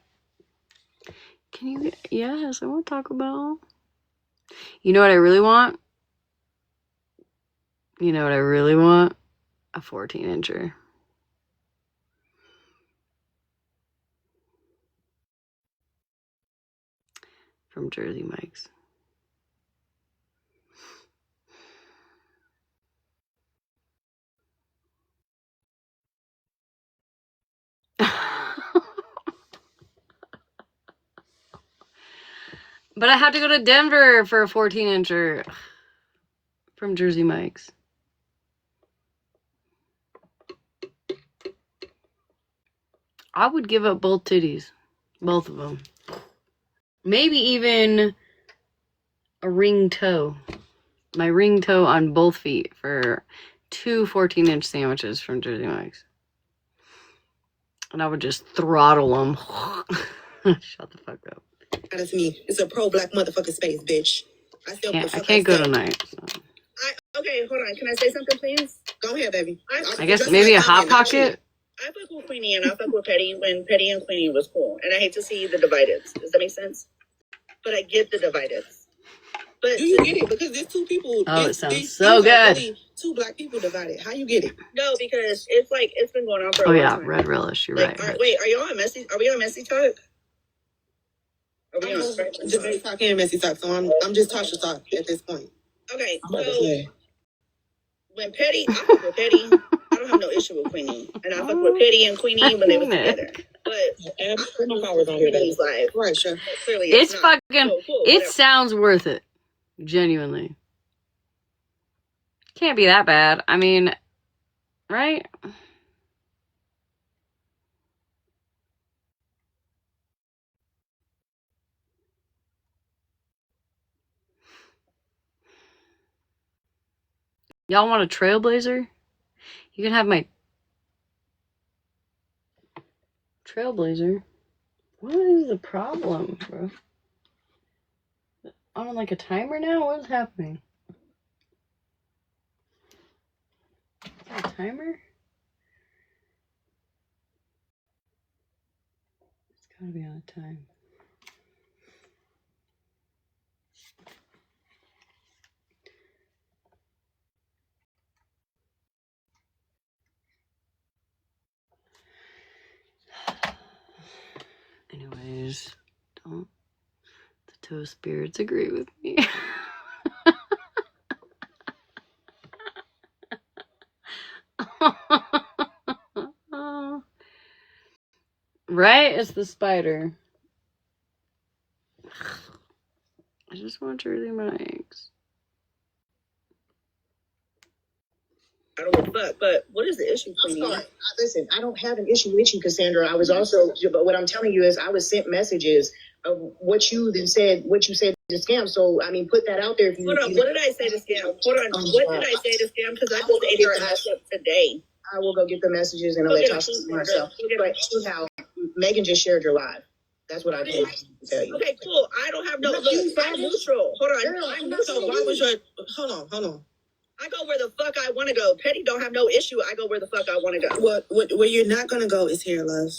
[SPEAKER 1] can you? Yes, I want Taco Bell. You know what I really want? You know what I really want? A 14-incher. From Jersey Mike's. But I have to go to Denver for a 14-incher from Jersey Mike's. I would give up both titties. Both of them. Maybe even a ring toe. My ring toe on both feet for 2 14-inch sandwiches from Jersey Mike's. And I would just throttle them. Shut the fuck up.
[SPEAKER 6] That's me. It's a pro-black motherfucking space, bitch.
[SPEAKER 1] I can't go tonight. So.
[SPEAKER 6] Okay, hold on. Can I say something, please? Go ahead, baby.
[SPEAKER 1] I guess maybe a Hot Pocket?
[SPEAKER 6] I fuck with Queenie and I fuck with Petty when Petty and Queenie was cool. And I hate to see the divided. Does that make sense? But I get the divided. But do you get it? Because there's two people.
[SPEAKER 1] Oh, it sounds so good.
[SPEAKER 6] Really two black people divided. How you get it? No, because it's like it's been going on for a long time.
[SPEAKER 1] Red Relish. You're
[SPEAKER 6] like,
[SPEAKER 1] right.
[SPEAKER 6] Wait, are you on messy? Are we on messy talk? Are we on debate talk and messy talk? So I'm just Tasha talk at this point. Okay, so when Petty, I fuck with Petty. I don't have no issue with Queenie, and I fuck with Petty and Queenie when they were together. But Queenie's life, right? Sure. Clearly,
[SPEAKER 1] it's fucking. Cool, it sounds worth it. Genuinely. Can't be that bad. I mean, right? Y'all want a Trailblazer? You can have my Trailblazer. What is the problem, bro? I'm on like a timer now? What is happening? Is that a timer? It's gotta be on a time. just don't. The two spirits agree with me. Right? It's the spider. I just want to read my eggs.
[SPEAKER 6] I don't give a fuck, but what is the issue, Queenie? Listen, I don't have an issue with you, Cassandra. I was also, but what I'm telling you is I was sent messages of what you then said, what you said to scam. So, I mean, put that out there. If you, hold on, what did I say to scam? Hold on, what did I say to scam? Because I just ate your ass up today. I will go get the messages and I'll let Tasha see myself. But anyhow, Megan just shared your live. That's what I came to tell you. Okay, cool. I don't have no, look, I'm neutral. Hold on. Girl, I'm neutral. Why was your, hold on. I go where the fuck I want to go. Petty don't have no issue. I go where the fuck I want to go. Where you're not going to go is here, love.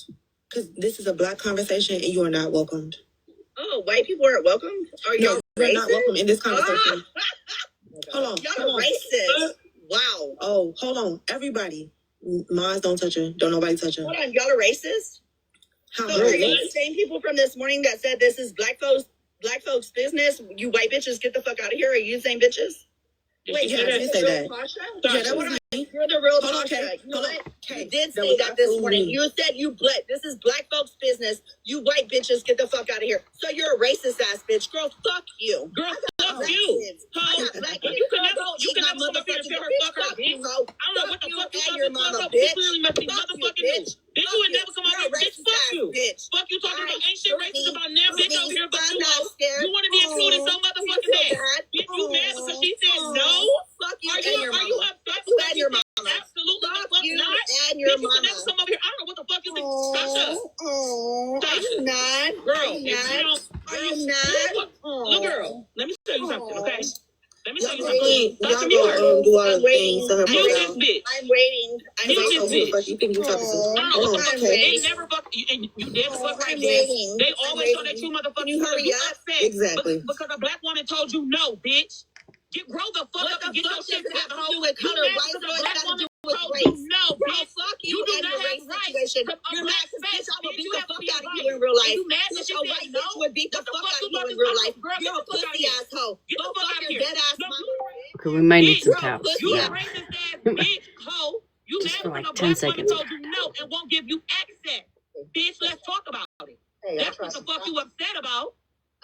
[SPEAKER 6] Because this is a black conversation and you are not welcomed. Oh, white people aren't welcome? Are y'all racist? You're not welcome in this conversation. Hold on. Y'all are racist. Wow. Oh, hold on. Everybody. Maz, don't touch her. Don't nobody touch her. Hold on. Y'all are racist? How so are you the same people from this morning that said this is black folks business? You white bitches, get the fuck out of here. Are you the same bitches? Wait, yeah, I did say that. Yeah, that was me. You're the real Tasha. You know what? You did say that this morning. You said this is black folks' business. You white bitches, get the fuck out of here. So you're a racist ass bitch. Girl, fuck you. Girl, fuck you. You can never come up here and tell her fuck her, bitch. I don't know what the fuck you talking about. You clearly must be motherfucking bitch. Bitch, you would never come out here, bitch. Fuck you. Fuck you talking about ain't shit racist about now, bitch, over here, but you know. You want to be included so motherfucking bad. Bitch, you mad because she said no? Fuck you and your mama. Are you upset with your mama? Absolutely the fuck not. And your mama. You can never come over here. I don't know what the fuck you think. Tasha. Are you not? Girl, are you not? Look, girl, let me tell you something, okay? Let me tell you something. Y'all go do all the things. Mute this bitch. I'm waiting. Mute this bitch. You think you talking to? I don't know what the fuck. They never fuck. And you damn the fuck right, bitch. They always show that you motherfucking. You hurry up. Exactly. Because a black woman told you no, bitch. Grow the fuck up and get your shit together. You mad because a black woman told you no, bitch. You do not have rights. You're not bitch. I will beat the fuck out of you in real life. You mad because she said no? Would beat the fuck out of you in real life. You're a pussy asshole. Get the fuck out of here. Dead ass mama.
[SPEAKER 1] Okay, we might need some taps.
[SPEAKER 6] You
[SPEAKER 1] Yeah.
[SPEAKER 6] a racist ass bitch hoe. You mad because a black woman told you no and won't give you access. Bitch, let's talk about it. That's what the fuck you upset about.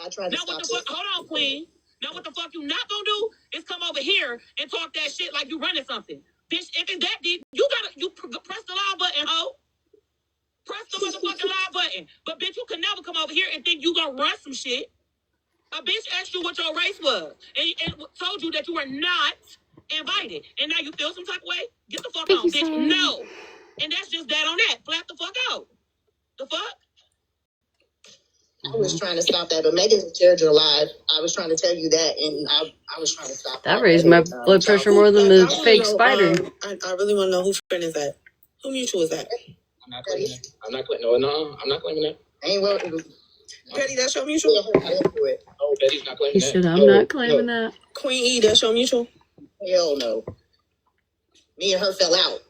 [SPEAKER 6] I tried to stop it. Hold on, queen. Now what the fuck you not gonna do is come over here and talk that shit like you running something. Bitch, if it's that deep, you press the live button, ho. Press the motherfucking live button. But bitch, you can never come over here and think you gonna run some shit. A bitch asked you what your race was and told you that you were not invited. And now you feel some type of way? Get the fuck on, bitch. No. And that's just that on that. Flat the fuck out. The fuck? I was trying to stop that, but Megan shared your live. I was trying to tell you that, and I was trying to stop that.
[SPEAKER 1] That raised my blood pressure more than the fake spider.
[SPEAKER 6] I really want to know whose friend is that. Who mutual is that? I'm not claiming that. I'm not claiming that. Ain't well. Petty, that's your mutual? Oh, Petty's not claiming
[SPEAKER 1] that. He said, I'm not claiming that.
[SPEAKER 6] Queen E, that's your mutual? Hell no. Me and her fell out.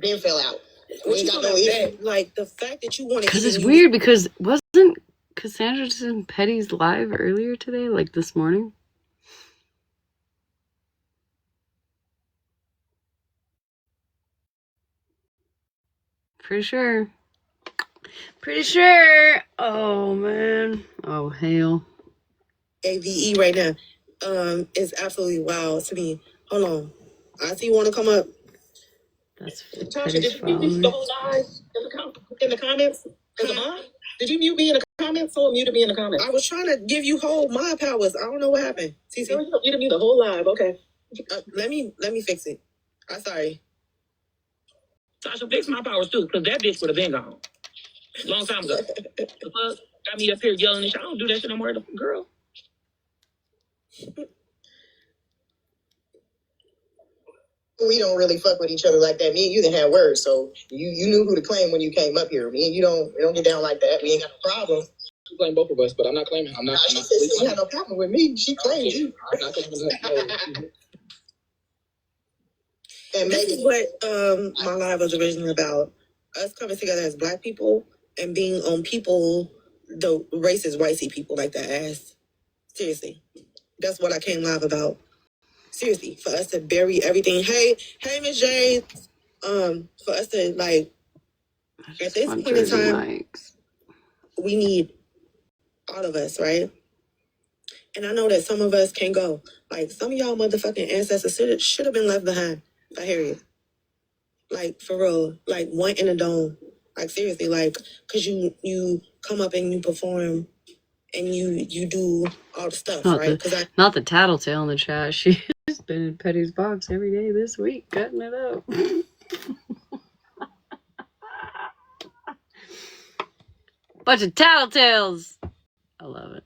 [SPEAKER 6] Ben fell out. We ain't got no issue. Like, the fact that you want to...
[SPEAKER 1] Because it's weird, because wasn't Cassandra just in Petty's live earlier today, like this morning? Pretty sure. Oh, man. Oh, hell.
[SPEAKER 6] AVE right now is absolutely wild to me. Hold on. I see you want to come up.
[SPEAKER 1] That's
[SPEAKER 6] Tasha, did you mute me the whole live in the comments? As a mom? Did you mute me in the comments? Someone muted me in the comments. I was trying to give you whole my powers. I don't know what happened. See, you muted me the whole live. Okay. Let me fix it. I'm sorry. Tasha, fix my powers too, because that bitch would have been gone. Long time ago. The fuck? Got me up here yelling and shit. I don't do that shit no more, girl. We don't really fuck with each other like that. Me and you didn't have words, so you knew who to claim when you came up here. Me and you don't get down like that. We ain't got no problem. You claim both of us, but I'm not claiming. She said she didn't have no problem with me. She claimed you. I'm not claiming that. And this is what my live was originally about. Us coming together as Black people and being on people
[SPEAKER 8] the racist whitey people like that ass. Seriously. That's what I came live about. Seriously. For us to bury everything. Hey, Miss Jane. For us to like at this point in time, we need all of us, right? And I know that some of us can't go. Like some of y'all motherfucking ancestors should have been left behind by Harriet. Like for real. Like one in a dome. Like seriously, like cause you come up and you perform and you do all the stuff,
[SPEAKER 1] Not
[SPEAKER 8] right?
[SPEAKER 1] not the tattletale in the chat. She's been in Petty's box every day this week, cutting it up. Bunch of tattletales. I love it.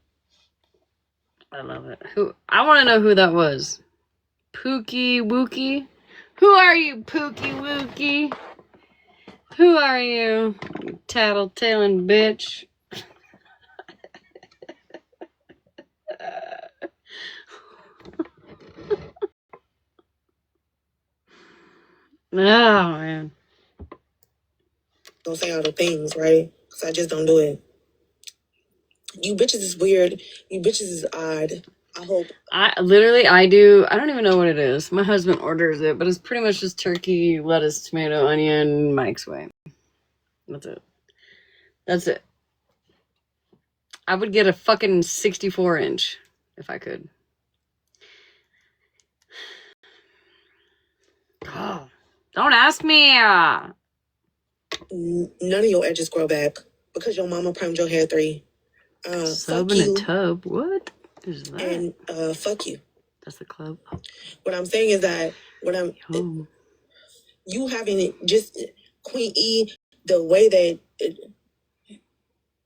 [SPEAKER 1] I love it. I want to know who that was. Pookie Wookie. Who are you, Pookie Wookie? Who are you, tattletaling bitch? Oh, man.
[SPEAKER 8] Don't say all the things, right? Because I just don't do it. You bitches is weird. You bitches is odd. I hope.
[SPEAKER 1] I don't even know what it is. My husband orders it, but it's pretty much just turkey, lettuce, tomato, onion, Mike's way. That's it. I would get a fucking 64-inch if I could. Oh, don't ask me.
[SPEAKER 8] None of your edges grow back because your mama primed your hair 3.
[SPEAKER 1] Sub
[SPEAKER 8] fuck
[SPEAKER 1] in a
[SPEAKER 8] you.
[SPEAKER 1] tub. What is that?
[SPEAKER 8] And fuck you.
[SPEAKER 1] That's the club.
[SPEAKER 8] What I'm saying is that you having it just Queen E, the way that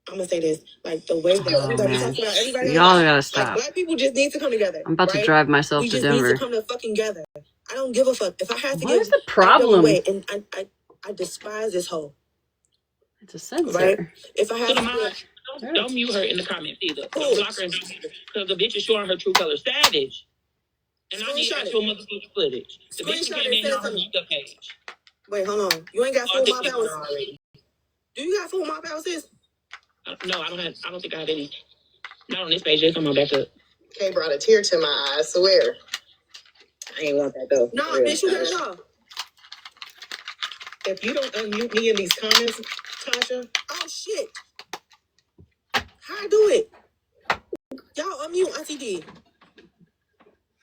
[SPEAKER 8] I'm gonna say this, like the way that we talk about everybody.
[SPEAKER 1] Y'all gotta stop.
[SPEAKER 8] Like black people just need to come together.
[SPEAKER 1] I'm about to drive myself to Denver.
[SPEAKER 8] We just need to come to fucking together. I don't give a fuck if I have to.
[SPEAKER 1] What is the problem?
[SPEAKER 8] And I despise this hoe.
[SPEAKER 1] It's a censor.
[SPEAKER 8] Right? If I have to.
[SPEAKER 7] Don't mute her in the comments either. Don't block her because the bitch is showing her true color. Savage. And I need actual motherfucking footage. The bitch came in on her makeup page.
[SPEAKER 8] Wait, hold on. You ain't got full mop hours already. Do you got full mop hours, sis?
[SPEAKER 7] No, I don't think I have any. Not on this page. They come on back up.
[SPEAKER 6] Kay brought a tear to my eye, I swear. I ain't want that though.
[SPEAKER 8] No, bitch, you gotta go.
[SPEAKER 6] If you don't unmute me in these comments, Tasha.
[SPEAKER 8] Oh shit. How I do it? Y'all unmute Auntie D.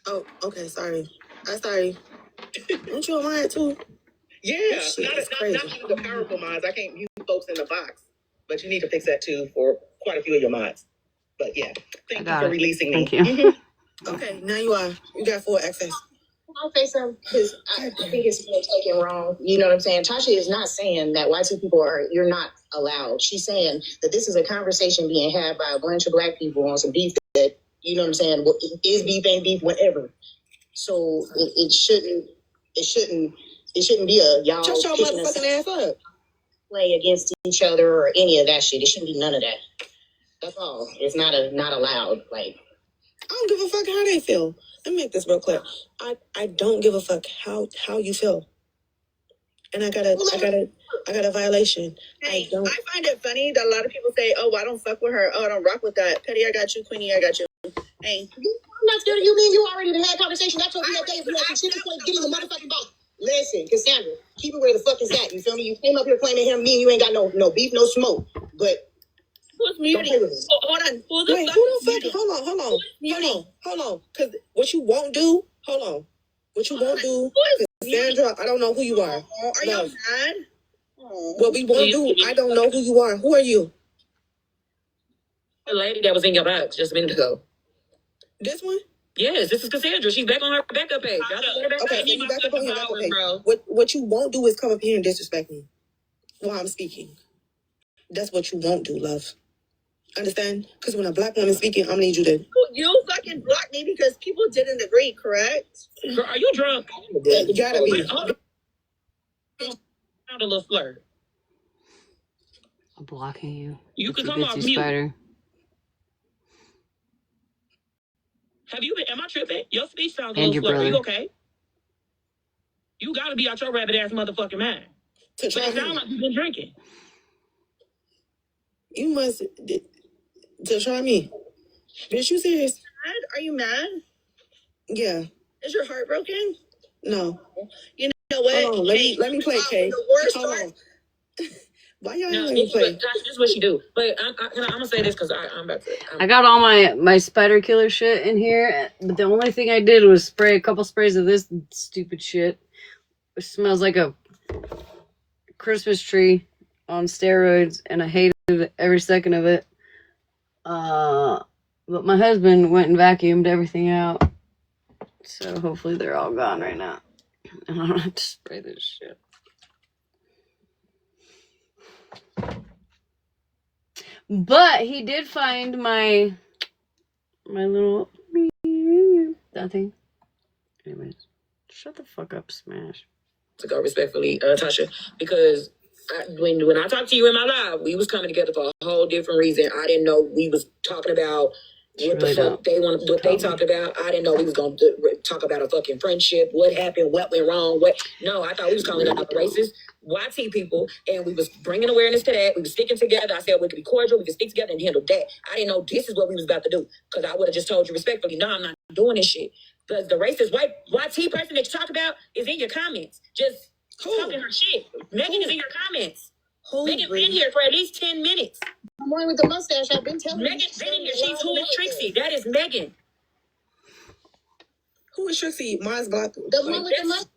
[SPEAKER 8] Oh, okay, sorry. I'm sorry. Don't you on mine too?
[SPEAKER 6] Yeah, not the powerful mods. I can't mute folks in the box. But you need to fix that too for quite a few of your mods. But yeah, thank you for releasing me.
[SPEAKER 1] Thank you.
[SPEAKER 8] Okay, now you got full access.
[SPEAKER 6] I'll say something because I think it's being taken wrong. You know what I'm saying? Tasha is not saying that white people you're not allowed. She's saying that this is a conversation being had by a bunch of black people on some beef that, you know what I'm saying, is beef, ain't beef, whatever. So it shouldn't be a y'all
[SPEAKER 8] shut your motherfucking ass up.
[SPEAKER 6] Play against each other or any of that shit. It shouldn't be none of that. That's all. It's not allowed. Like,
[SPEAKER 8] I don't give a fuck how they feel. Let me make this real clear. I don't give a fuck how you feel. And I got a violation.
[SPEAKER 6] Hey, I find it funny that a lot of people say, "Oh, I don't fuck with her. Oh, I don't rock with that." Petty, I got you. Queenie, I got you. Hey, I'm not scared of you. Me and you already had a conversation. That's what we had days. We had some shit to get in the motherfucking box. Listen, Cassandra, keep it where the fuck is that. You feel me? You came up here claiming him. Me and you ain't got no beef, no smoke. But
[SPEAKER 7] who's muting? Hold on.
[SPEAKER 8] Wait, who the fuck? Hold on. Because what you won't do, what you won't do, Cassandra, I don't know who you are.
[SPEAKER 6] Are you mad?
[SPEAKER 8] What we won't do, I don't know who you are. Who are you?
[SPEAKER 7] The lady that was in your box just a minute ago.
[SPEAKER 8] This one?
[SPEAKER 7] Yes, this is Cassandra. She's back on her backup page.
[SPEAKER 8] Okay, so you back up on your backup page. What you won't do is come up here and disrespect me while I'm speaking. That's what you won't do, love. Understand? Because when a black woman speaking, I'm gonna need you to.
[SPEAKER 6] You fucking blocked me because people didn't agree, correct?
[SPEAKER 7] Girl, are you drunk?
[SPEAKER 8] You gotta be.
[SPEAKER 7] Sound a little slurred.
[SPEAKER 1] I'm blocking you.
[SPEAKER 7] You can come off mute.
[SPEAKER 1] Spider.
[SPEAKER 7] Have you been? Am I tripping? Your speech sounds a little slurred. Are you okay? You gotta be out your rabbit ass motherfucking mind. But it sounds like you've been drinking.
[SPEAKER 8] You must. To try me. Bitch, you serious? Are you mad? Yeah. Is your heart broken? No. You know what? Hold on, let me play, Kay. The worst Hold on. Why y'all
[SPEAKER 6] No,
[SPEAKER 8] let me play?
[SPEAKER 6] this is what she do. But I'm gonna say this because I'm about to.
[SPEAKER 1] I got all my spider killer shit in here, but the only thing I did was spray a couple sprays of this stupid shit. It smells like a Christmas tree on steroids, and I hated every second of it. But my husband went and vacuumed everything out, so hopefully they're all gone right now. And I don't have to spray this shit. But he did find my little that thing. Anyways, shut the fuck up, Smash.
[SPEAKER 6] To go respectfully, Tasha, because when I talked to you in my live, we was coming together for a whole different reason. I didn't know we was talking about what the fuck they wanted, what they talked about. I didn't know we was going to talk about a fucking friendship. What happened? What went wrong? No, I thought we was calling out the racist YT people, and we was bringing awareness to that. We was sticking together. I said we could be cordial. We could stick together and handle that. I didn't know this is what we was about to do, because I would have just told you respectfully, no, I'm not doing this shit. Because the racist white YT person that you talked about is in your comments. Just talking her shit. Megan is in your comments. Megan been here for at least 10 minutes.
[SPEAKER 8] I'm one with the mustache. I've been telling you.
[SPEAKER 6] Megan's been in here. She's who is Trixie. That is Megan.
[SPEAKER 8] Who is Trixie? Mine's black. The one with the mustache.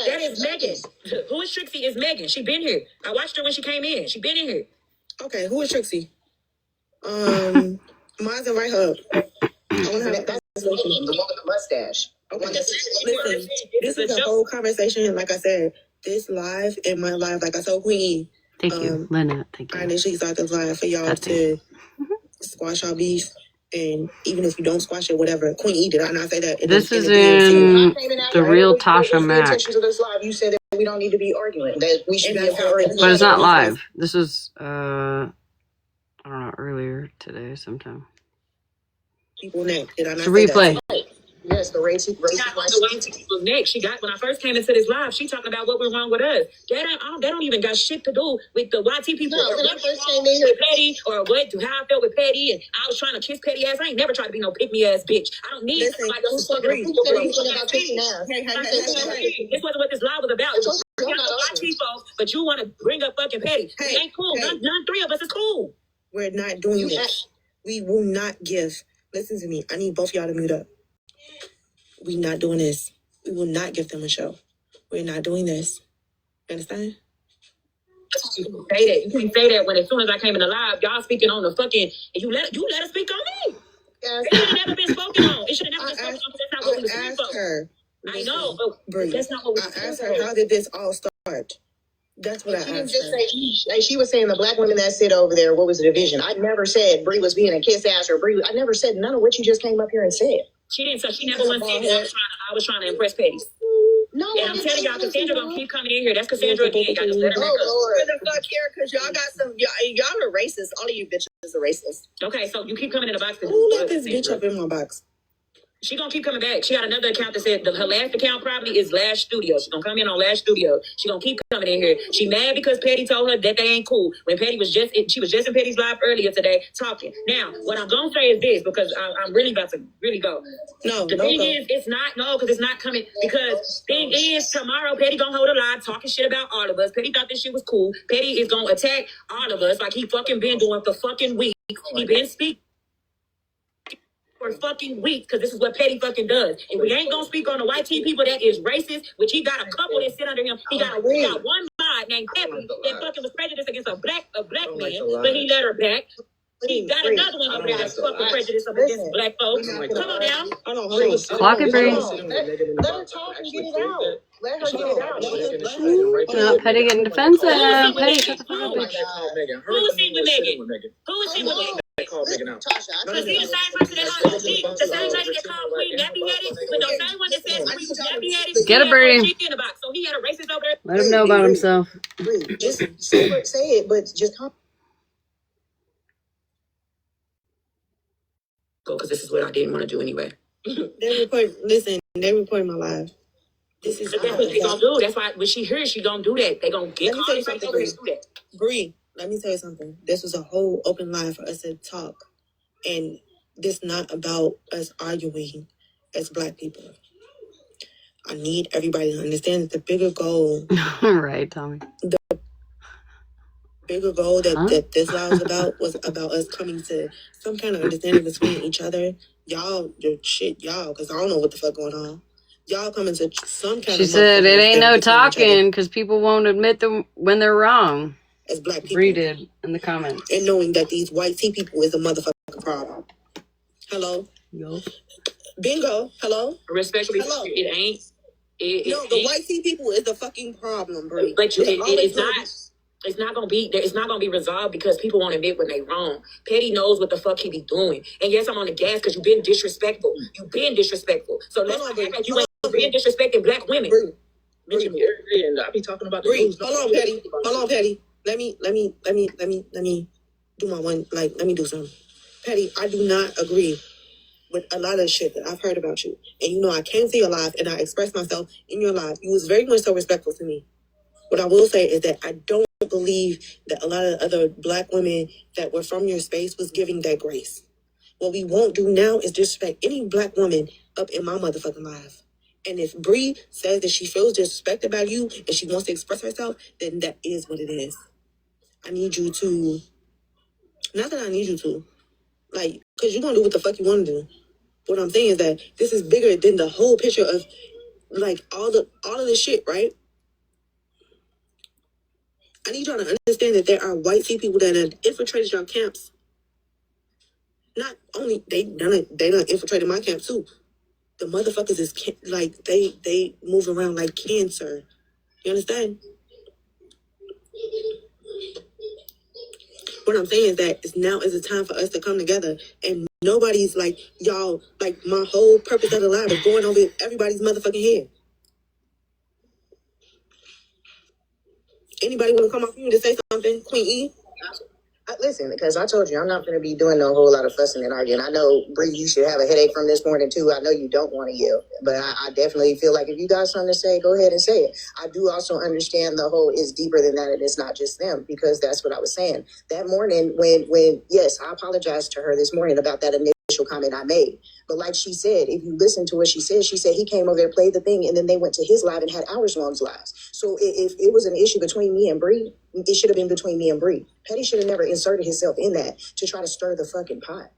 [SPEAKER 6] That is Megan. Who is Trixie is Megan. She been here. I watched her when she came in. She been in here.
[SPEAKER 8] Okay, who is Trixie? Mine's in right hub. I want to have that. The one with the mustache. Okay. Listen, this is a whole conversation. Like I said, this live in my live, like I told Queen.
[SPEAKER 1] Thank you, Lynette. Thank you.
[SPEAKER 8] I initially thought this live for y'all to squash our beef, and even if you don't squash it, whatever. Queen E did I not say that?
[SPEAKER 1] This is in the real Tasha Mack.
[SPEAKER 8] You said that we don't need to be arguing. That we should be arguing.
[SPEAKER 1] But it's not live. This is I don't know, earlier today sometime.
[SPEAKER 8] People next. Did I not
[SPEAKER 1] it's a replay.
[SPEAKER 8] Yes, the racist
[SPEAKER 6] people's next. She got when I first came into this live, she talking about what went wrong with us. That don't even got shit to do with the YT people. No, when I first came in here, Petty, or how I felt with Petty, and I was trying to kiss Petty ass. I ain't never tried to be no pick me ass bitch. I don't need somebody else to fucking about kissing ass. This wasn't what this live was about. It was YT folks, but you want to bring up fucking Petty. It ain't cool. None three of us is cool.
[SPEAKER 8] We're not doing this. We will not give. Listen to me. I need both y'all to mute up. We're not doing this. We will not give them a show. We're not doing this. You understand?
[SPEAKER 6] You can say that. You can't say that when as soon as I came in the live, y'all speaking on the fucking, and you let us speak on me. Yes. It should have never been spoken on. It should have never been spoken on because that's not what we were
[SPEAKER 8] asked her.
[SPEAKER 6] I know, but that's not what we
[SPEAKER 8] I asked her, how did this all start? That's what I asked her.
[SPEAKER 12] Just say, like she was saying, the black women that sit over there, what was the division? I never said Bree was being a kiss ass or Bree. I never said none of what you just came up here and said.
[SPEAKER 6] She didn't. So she never went saying that I was trying to impress Petty.
[SPEAKER 12] No,
[SPEAKER 6] and I'm telling y'all, Cassandra gonna keep coming in here. That's Cassandra again. Y'all just let her back up.
[SPEAKER 12] Lord, the fuck here, because y'all got some. Y'all are racist. All of you bitches are racist.
[SPEAKER 6] Okay, so you keep coming in the box.
[SPEAKER 8] Who let this bitch up in my box?
[SPEAKER 6] She gonna keep coming back. She got another account that said her last account probably is Lash Studio. She gonna come in on Lash Studio. She gonna keep coming in here. She mad because Petty told her that they ain't cool. When Petty was just in Petty's live earlier today talking. Now, what I'm gonna say is this, because I'm really about to really go.
[SPEAKER 8] No,
[SPEAKER 6] the thing is, it's not because it's not coming. Because thing is, tomorrow Petty gonna hold a live talking shit about all of us. Petty thought this shit was cool. Petty is gonna attack all of us like he fucking been doing for fucking weeks. He been speaking for fucking weeks, because this is what Petty fucking does. If we ain't gonna speak on the YT people that is racist, which he got a couple that sit under him. He got one mod named Peppy that fucking was prejudiced against a black man, but he let her back. He got another one over there that's fucking prejudiced against black folks. Come on now.
[SPEAKER 1] Clock it, Bree.
[SPEAKER 12] Let her talk and get it out. Let her get it out.
[SPEAKER 1] No, Petty getting defensive. Petty, shut the fuck up, bitch.
[SPEAKER 6] Who is he with Megan? Who is he with Megan? Because he's the same person that the same lady that called Queen nappy-headed, but the same one that said Queen was nappy-headed.
[SPEAKER 1] Get a Bree.
[SPEAKER 6] So he had a racist over there.
[SPEAKER 1] Let him know about himself.
[SPEAKER 12] Just say it, but just come.
[SPEAKER 6] Because this is what I didn't want to do anyway.
[SPEAKER 8] They report my live. This is
[SPEAKER 6] that's what they gonna do. That's why when she hears, she gonna do that. They gonna get all these folks over here to do that.
[SPEAKER 8] Bree, let me tell you something. This was a whole open line for us to talk. And this not about us arguing as Black people. I need everybody to understand that the bigger goal.
[SPEAKER 1] Right, Tommy.
[SPEAKER 8] The bigger goal that this law was about us coming to some kind of understanding between each other. Y'all, because I don't know what the fuck going on. Y'all coming to some kind of.
[SPEAKER 1] She said it ain't no talking because people won't admit them when they're wrong.
[SPEAKER 8] As Black people.
[SPEAKER 1] Bree did in the comments.
[SPEAKER 8] And knowing that these white tea people is a motherfucking problem. Hello?
[SPEAKER 1] Yo.
[SPEAKER 8] Bingo. Hello?
[SPEAKER 7] Respectfully,
[SPEAKER 8] Hello?
[SPEAKER 7] it ain't.
[SPEAKER 8] The white tea people is the fucking problem, bro.
[SPEAKER 7] But it's not gonna be there. It's not gonna be resolved because people won't admit when they wrong. Petty knows what the fuck he be doing. And yes, I'm on the gas because you've been disrespectful. You've been disrespectful. So let's not act like you ain't been disrespecting Black women.
[SPEAKER 10] Mention me every day, and I be talking about the news.
[SPEAKER 8] Hold on, Petty. Hold on, Petty. Let me do my one. Like, let me do something. Petty, I do not agree with a lot of shit that I've heard about you. And you know, I came to your live and I expressed myself in your live. You was very much so respectful to me. What I will say is that I don't believe that a lot of other Black women that were from your space was giving that grace. What we won't do now is disrespect any Black woman up in my motherfucking life. And if Bree says that she feels disrespected by you and she wants to express herself, then that is what it is. I need you to, not that I need you to, like, because you're going to do what the fuck you want to do. What I'm saying is that this is bigger than the whole picture of, like, all of this shit, right? I need y'all to understand that there are white sea people that have infiltrated your camps. Not only, they done infiltrated my camp too. The motherfuckers is like they move around like cancer. You understand? What I'm saying is that now is a time for us to come together, and nobody's like y'all. Like my whole purpose of the live is going over everybody's motherfucking head. Anybody want to come off here to say something, Queen E?
[SPEAKER 12] Listen, because I told you I'm not going to be doing no whole lot of fussing and arguing. I know, Bree, you should have a headache from this morning, too. I know you don't want to yell, but I definitely feel like if you got something to say, go ahead and say it. I do also understand the whole is deeper than that, and it's not just them, because that's what I was saying. That morning, when yes, I apologized to her this morning about that initial comment I made. But like she said, if you listen to what she said he came over there, played the thing, and then they went to his live and had hours-long lives. So if it was an issue between me and Bree, it should have been between me and Bree. Petty should have never inserted himself in that to try to stir the fucking pot.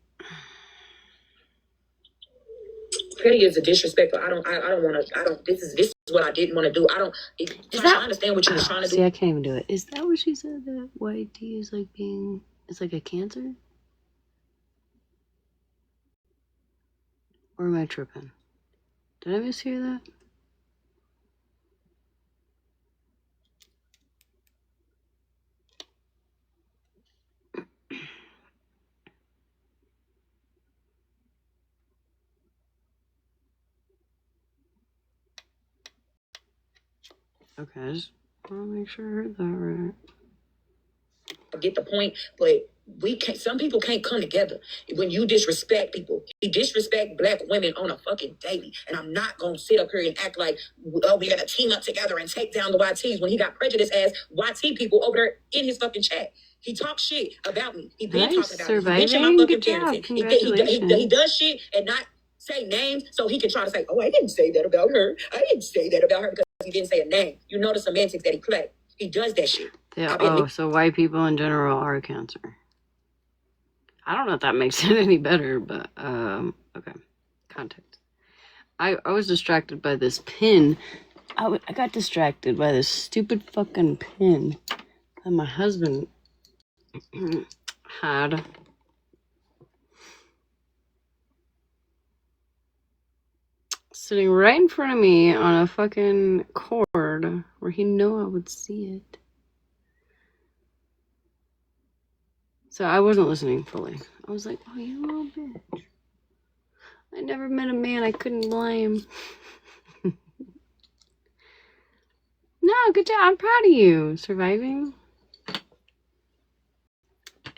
[SPEAKER 7] Petty is a disrespectful. I don't want to. This is what I didn't want to do. I understand what you were trying to do.
[SPEAKER 1] See, I can't even do it. Is that what she said? That white tea is like it's like a cancer? Or am I tripping? Did I mishear that? Okay, I just want to make sure I heard that right.
[SPEAKER 7] I get the point, but some people can't come together when you disrespect people. You disrespect Black women on a fucking daily, and I'm not gonna sit up here and act like, oh, we gotta team up together and take down the YTs when he got prejudice as YT people over there in his fucking chat. He talks shit about me. He been talking about me. He mentioned my fucking parenting. He does shit and not say names so he can try to say, oh, I didn't say that about her. I didn't say that about her because he didn't say a name. You know the semantics that he played. He does that shit.
[SPEAKER 1] Yeah, so white people in general are cancer. I don't know if that makes it any better, but okay. Context. I was distracted by this pin. I got distracted by this stupid fucking pin that my husband had. Sitting right in front of me on a fucking cord where he knew I would see it. So I wasn't listening fully. I was like, oh, you little bitch. I never met a man I couldn't blame. No, good job. I'm proud of you. Surviving.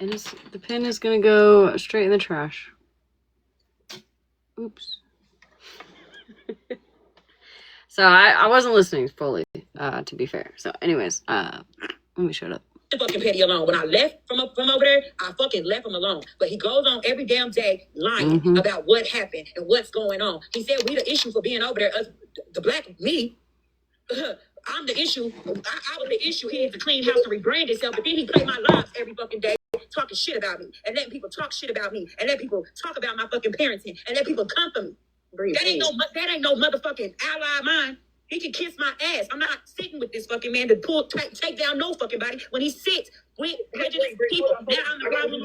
[SPEAKER 1] And the pin is going to go straight in the trash. Oops. So I wasn't listening fully, to be fair. So anyways, let me shut up.
[SPEAKER 6] fucking petty alone. When I left from over there, I fucking left him alone. But he goes on every damn day lying about what happened and what's going on. He said we the issue for being over there. Us, the black me. I'm the issue. I was the issue. He needs to clean house to rebrand himself. But then he play my lives every fucking day, talking shit about me and letting people talk shit about me and let people talk about my fucking parenting and let people come for me. That ain't no motherfucking ally of mine. He can kiss my ass. I'm not sitting with this fucking man to take down no fucking body when he sits with people. Now I'm the problem.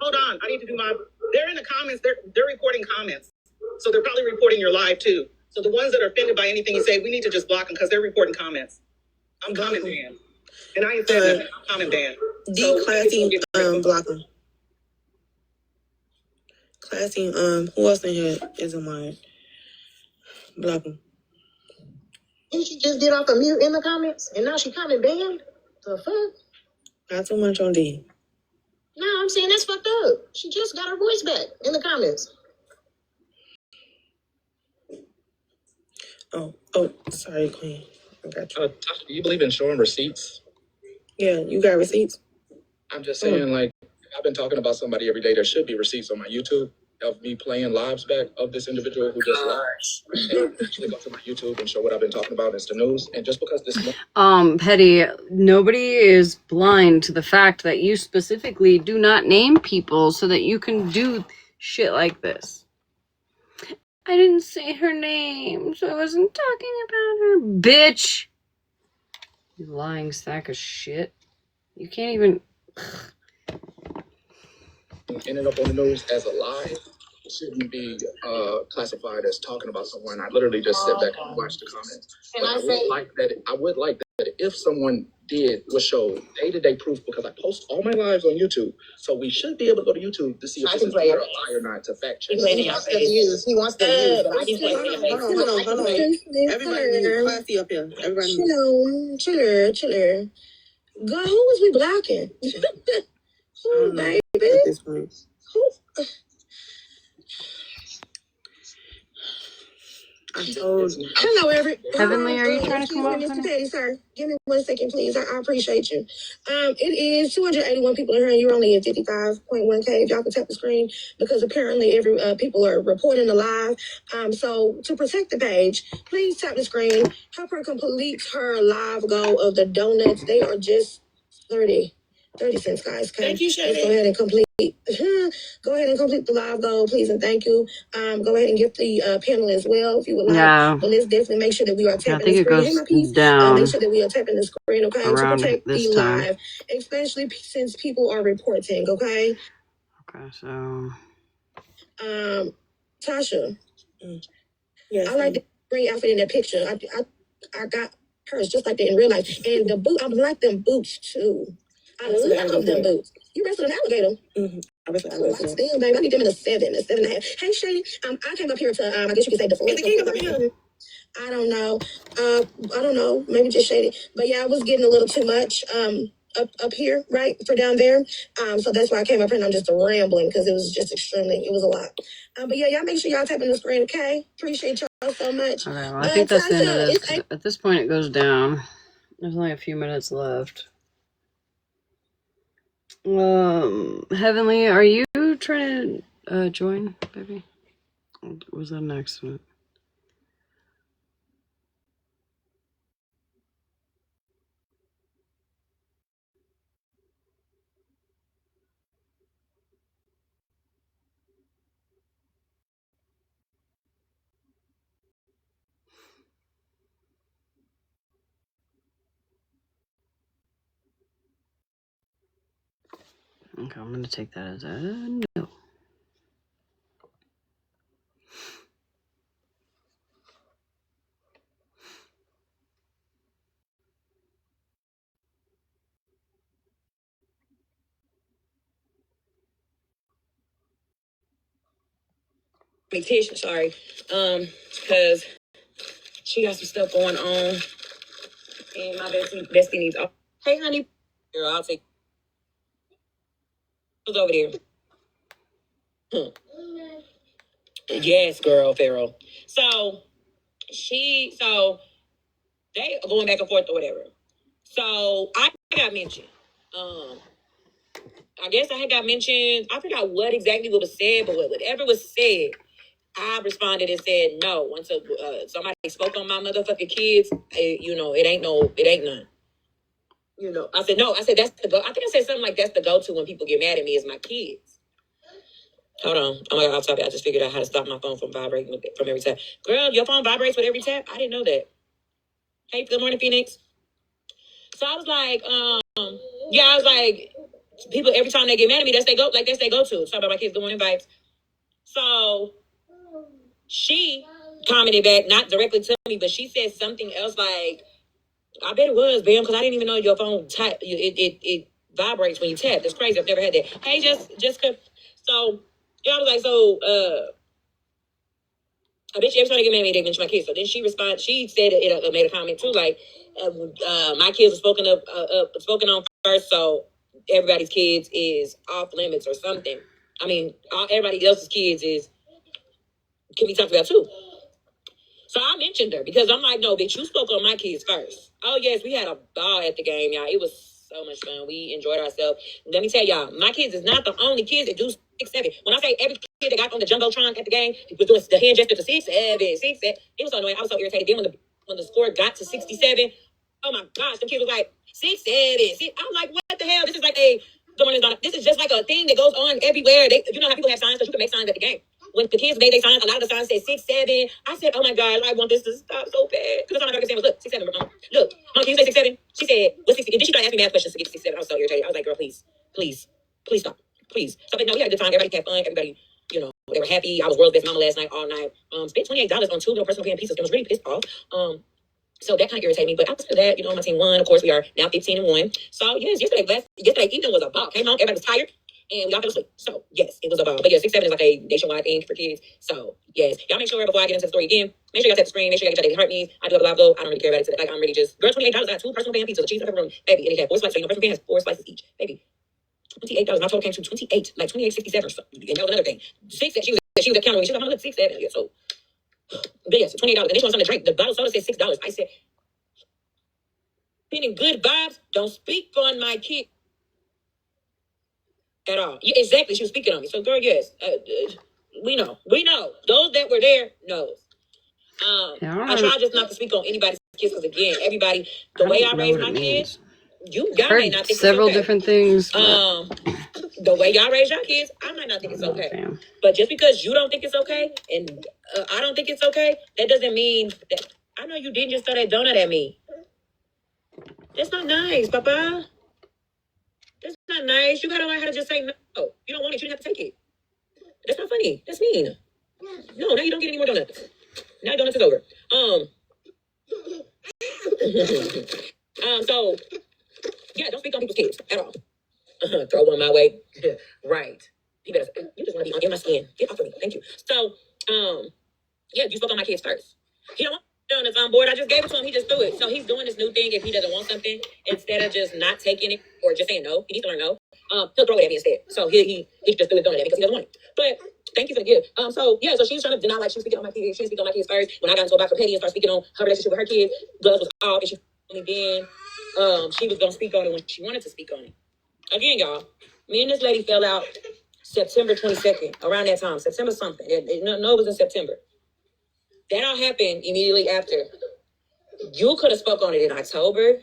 [SPEAKER 6] Hold on, I need to do my. They're in the comments. They're reporting comments, so they're probably reporting your live too. So the ones that are offended by anything you say, we need to just block them because they're reporting comments. I'm comment banned, and I ain't said that. I'm comment banned.
[SPEAKER 8] Classy, block them. Classy, who else in here isn't mine? Block them.
[SPEAKER 12] Didn't she just get off a mute in the comments? And now she comment banned? The fuck?
[SPEAKER 8] Not too much on D.
[SPEAKER 12] No, I'm saying that's fucked up. She just got her voice back in the comments. Oh, sorry, Queen. I got you.
[SPEAKER 10] Tasha, do you believe in showing receipts?
[SPEAKER 8] Yeah, you got receipts?
[SPEAKER 10] I'm just saying, like, I've been talking about somebody every day. There should be receipts on my YouTube of me playing lives back of this individual who just left. And actually go to my YouTube and show what I've been talking about. It's the news. And just because this
[SPEAKER 1] Petty, nobody is blind to the fact that you specifically do not name people so that you can do shit like this. I didn't say her name, so I wasn't talking about her. Bitch! You lying sack of shit. You can't even...
[SPEAKER 10] ended up on the news as a lie, it shouldn't be classified as talking about someone. I literally just sit back and watch the comments. But I would like that if someone would show day-to-day proof, because I post all my lives on YouTube, so we should be able to go to YouTube to see if this is a lie or not to fact check.
[SPEAKER 12] He wants to use. Hold on. Everybody classy up here. Everybody. Chiller. God, who was we blocking? Who, baby? At this point. Who? Hello,
[SPEAKER 1] Heavenly, are you trying to come up?
[SPEAKER 12] Mr. Petty, sir. Give me 1 second, please. I appreciate you. It is 281 people in here. You're only at 55.1K. If y'all can tap the screen, because apparently people are reporting the live. So to protect the page, please tap the screen. Help her complete her live goal of the donuts. They are just 30 cents, guys. Okay? Thank you, Shannon. Go ahead and complete. Go ahead and complete the live goal, please, and thank you. Go ahead and give the panel as well if you would like.
[SPEAKER 1] Yeah.
[SPEAKER 12] But let's definitely make sure that we are tapping
[SPEAKER 1] I think
[SPEAKER 12] the
[SPEAKER 1] it
[SPEAKER 12] screen.
[SPEAKER 1] goes down.
[SPEAKER 12] Make sure that we are tapping the screen, okay,
[SPEAKER 1] Around
[SPEAKER 12] to protect
[SPEAKER 1] this
[SPEAKER 12] the
[SPEAKER 1] time.
[SPEAKER 12] live, especially since people are reporting. Okay.
[SPEAKER 1] Okay, so
[SPEAKER 12] Tasha. Yes. I like the green outfit in that picture. I got hers just like that in real life, and the boot. I like them boots too. I love them boots. You wrestled an alligator. Mm-hmm. Still, baby, I need them in a 7.5. Hey, Shady, I came up here to, I guess you could say the king of the hill. I don't know. Maybe just Shady. But yeah, I was getting a little too much, up here, right, for down there. So that's why I came up here and I'm just rambling because it was a lot. But yeah, y'all make sure y'all tapping the screen, okay? Appreciate y'all so much.
[SPEAKER 1] okay, well, I think that's the end of this. 'Cause at this point, it goes down. There's only a few minutes left. Heavenly, are you trying to join, baby? What was that next one? Okay, I'm gonna take that as a no.
[SPEAKER 6] Tish, sorry. Because she got some stuff going on, and my bestie needs. Hey, honey, girl, I'll take. Who's over there? Yes, girl, Pharaoh. So they are going back and forth or whatever. So I got mentioned. I guess I had got mentioned. I forgot what exactly what was said, but whatever was said, I responded and said no. Once somebody spoke on my motherfucking kids, it ain't none. I said no. I said that's the go. I think I said something like that's the go-to when people get mad at me is my kids. Hold on. Oh my God, I'll stop it. I just figured out how to stop my phone from vibrating from every tap. Girl, your phone vibrates with every tap? I didn't know that. Hey, good morning, Phoenix. So I was like, I was like, people every time they get mad at me, that's they go to. Talk about my kids doing invites. So she commented back, not directly to me, but she said something else like, I bet it was, Bam, because I didn't even know your phone it vibrates when you tap. That's crazy. I've never had that. Hey, Jessica. So I was like, I bet you every time they get mad at me, they mention my kids. So then she responded. She said it made a comment too, like my kids were spoken on first, so everybody's kids is off limits or something. I mean, everybody else's kids can be talked about too. So I mentioned her because I'm like, no, bitch, you spoke on my kids first. Oh yes, we had a ball at the game, y'all. It was so much fun. We enjoyed ourselves. Let me tell y'all, my kids is not the only kids that do 6'7". When I say every kid that got on the jumbotron at the game was doing the hand gesture to 6'7", 6'7". It was so annoying. I was so irritated. Then when the score got to 67, oh my gosh, the kids was like 6'7". I'm like, what the hell? This is like this is just like a thing that goes on everywhere. You know how people have signs because you can make signs at the game. When the kids made their signs, a lot of the signs said 6'7". I said, oh my God, I want this to stop so bad. Because that's all I kept saying was, look, 6'7". Look, Mom, can you say 6'7"? She said, what's 6'7"? And then she started asking me math questions to get to 6'7". I was so irritated. I was like, girl, please stop. Please. So, but no, we had a good time. Everybody had fun. Everybody, they were happy. I was world's best mama last night, all night. Spent $28 on 2 little personal pan pizzas. I was really pissed off. So that kind of irritated me. But after that, my team won. Of course, we are now 15-1. So yes, yesterday evening was a ball. Came home, everybody was tired. And we all fell asleep. So, yes, it was a ball. But yeah, 6'7" is like a nationwide thing for kids. So, yes. Y'all make sure before I get into the story again, make sure y'all tap the screen. Make sure y'all get your daily heart needs. I do have a live goal. I don't really care about it today. Like, I'm really just, girl, $28. I got 2 personal pan pizzas, a cheese and pepperoni. Baby, and it had 4 slices. So, personal pan has 4 slices each. Baby, $28. My total came to 28, like 28.67 or something. And that was another thing. She was at counter. She was like, I'm going to look 6'7". Yeah, so, but yes, $28. And they want something to drink. The bottle soda said $6. I said, feeling good vibes, don't speak on my kid at all. Yeah, exactly. She was speaking on me. So, girl, yes, we know. Those that were there knows. I try just not to speak on anybody's kids because again, everybody, the way I raise my kids, y'all may not think
[SPEAKER 1] several
[SPEAKER 6] it's okay.
[SPEAKER 1] different things.
[SPEAKER 6] The way y'all raise your kids, I might not think it's okay. But just because you don't think it's okay and I don't think it's okay, that doesn't mean that. I know you didn't just throw that donut at me. That's not nice, Papa. That's not nice. You gotta learn how to just say no. You don't want it, you didn't have to take it. That's not funny. That's mean. No, now you don't get any more donuts. Now donuts is over. So yeah, don't speak on people's kids at all. Throw one my way. Right. You just want to be in my skin. Get off of me. Thank you. So, yeah, you spoke on my kids first. He don't want donuts on board. I just gave it to him. He just threw it. So he's doing this new thing. If he doesn't want something, instead of just not taking it or just saying no, he needs to learn no. He'll throw it at me instead. So he just threw his donut at me because he doesn't want it. But thank you for the gift. So yeah, so she was trying to deny like she was speaking on my kids. She was speaking on my kids first. When I got into a box of petty and started speaking on her relationship with her kids, gloves was off, and she only then she was gonna speak on it when she wanted to speak on it. Again, y'all, me and this lady fell out September 22nd, around that time, September something. It was in September. That all happened immediately after. You could have spoke on it in October.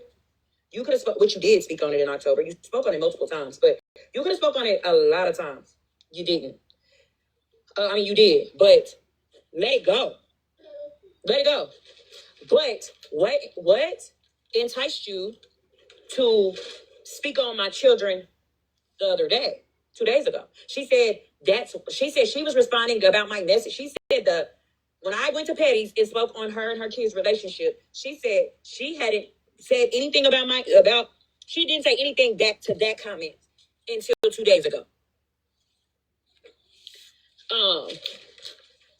[SPEAKER 6] You could have spoke, which you did speak on it in October. You spoke on it multiple times, but you could have spoke on it a lot of times. You didn't. You did, but let it go. Let it go. But what enticed you to speak on my children the other day, 2 days ago? She said she was responding about my message. She said when I went to Petty's and spoke on her and her kids' relationship, she said she hadn't said anything she didn't say anything back to that comment until 2 days ago.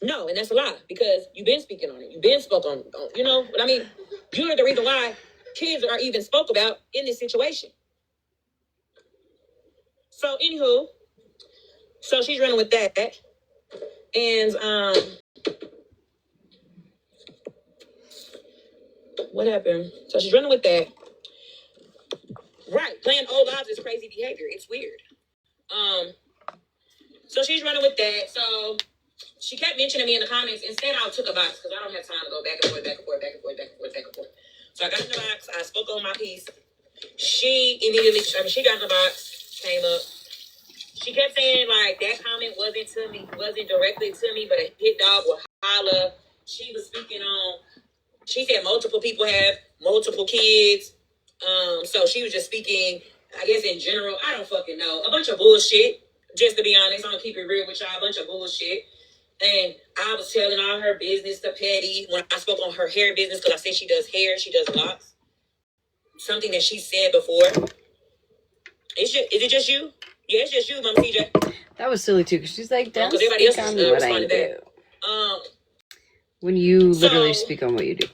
[SPEAKER 6] No, and that's a lie because you've been speaking on it. You've been spoke on, you know what I mean? You're the reason why kids are even spoke about in this situation. So anywho, so she's running with that. And what happened? So she's running with that.
[SPEAKER 7] Right. Playing old lives is crazy behavior. It's weird. So she's running with that. So she kept mentioning me in the comments. Instead, I took a box because I don't have time to go back and forth, back and forth, back and forth, back and forth, back and forth. So I got in the box. I spoke on my piece. She immediately, she got in the box, came up. She kept saying, like, that comment wasn't to me, wasn't directly to me, but a hit dog will holler. She was speaking on, she said multiple people have multiple kids. So she was just speaking, I guess, in general. I don't fucking know. A bunch of bullshit. Just to be honest, I'm gonna keep it real with y'all. A bunch of bullshit. And I was telling all her business to Petty when I spoke on her hair business because I said she does hair, she does locks. Something that she said before. Is it just you? Yeah, it's just you, Mama TJ.
[SPEAKER 1] That was silly too, because she's like, don't
[SPEAKER 7] everybody
[SPEAKER 1] speak
[SPEAKER 7] else
[SPEAKER 1] on
[SPEAKER 7] is,
[SPEAKER 1] what I
[SPEAKER 7] responded
[SPEAKER 1] do.
[SPEAKER 7] back.
[SPEAKER 1] When you literally speak on what you do.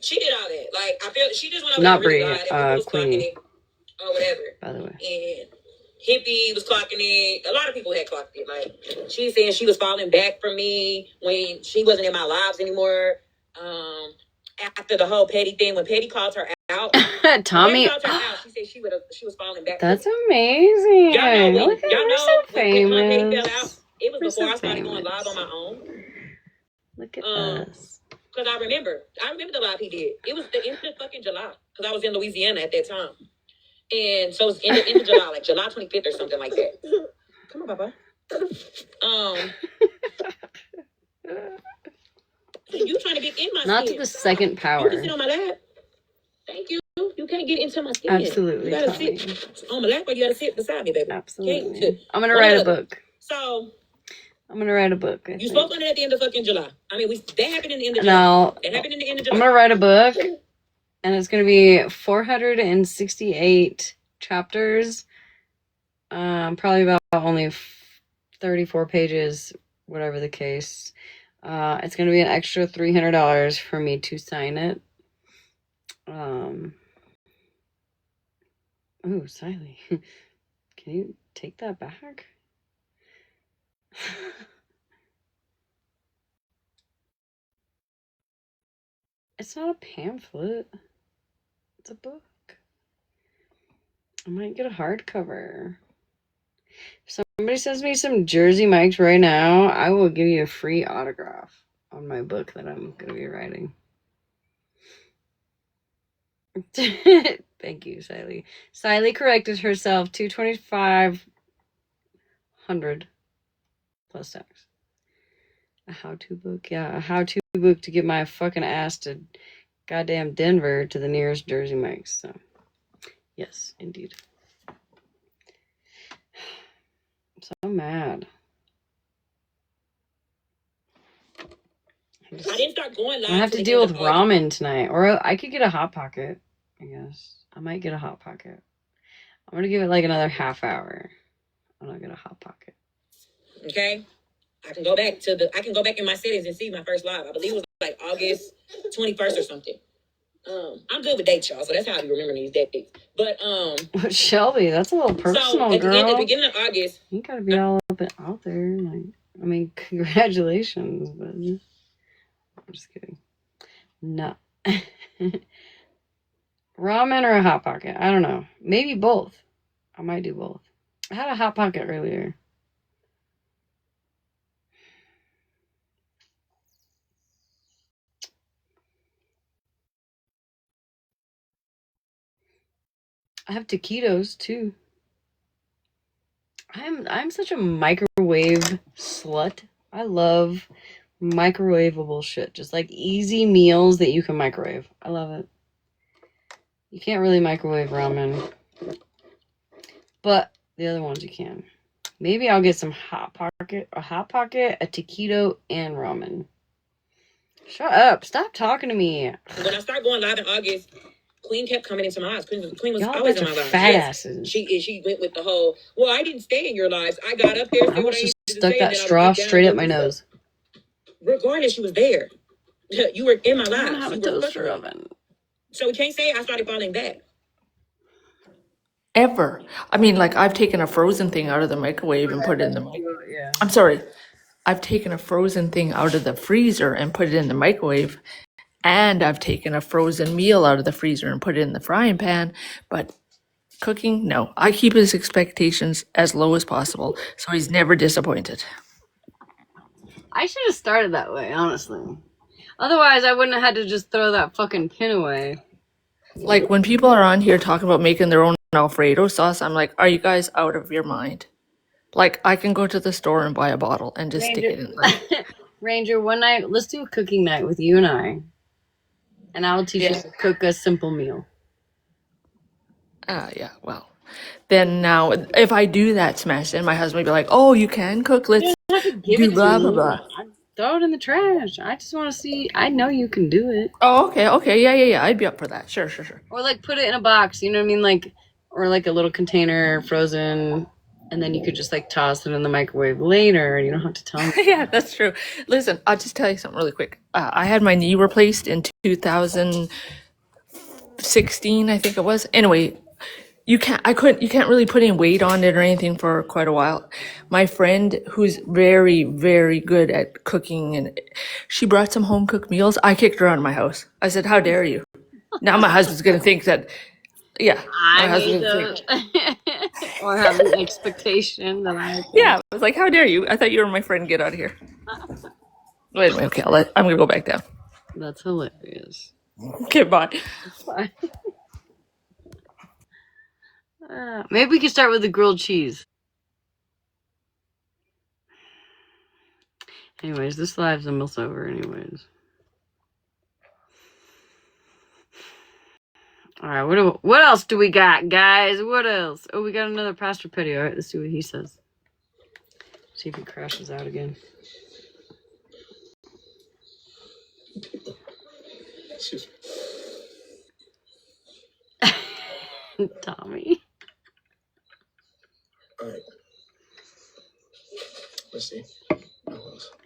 [SPEAKER 7] She did all that. Like, I feel she just went over
[SPEAKER 1] Not
[SPEAKER 7] there really
[SPEAKER 1] Brie,
[SPEAKER 7] lied. People was clocking
[SPEAKER 1] Queenie,
[SPEAKER 7] it or whatever.
[SPEAKER 1] by the way.
[SPEAKER 7] And Hippie was clocking it. A lot of people had clocked it. Like, she saying she was falling back from me when she wasn't in my lives anymore. After the whole Petty thing, when Petty called her out,
[SPEAKER 1] Tommy,
[SPEAKER 7] Petty called her out, she said she was falling back.
[SPEAKER 1] that's amazing.
[SPEAKER 7] Y'all know when
[SPEAKER 1] Look at we're so famous.
[SPEAKER 7] when Petty fell out. It was
[SPEAKER 1] We're
[SPEAKER 7] before
[SPEAKER 1] so
[SPEAKER 7] I started going
[SPEAKER 1] famous.
[SPEAKER 7] live on my own.
[SPEAKER 1] Look at us.
[SPEAKER 7] Because I remember the live he did. It was the end of fucking July. Because I was in Louisiana at that time. And so it was end of July, like July 25th or something like that. Come on, Papa. You trying to get in my
[SPEAKER 1] Not
[SPEAKER 7] skin.
[SPEAKER 1] to the second
[SPEAKER 7] You
[SPEAKER 1] power.
[SPEAKER 7] can sit on my lap. Thank you. You can't get into my skin.
[SPEAKER 1] Absolutely,
[SPEAKER 7] You gotta
[SPEAKER 1] Tommy.
[SPEAKER 7] sit on my lap or you gotta sit beside me, baby.
[SPEAKER 1] Absolutely. I'm going to write a book.
[SPEAKER 7] So
[SPEAKER 1] I'm going to write a book.
[SPEAKER 7] you spoke on it at the end of fucking July. I mean, that happened in the end of July.
[SPEAKER 1] No,
[SPEAKER 7] It happened in the end of July.
[SPEAKER 1] I'm going to write a book, and it's going to be 468 chapters. Probably about only 34 pages, whatever the case. It's going to be an extra $300 for me to sign it. Oh, Smashleigh. Can you take that back? It's not a pamphlet. It's a book. I might get a hardcover. If somebody sends me some Jersey Mikes right now, I will give you a free autograph on my book that I'm going to be writing. Thank you, Smashleigh. Smashleigh corrected herself. 2,500 plus tax. A how-to book? Yeah, a how-to book to get my fucking ass to goddamn Denver to the nearest Jersey Mike's. So, yes, indeed. I'm so mad. I didn't start going live. I have to deal with ramen tonight. Or I could get a Hot Pocket, I guess. I might get a Hot Pocket. I'm going to give it like another half hour. I'm not going to Hot Pocket. Okay? I can go back in my settings and see my first live. I believe it was like August 21st or something. I'm good with dates, y'all, so that's how I be remembering these dates. But Shelby, that's a little personal,
[SPEAKER 7] at
[SPEAKER 1] girl.
[SPEAKER 7] At the beginning of August,
[SPEAKER 1] you gotta be all up and out there. Like, I mean, congratulations, but I'm just kidding. No. Ramen or a Hot Pocket? I don't know. Maybe both. I might do both. I had a Hot Pocket earlier. I have taquitos too. I'm such a microwave slut. I love microwavable shit. Just like easy meals that you can microwave. I love it. You can't really microwave ramen. But the other ones you can. Maybe I'll get some Hot Pocket, a taquito, and ramen. Shut up. Stop talking to me.
[SPEAKER 7] When I started going live in August, Queen kept coming into my eyes. Queen was
[SPEAKER 1] Y'all
[SPEAKER 7] always in
[SPEAKER 1] bunch
[SPEAKER 7] my
[SPEAKER 1] of
[SPEAKER 7] lives.
[SPEAKER 1] fat
[SPEAKER 7] Yes.
[SPEAKER 1] asses.
[SPEAKER 7] She went with the whole, well, I didn't stay in your lives. I got up there.
[SPEAKER 1] I almost just stuck that straw straight up my nose.
[SPEAKER 7] Regardless, you was there. You were in my lives.
[SPEAKER 1] I don't have a toaster oven.
[SPEAKER 7] So we can't say I started falling back.
[SPEAKER 11] Ever. I mean, like, I've taken a frozen thing out of the microwave and put it in the microwave.
[SPEAKER 1] Yeah.
[SPEAKER 11] I'm sorry. I've taken a frozen thing out of the freezer and put it in the microwave. And I've taken a frozen meal out of the freezer and put it in the frying pan. But Cooking, no. I keep his expectations as low as possible, so he's never disappointed.
[SPEAKER 1] I should have started that way, honestly. Otherwise, I wouldn't have had to just throw that fucking pin away.
[SPEAKER 11] Like when people are on here talking about making their own Alfredo sauce, I'm like, are you guys out of your mind? Like, I can go to the store and buy a bottle and just stick it in there.
[SPEAKER 1] Ranger, one night, let's do a cooking night with you and I. And I'll teach you
[SPEAKER 11] Yeah.
[SPEAKER 1] to cook a simple meal.
[SPEAKER 11] Yeah, well. Then now, if I do that, Smash, then my husband would be like, oh, you can cook? Let's
[SPEAKER 1] Give
[SPEAKER 11] do
[SPEAKER 1] it
[SPEAKER 11] blah,
[SPEAKER 1] to
[SPEAKER 11] blah,
[SPEAKER 1] me.
[SPEAKER 11] blah.
[SPEAKER 1] I'd throw it in the trash. I just want to see. I know you can do it.
[SPEAKER 11] Oh, okay. Yeah. I'd be up for that. Sure.
[SPEAKER 1] Or like put it in a box. You know what I mean? Like, or like a little container, frozen, and then you could just like toss it in the microwave later. You don't have to tell me.
[SPEAKER 11] Yeah, that's true. Listen, I'll just tell you something really quick. I had my knee replaced in 2016, I think it was. Anyway, you can't really put any weight on it or anything for quite a while. My friend, who's very, very good at cooking, and she brought some home cooked meals. I kicked her out of my house. I said, "How dare you?" Now my husband's gonna think that, yeah, my husband's gonna think.
[SPEAKER 1] Or have an expectation that I.
[SPEAKER 11] Yeah, I was like, "How dare you? I thought you were my friend. Get out of here." Wait a minute. Okay, I'm gonna go back down.
[SPEAKER 1] That's hilarious.
[SPEAKER 11] Okay, bye.
[SPEAKER 1] Maybe we can start with the grilled cheese. Anyways, this live's almost over anyways. Alright, what else do we got, guys? What else? Oh, we got another Pastor Petty. Alright, let's see what he says. See if he crashes out again. Tommy.
[SPEAKER 10] Alright. Let's see.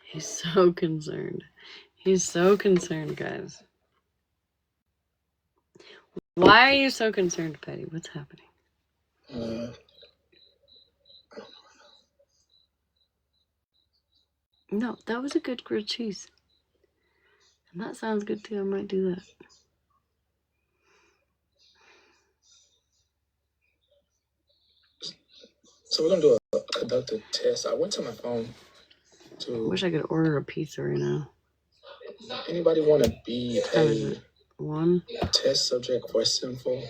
[SPEAKER 1] He's so concerned. He's so concerned, guys. Why are you so concerned, Petty? What's happening? No, that was a good grilled cheese. And that sounds good too. I might do that.
[SPEAKER 10] So we're gonna do a conducted test. I went to my phone to.
[SPEAKER 1] I wish I could order a pizza right now.
[SPEAKER 10] Anybody want to be a
[SPEAKER 1] one
[SPEAKER 10] test subject for Sinful?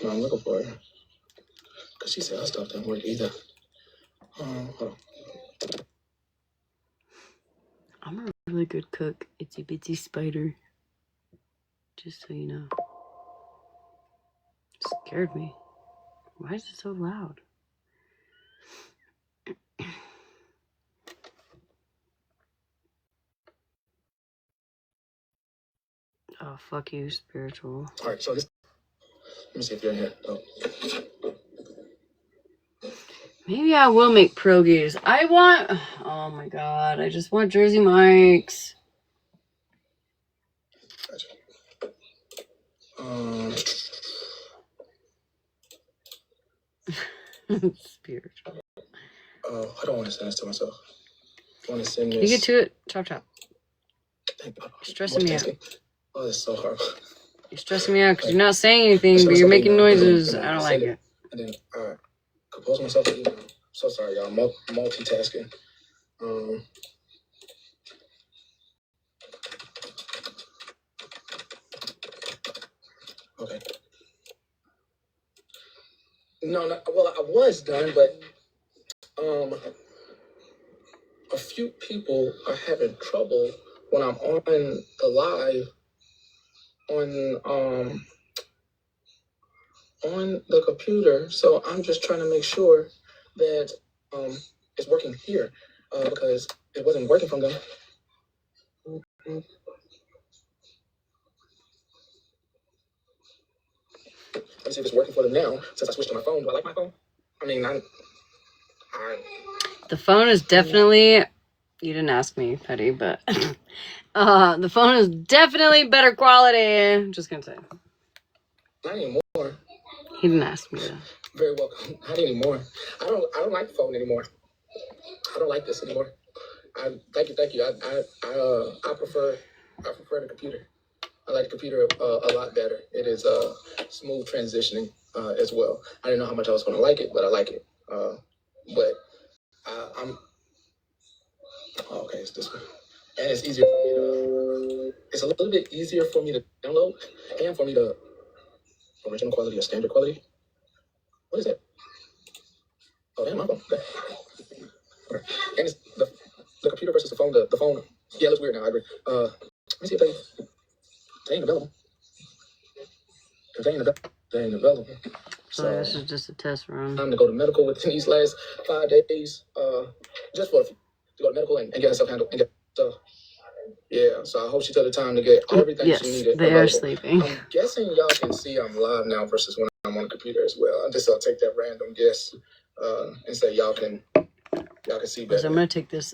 [SPEAKER 10] No, I'm looking for her. Because she said her stuff doesn't work either. Hold on.
[SPEAKER 1] I'm a really good cook. Itsy bitsy spider. Just so you know. It scared me. Why is it so loud? Oh, fuck you, spiritual.
[SPEAKER 10] Alright, so this. Let me see if you're in here. Oh.
[SPEAKER 1] Maybe I will make pierogies. I want. Oh my god. I just want Jersey Mike's. Spiritual.
[SPEAKER 10] I don't want to send this to myself. I want to send this.
[SPEAKER 1] Can you get to it? Chop chop. You're stressing me out.
[SPEAKER 10] Oh, it's so hard.
[SPEAKER 1] You're stressing me out because you're not saying anything, but you're making noises. I don't like it.
[SPEAKER 10] And then, compose myself an email. So sorry, y'all. Multitasking. Okay. No, well, I was done, but a few people are having trouble when I'm on the live on the computer. So I'm just trying to make sure that it's working here because it wasn't working from them. Let me see if it's working for them now since I switched to my phone. Do I like my phone? I mean,
[SPEAKER 1] the phone is definitely. You didn't ask me, Petty, but the phone is definitely better quality. Just gonna say.
[SPEAKER 10] Not anymore.
[SPEAKER 1] He didn't ask me though.
[SPEAKER 10] Very welcome. Not anymore. I don't like the phone anymore. I don't like this anymore. Thank you. I prefer the computer. I like the computer a lot better. It is smooth transitioning. as well. I didn't know how much I was going to like it, but I like it. But I'm okay. It's this one, and it's easier. It's a little bit easier for me to download and for me to original quality or standard quality. What is that? Oh, damn, my phone. Okay. And it's the computer versus the phone. The phone. Yeah, it looks weird now. I agree. Let me see if they ain't available. If they ain't available.
[SPEAKER 1] So this is just a test run.
[SPEAKER 10] Time to go to medical within these last 5 days. Just for to go to medical and get herself handled and get stuff. Yeah, so I hope she took the time to get everything she needed.
[SPEAKER 1] They are sleeping.
[SPEAKER 10] I'm guessing y'all can see I'm live now versus when I'm on the computer as well. I just take that random guess and say y'all can see better.
[SPEAKER 1] So I'm gonna take this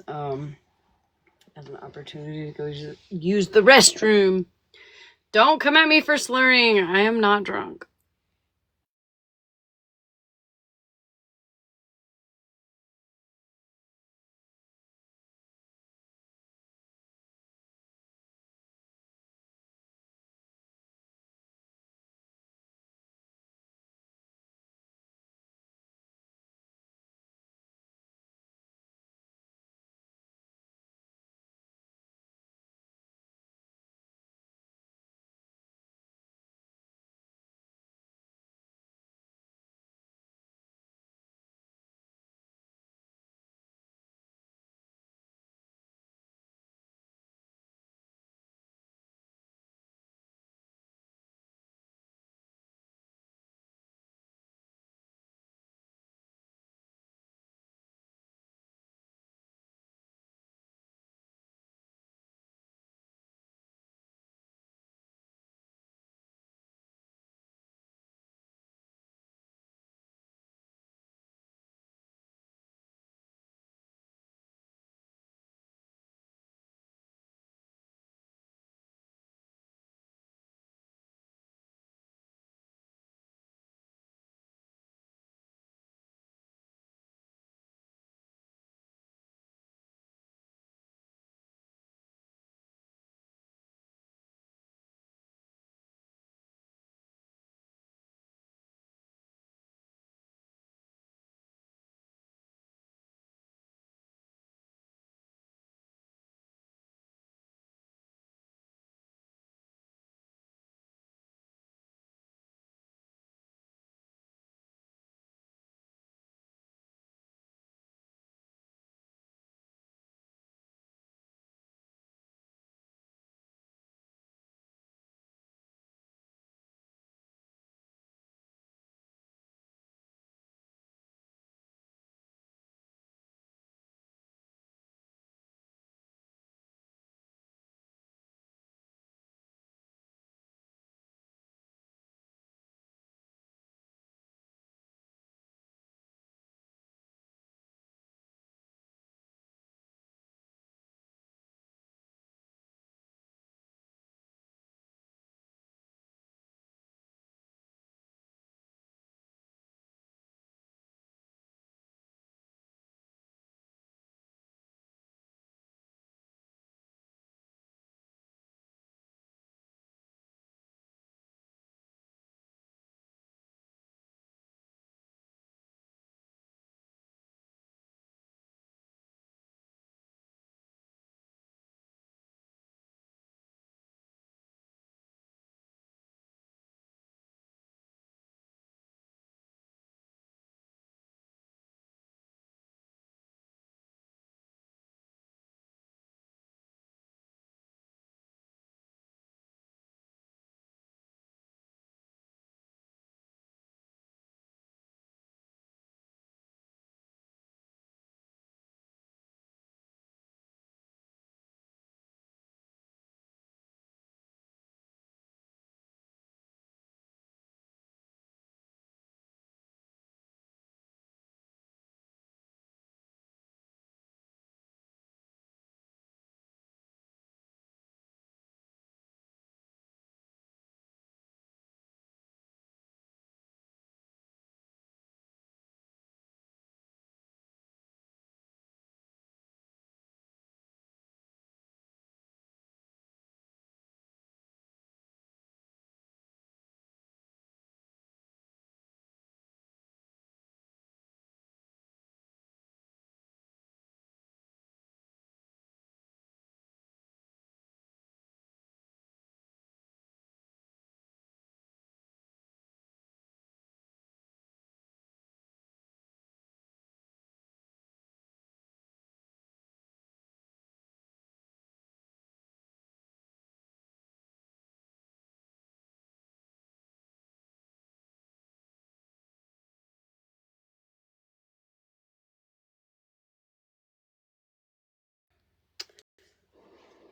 [SPEAKER 1] as an opportunity to go use the restroom. Don't come at me for slurring. I am not drunk.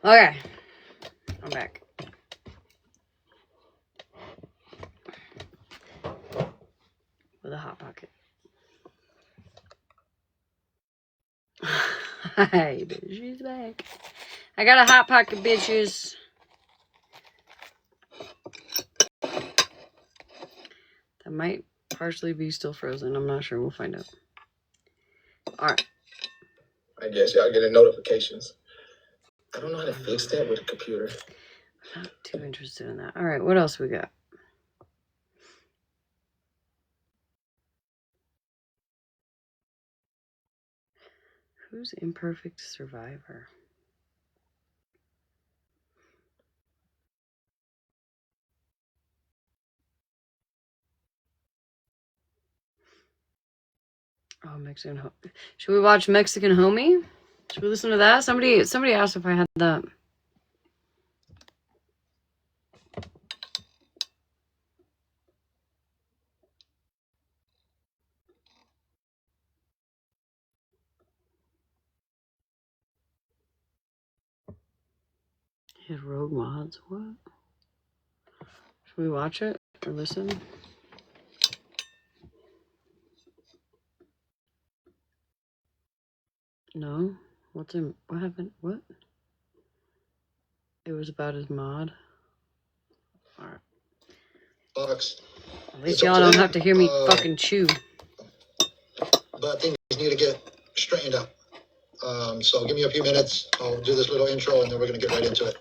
[SPEAKER 1] Okay. I'm back. With a hot pocket. Hi, bitch. She's back. I got a hot pocket, bitches. That might partially be still frozen. I'm not sure. We'll find out. All right.
[SPEAKER 10] I guess y'all getting notifications. I don't know how to fix that with a computer.
[SPEAKER 1] Not too interested in that. All right. What else we got? Who's Imperfect Survivor? Oh, Mexican. Should we watch Mexican Homie? Should we listen to that? Somebody asked if I had that. Hit Rogue Mods. What? Should we watch it or listen? No. What happened? What? It was about his mod. All right.
[SPEAKER 6] Box.
[SPEAKER 1] At least y'all don't have to hear me fucking chew.
[SPEAKER 6] But things need to get straightened out. So give me a few minutes. I'll do this little intro and then we're going to get right into it.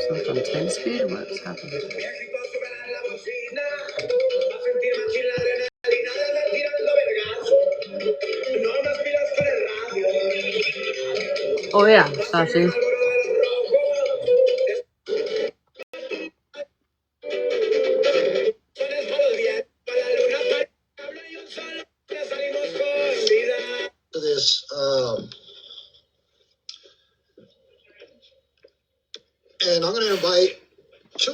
[SPEAKER 1] Something on 10 speed? What's happening? Oh yeah, Sassy.
[SPEAKER 6] This, and I'm going to invite two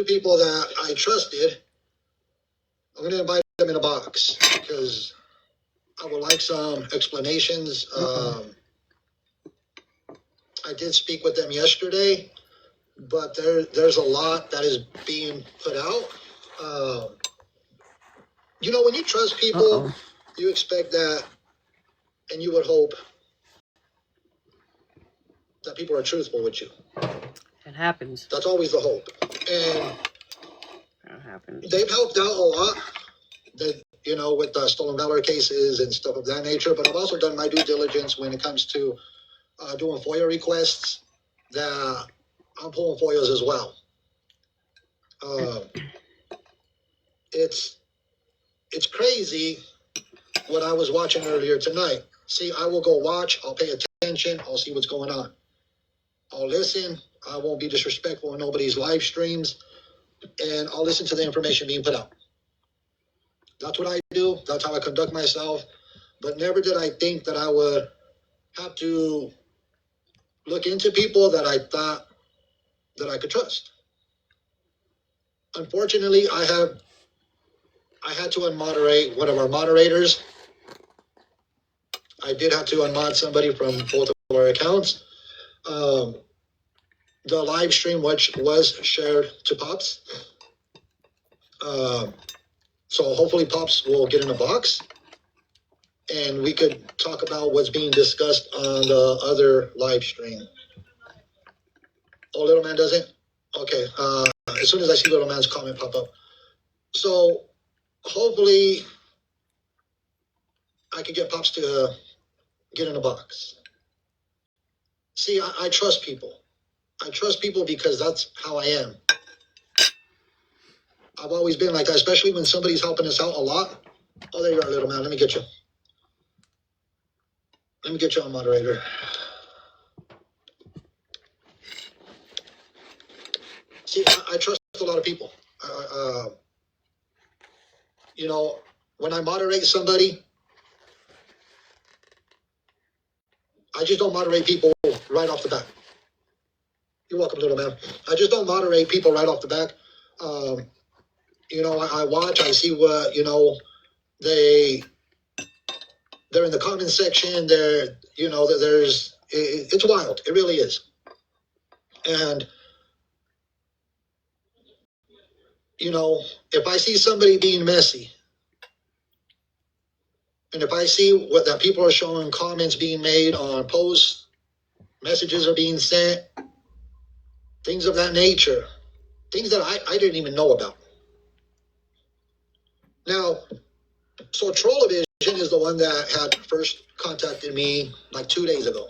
[SPEAKER 6] people that I trusted. I'm going to invite them in a box because I would like some explanations. I did speak with them yesterday, but there's a lot that is being put out. When you trust people, you expect that, and you would hope that people are truthful with you.
[SPEAKER 1] It happens.
[SPEAKER 6] That's always the hope. And
[SPEAKER 1] That happens.
[SPEAKER 6] they've helped out a lot. With the stolen valor cases and stuff of that nature. But I've also done my due diligence when it comes to doing FOIA requests. That I'm pulling FOIAs as well. It's crazy what I was watching earlier tonight. See, I will go watch. I'll pay attention. I'll see what's going on. I'll listen. I won't be disrespectful in nobody's live streams, and I'll listen to the information being put out. That's what I do. That's how I conduct myself. But never did I think that I would have to look into people that I thought that I could trust. Unfortunately, I had to unmoderate one of our moderators. I did have to unmod somebody from both of our accounts. The live stream, which was shared to Pops. So hopefully Pops will get in a box and we could talk about what's being discussed on the other live stream. Oh, Little Man doesn't? Okay. As soon as I see Little Man's comment pop up. So hopefully I could get Pops to get in a box. See, I trust people. I trust people because that's how I am. I've always been like that, especially when somebody's helping us out a lot. Oh, there you are, Little Man. Let me get you. Let me get you on moderator. See, I trust a lot of people. When I moderate somebody, I just don't moderate people right off the bat. You're welcome, little man. I just don't moderate people right off the bat. I watch, I see what, they're in the comment section. It's wild. It really is. And, if I see somebody being messy, and if I see that people are showing comments being made on posts, messages are being sent, things of that nature, things that I didn't even know about. Now, so Trollovision is the one that had first contacted me like 3 days ago.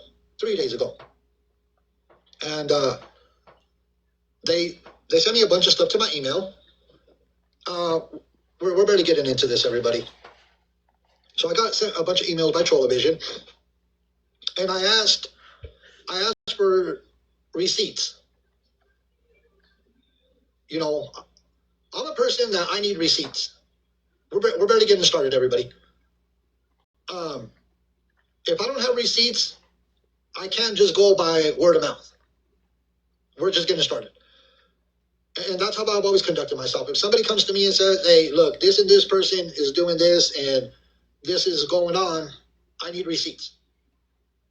[SPEAKER 6] And they sent me a bunch of stuff to my email. We're barely getting into this, everybody. So I got sent a bunch of emails by Trollovision, and I asked for receipts. I'm a person that I need receipts. We're barely getting started, everybody. If I don't have receipts, I can't just go by word of mouth. We're just getting started. And that's how I've always conducted myself. If somebody comes to me and says, hey, look, this and this person is doing this and this is going on, I need receipts.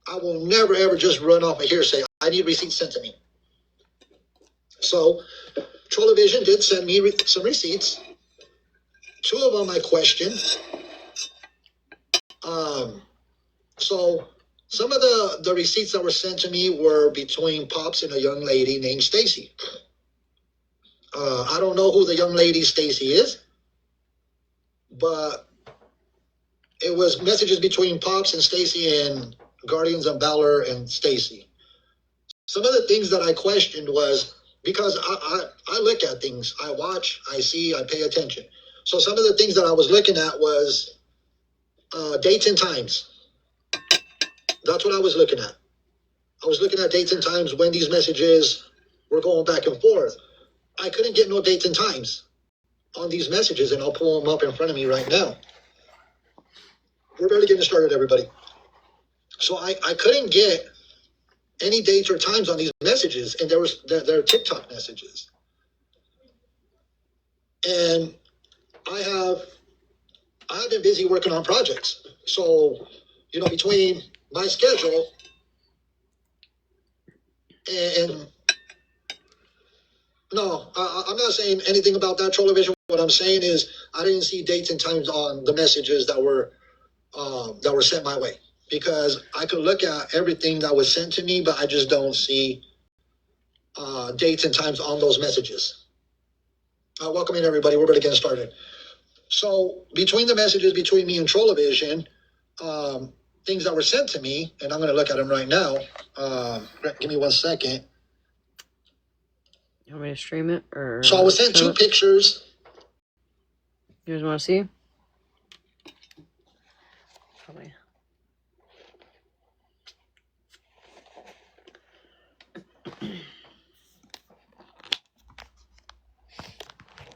[SPEAKER 6] I will never, ever just run off a hearsay. I need receipts sent to me. So Trollovision did send me some receipts. 2 of them I questioned. So some of the receipts that were sent to me were between Pops and a young lady named Stacy. I don't know who the young lady Stacy is, but it was messages between Pops and Stacy and Guardians of Valor and Stacy. Some of the things that I questioned was because I look at things, I watch, I see, I pay attention. So some of the things that I was looking at was dates and times. That's what I was looking at. I was looking at dates and times when these messages were going back and forth. I couldn't get no dates and times on these messages, and I'll pull them up in front of me right now. We're barely getting started, everybody. So I couldn't get any dates or times on these messages, and they're TikTok messages. And I have been busy working on projects. So, between my schedule and no, I'm not saying anything about that, Trollovision. What I'm saying is I didn't see dates and times on the messages that were sent my way, because I could look at everything that was sent to me, but I just don't see dates and times on those messages. Welcome in, everybody. We're going to get started. So between the messages between me and Trollovision, things that were sent to me, and I'm going to look at them right now. Give me 1 second.
[SPEAKER 1] You want me to stream it?
[SPEAKER 6] So I was sent 2 pictures.
[SPEAKER 1] You guys want to see? Probably.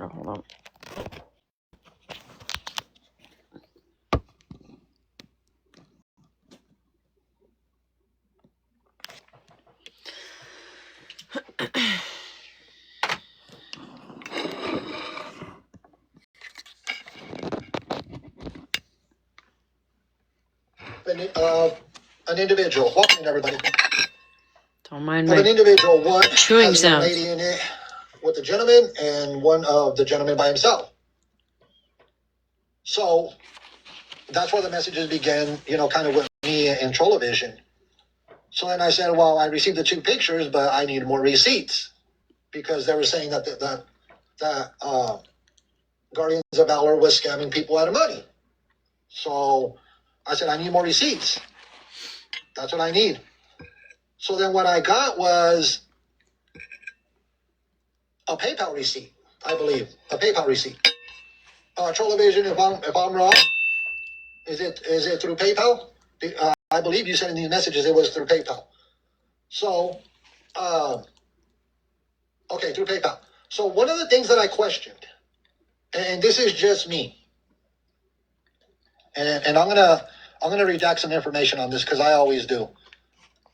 [SPEAKER 1] Oh, hold on.
[SPEAKER 6] An individual. Welcome in, everybody.
[SPEAKER 1] Don't mind
[SPEAKER 6] An
[SPEAKER 1] my
[SPEAKER 6] individual, one
[SPEAKER 1] chewing
[SPEAKER 6] has a young
[SPEAKER 1] sounds.
[SPEAKER 6] lady in it with a gentleman, and one of the gentlemen by himself. So that's where the messages began, kind of with me and Trollovision. So then I said, well, I received the 2 pictures, but I need more receipts, because they were saying that Guardians of Valor was scamming people out of money. So I said, I need more receipts. That's what I need. So then what I got was a PayPal receipt, I believe. A PayPal receipt. Trollovision, if I'm wrong, is it through PayPal? I believe you said in these messages it was through PayPal. So, okay, through PayPal. So one of the things that I questioned, and this is just me, and I'm gonna redact some information on this because I always do.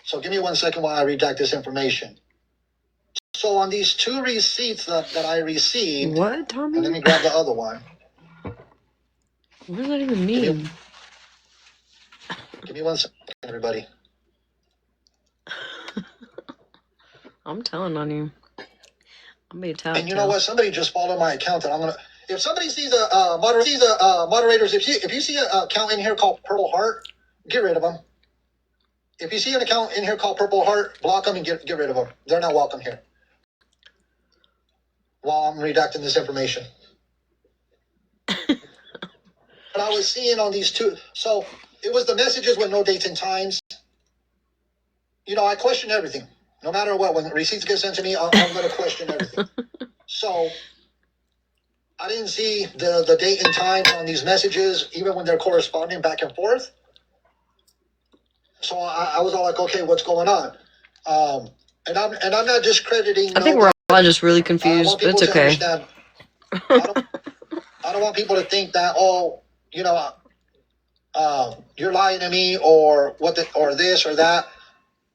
[SPEAKER 8] So give me 1 second while I redact this information. So on these 2 receipts that I received,
[SPEAKER 1] What, Tommy?
[SPEAKER 8] and let me grab the other one.
[SPEAKER 1] What does that even mean?
[SPEAKER 8] Give me 1 second, everybody.
[SPEAKER 1] I'm telling on you. I'm being tapped.
[SPEAKER 8] And you know what? Somebody just followed my account, and I'm gonna. If somebody sees a moderators, if you see an account in here called Purple Heart, get rid of them. If you see an account in here called Purple Heart, block them and get rid of them. They're not welcome here. While I'm redacting this information. But I was seeing on these 2, so it was the messages with no dates and times. You know, I question everything, no matter what. When receipts get sent to me, I'm going to question everything. So I didn't see the date and time on these messages, even when they're corresponding back and forth. So I was all like, okay, what's going on? And I'm not discrediting.
[SPEAKER 1] I think we're all just really confused, but it's okay.
[SPEAKER 8] I don't want people to think that, oh, you know, you're lying to me or or this or that.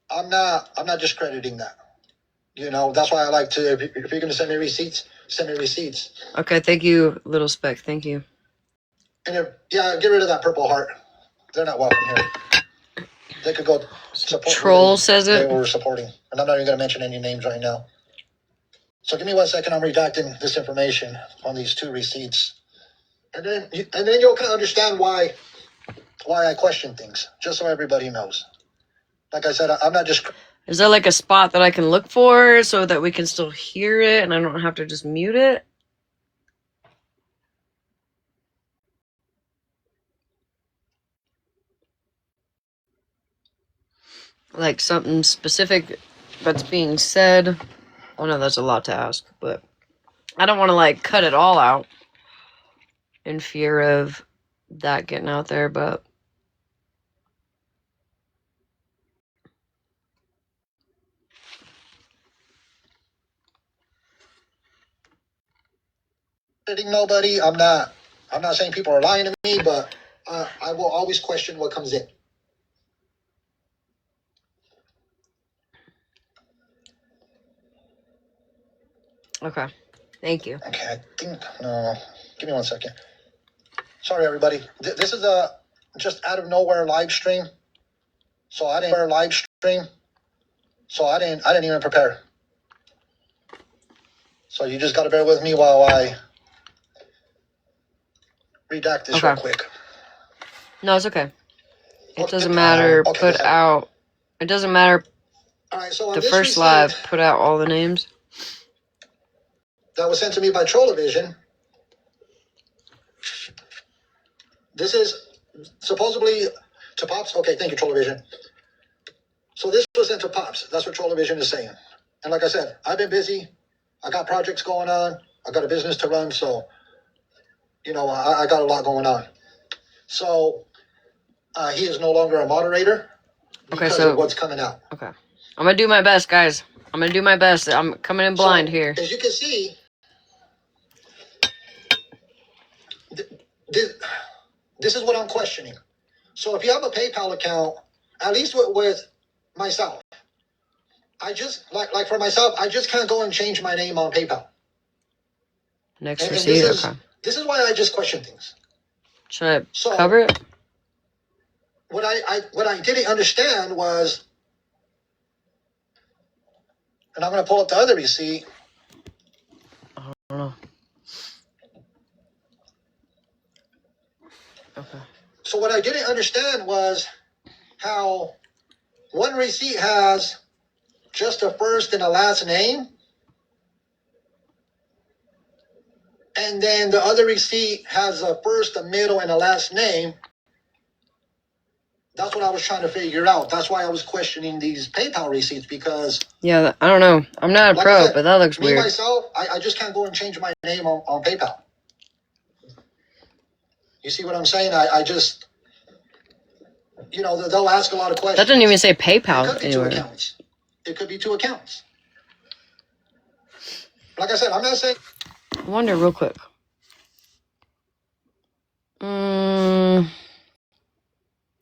[SPEAKER 8] I'm not discrediting that. You know, that's why I like to, if you're going to send me receipts, send me receipts.
[SPEAKER 1] Okay, thank you, Little Speck. Thank you.
[SPEAKER 8] And get rid of that Purple Heart. They're not welcome here. They could go support.
[SPEAKER 1] Troll says it.
[SPEAKER 8] They were supporting. And I'm not even going to mention any names right now. So give me 1 second. I'm redacting this information on these 2 receipts. And then you'll kind of understand why I question things, just so everybody knows. Like I said, I'm not just.
[SPEAKER 1] Is there like a spot that I can look for so that we can still hear it and I don't have to just mute it? Like something specific that's being said? Oh no, that's a lot to ask, but I don't want to like cut it all out in fear of that getting out there, but
[SPEAKER 8] Nobody. I'm not saying people are lying to me, but I will always question what comes in.
[SPEAKER 1] okay. Thank you.
[SPEAKER 8] Okay, I think no. Give me 1 second. Sorry, everybody. This is just out of nowhere live stream. So I didn't even prepare. So you just got to bear with me while I redact this real quick.
[SPEAKER 1] No, it's okay. It doesn't matter. It doesn't matter.
[SPEAKER 8] All right, so on
[SPEAKER 1] The
[SPEAKER 8] this
[SPEAKER 1] first
[SPEAKER 8] receipt
[SPEAKER 1] live put out all the names.
[SPEAKER 8] that was sent to me by Trollovision. This is supposedly to Pops. Okay, thank you, Trollovision. So this was sent to Pops. That's what Trollovision is saying. And like I said, I've been busy. I got projects going on. I got a business to run. So, you know, I got a lot going on. So he is no longer a moderator because of what's coming out.
[SPEAKER 1] Okay. I'm going to do my best, guys. I'm going to do my best. I'm coming in blind here.
[SPEAKER 8] As you can see, this is what I'm questioning. So if you have a PayPal account, at least with myself, I just, like for myself, I just can't go and change my name on PayPal.
[SPEAKER 1] Next receipt, okay.
[SPEAKER 8] This is why I just question things.
[SPEAKER 1] Should I cover it?
[SPEAKER 8] What I didn't understand was, and I'm going to pull up the other receipt.
[SPEAKER 1] I don't know. Okay.
[SPEAKER 8] So what I didn't understand was how one receipt has just a first and a last name, and then the other receipt has a first, a middle, and a last name. That's what I was trying to figure out. That's why I was questioning these PayPal receipts, because
[SPEAKER 1] yeah, I don't know. I'm not a pro, but that looks weird.
[SPEAKER 8] Me myself, I just can't go and change my name on PayPal. You see what I'm saying? I just, you know, they'll ask a lot of questions.
[SPEAKER 1] That doesn't even say PayPal
[SPEAKER 8] It could be
[SPEAKER 1] anywhere.
[SPEAKER 8] 2 accounts. It could be 2 accounts. Like I said, I'm not saying.
[SPEAKER 1] I wonder real quick.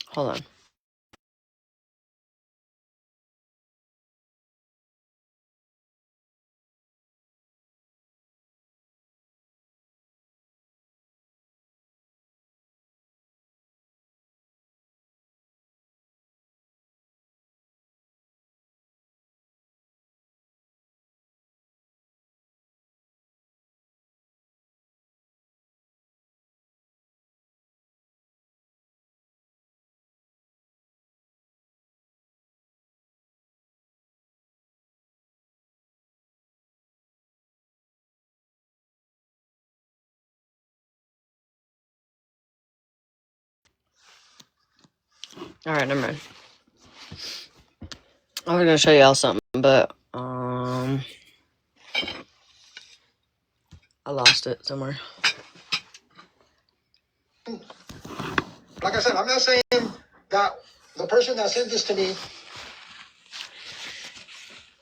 [SPEAKER 1] Hold on. All right, never mind. I was gonna show y'all something, but I lost it somewhere.
[SPEAKER 6] Like I said, I'm not saying that the person that sent this to me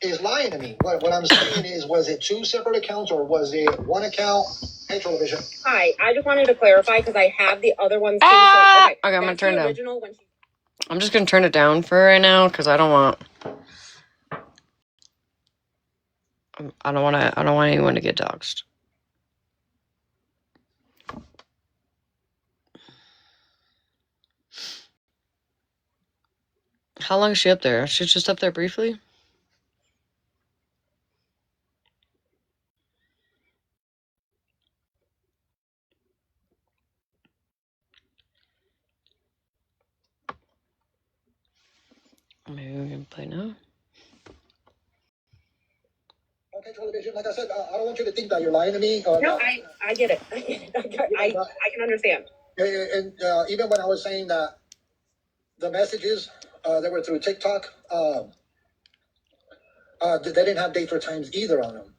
[SPEAKER 6] is lying to me. What I'm saying is, was it two separate accounts or was it one account? Hey, television. Hi, I just wanted to clarify because I have the other ones too.
[SPEAKER 1] Okay, I'm gonna turn it down. I'm just gonna turn it down for right now because I don't want anyone to get doxxed. How long is she up there? She's just up there briefly? Maybe we can play now.
[SPEAKER 6] Okay, television. Like I said, I don't want you to think that you're lying to me. No, I get it. I can understand. And even when I was saying that the messages that were through TikTok, they didn't have dates or times either on them.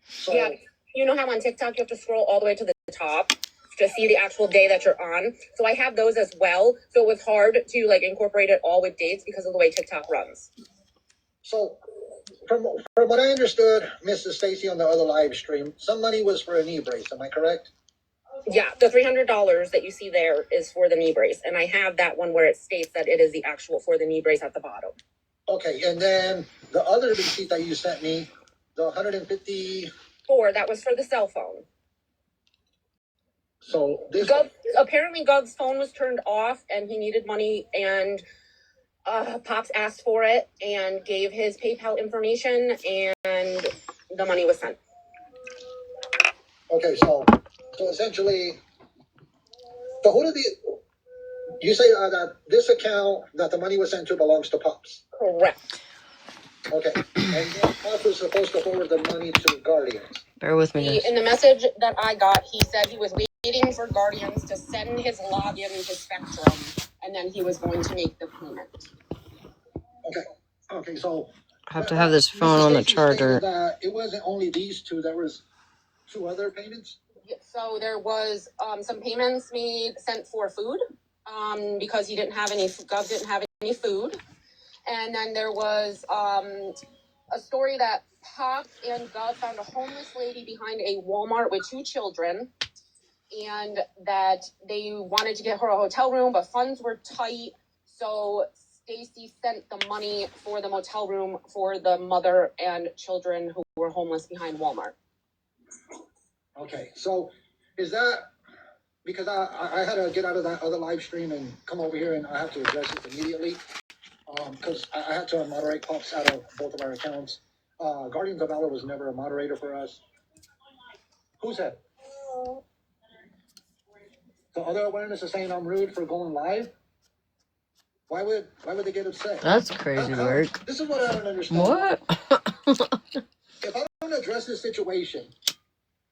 [SPEAKER 6] So, yeah, you know how on TikTok you have to scroll all the way to the top to see the actual day that you're on. So I have those as well. So it was hard to like incorporate it all with dates because of the way TikTok runs. So from what I understood, Mrs. Stacy on the other live stream, some money was for a knee brace. Am I correct? Yeah, the $300 that you see there is for the knee brace, and I have that one where it states that it is the actual for the knee brace at the bottom. Okay, and then the other receipt that you sent me, the $154, that was for the cell phone. So this apparently Gov's phone was turned off, and he needed money, and Pops asked for it and gave his PayPal information, and the money was sent. Okay, so essentially, so who did you say that this account that the money was sent to belongs to Pops? Correct. Okay, and then Pops was supposed to forward the money to Guardians.
[SPEAKER 1] Bear with me, guys.
[SPEAKER 6] In the message that I got, he said he was waiting for Guardians to send his login to Spectrum, and then he was going to make the payment. Okay, so
[SPEAKER 1] I have to have this phone on the charger.
[SPEAKER 6] That it wasn't only these two, there was two other payments? Yeah, so there was some payments sent for food because he didn't have any, Gov didn't have any food. And then there was a story that Pop and Gov found a homeless lady behind a Walmart with two children, and that they wanted to get her a hotel room, but funds were tight. So Stacy sent the money for the motel room for the mother and children who were homeless behind Walmart. Okay, so is that because I had to get out of that other live stream and come over here, and I have to address it immediately because I had to moderate Pops out of both of our accounts. Guardians of Valor was never a moderator for us. Who's that? The other awareness is saying I'm rude for going live. Why would they get upset?
[SPEAKER 1] That's crazy work.
[SPEAKER 6] This is what I don't understand.
[SPEAKER 1] What?
[SPEAKER 6] If I don't address this situation,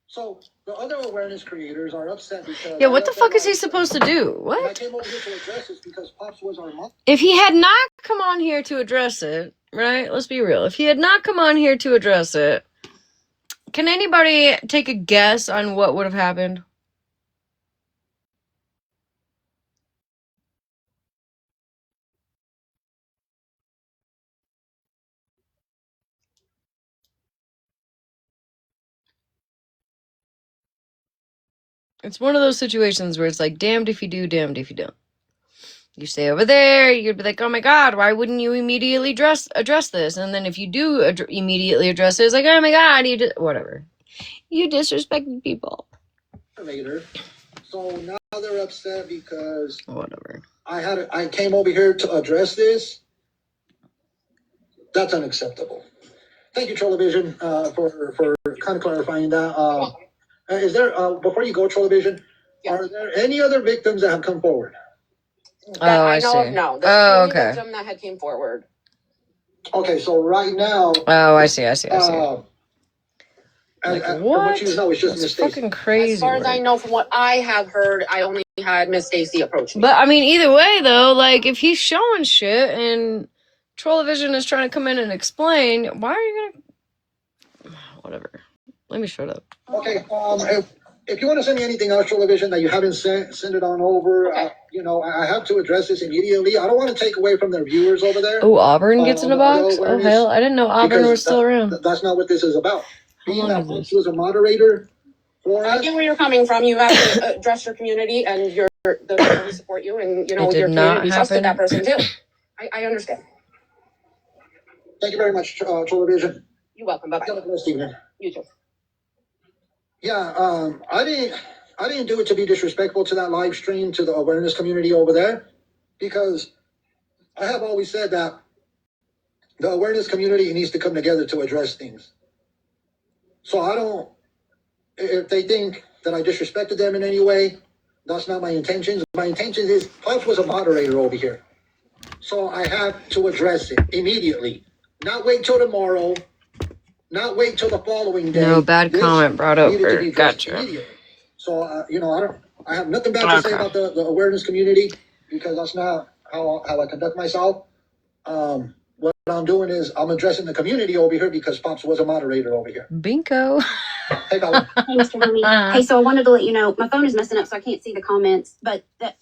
[SPEAKER 6] so the other awareness creators are upset because
[SPEAKER 1] Yeah, what the fuck is he supposed to do?
[SPEAKER 6] I
[SPEAKER 1] What?
[SPEAKER 6] came over here to address this because Pops was our mom.
[SPEAKER 1] If he had not come on here to address it, right? Let's be real. If he had not come on here to address it, can anybody take a guess on what would have happened? It's one of those situations where it's like, damned if you do, damned if you don't. You stay over there, you'd be like, oh my god, why wouldn't you immediately address this? And then if you do immediately address it, it's like, oh my god, whatever. You disrespected people.
[SPEAKER 6] So now they're upset because
[SPEAKER 1] Whatever.
[SPEAKER 6] I came over here to address this. That's unacceptable. Thank you, Trollevision, for kind of clarifying that. Is there before you go, Trollevision, are there any other victims that have come forward?
[SPEAKER 1] That I know of,
[SPEAKER 6] no.
[SPEAKER 1] Oh, okay.
[SPEAKER 6] Victim that had came forward. Okay, so right now.
[SPEAKER 1] Oh, I see. Like,
[SPEAKER 6] From
[SPEAKER 1] what?
[SPEAKER 6] what you know, it's just
[SPEAKER 1] That's
[SPEAKER 6] Miss Stacy.
[SPEAKER 1] fucking crazy.
[SPEAKER 12] As far as I
[SPEAKER 1] work.
[SPEAKER 12] know, from what I have heard, I only had Miss Stacy approach me.
[SPEAKER 1] But I mean, either way, though, like if he's showing shit and Trollovision is trying to come in and explain, why are you gonna? Whatever. Let me shut up.
[SPEAKER 6] Okay. If you want to send me anything else, television, that you haven't sent it on over.
[SPEAKER 12] Okay.
[SPEAKER 6] I have to address this immediately. I don't want to take away from their viewers over there.
[SPEAKER 1] Oh, Auburn gets in a
[SPEAKER 6] the
[SPEAKER 1] box. Oh
[SPEAKER 6] awareness,
[SPEAKER 1] hell, I didn't know Auburn
[SPEAKER 6] because
[SPEAKER 1] was still around.
[SPEAKER 6] That's not what this is about.
[SPEAKER 1] How
[SPEAKER 6] Being
[SPEAKER 1] long
[SPEAKER 6] that
[SPEAKER 1] is this?
[SPEAKER 6] she was a moderator for
[SPEAKER 12] I
[SPEAKER 6] us.
[SPEAKER 12] get where you're coming from. You have to address your community and the people who support you, and
[SPEAKER 1] It
[SPEAKER 12] your
[SPEAKER 1] did not
[SPEAKER 12] community trusted that
[SPEAKER 1] happen.
[SPEAKER 12] person too. I understand.
[SPEAKER 6] Thank you very much, television.
[SPEAKER 12] You're welcome. Bye
[SPEAKER 6] Have a
[SPEAKER 12] bye.
[SPEAKER 6] blessed evening.
[SPEAKER 12] You too.
[SPEAKER 6] Yeah, I didn't do it to be disrespectful to that live stream, to the awareness community over there, because I have always said that the awareness community needs to come together to address things. So I don't, if they think that I disrespected them in any way, that's not my intentions. My intention is, Puff was a moderator over here. So I have to address it immediately. Not wait till tomorrow, not wait till the following day.
[SPEAKER 1] No, bad
[SPEAKER 6] This
[SPEAKER 1] comment brought up.
[SPEAKER 6] needed to be addressed
[SPEAKER 1] Gotcha.
[SPEAKER 6] immediately. So, I have nothing bad to say about the awareness community, because that's not how I conduct myself. What I'm doing is I'm addressing the community over here because Pops was a moderator over here.
[SPEAKER 1] Bingo.
[SPEAKER 6] Hey, Colin.
[SPEAKER 3] Hey, Mr. Homie. Hey, so I wanted to let you know my phone is messing up, so I can't see the comments. But that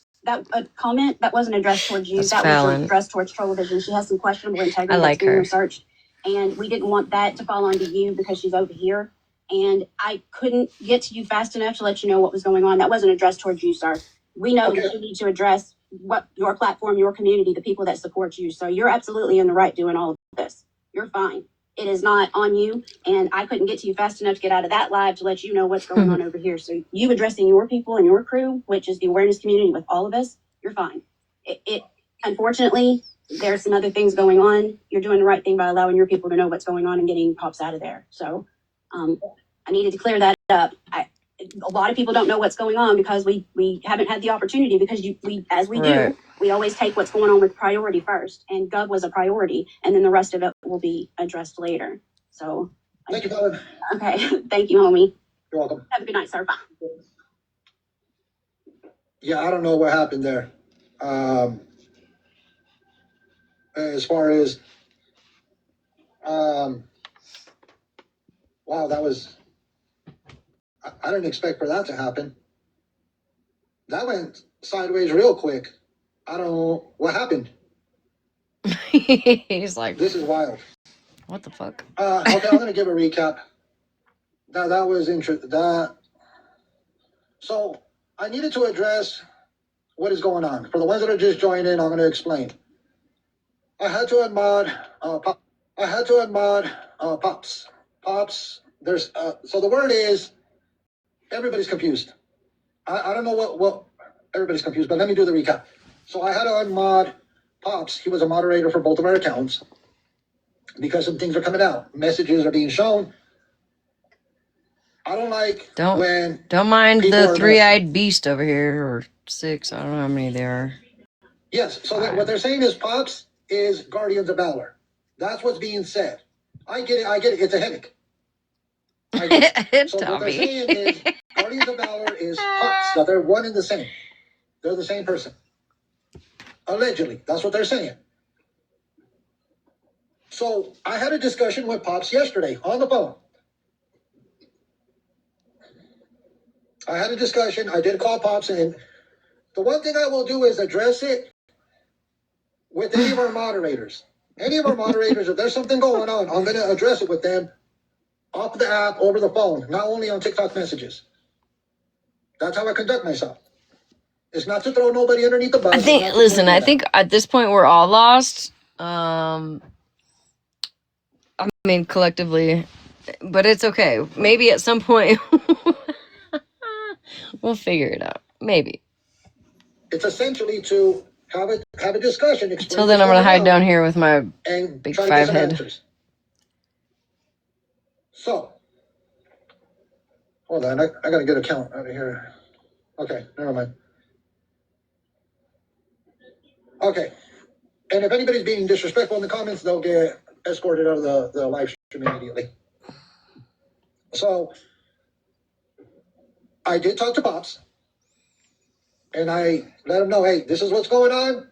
[SPEAKER 3] comment that wasn't addressed towards you.
[SPEAKER 1] That's
[SPEAKER 3] that
[SPEAKER 1] Fallon.
[SPEAKER 3] was addressed towards Trollovision. She has some questionable integrity
[SPEAKER 1] I like
[SPEAKER 3] that's being
[SPEAKER 1] her.
[SPEAKER 3] researched, and we didn't want that to fall onto you because she's over here. And I couldn't get to you fast enough to let you know what was going on. That wasn't addressed towards you, sir. We know that you need to address what your platform, your community, the people that support you. So you're absolutely in the right doing all of this. You're fine. It is not on you, and I couldn't get to you fast enough to get out of that live to let you know what's going on over here. So you addressing your people and your crew, which is the awareness community with all of us, you're fine. It unfortunately, there's some other things going on. You're doing the right thing by allowing your people to know what's going on and getting Pops out of there. So I needed to clear that up. A lot of people don't know what's going on because we haven't had the opportunity, because
[SPEAKER 1] Right.
[SPEAKER 3] we always take what's going on with priority first, and Gov was a priority, and then the rest of it will be addressed later. So
[SPEAKER 6] Thank you, Colin.
[SPEAKER 3] okay, thank you, homie.
[SPEAKER 6] You're welcome.
[SPEAKER 3] Have a good night, sir. Bye.
[SPEAKER 6] Yeah, I don't know what happened there. As far as, wow, that was, I didn't expect for that to happen. That went sideways real quick. I don't know what happened.
[SPEAKER 1] He's like,
[SPEAKER 6] This is wild.
[SPEAKER 1] what the fuck?
[SPEAKER 6] Okay, I'm gonna give a recap. That was interesting. So I needed to address what is going on. For the ones that are just joining in, I'm gonna explain. I had to unmod Pops. Pops. There's so the word is, everybody's confused. I don't know what everybody's confused, but let me do the recap. So I had to unmod Pops. He was a moderator for both of our accounts because some things are coming out. Messages are being shown. I don't like
[SPEAKER 1] Don't mind the three-eyed beast over here, or six. I don't know how many there are.
[SPEAKER 6] Yes, so what they're saying is Pops is Guardians of Valor. That's what's being said. I get it. It's a headache. I get it. So what they're saying is Guardians of Valor is Pops. That they're one and the same. They're the same person. Allegedly, that's what they're saying. So I had a discussion with Pops yesterday on the phone. I had a discussion. I did call Pops, and the one thing I will do is address it with any of our moderators. Any of our moderators, if there's something going on, I'm going to address it with them off the app, over the phone, not only on TikTok messages. That's how I conduct myself. It's not to throw nobody underneath the bus.
[SPEAKER 1] I think at this point we're all lost. I mean, collectively, but it's okay. Maybe at some point we'll figure it out. Maybe.
[SPEAKER 6] It's essentially to have a discussion.
[SPEAKER 1] Until then, I'm gonna hide down here with my big five head.
[SPEAKER 6] Answers. So, hold on. I gotta get a count out of here. Okay, never mind. Okay, and if anybody's being disrespectful in the comments, they'll get escorted out of the live stream immediately.
[SPEAKER 4] So I did talk to Pops, and I let him know, hey, this is what's going on.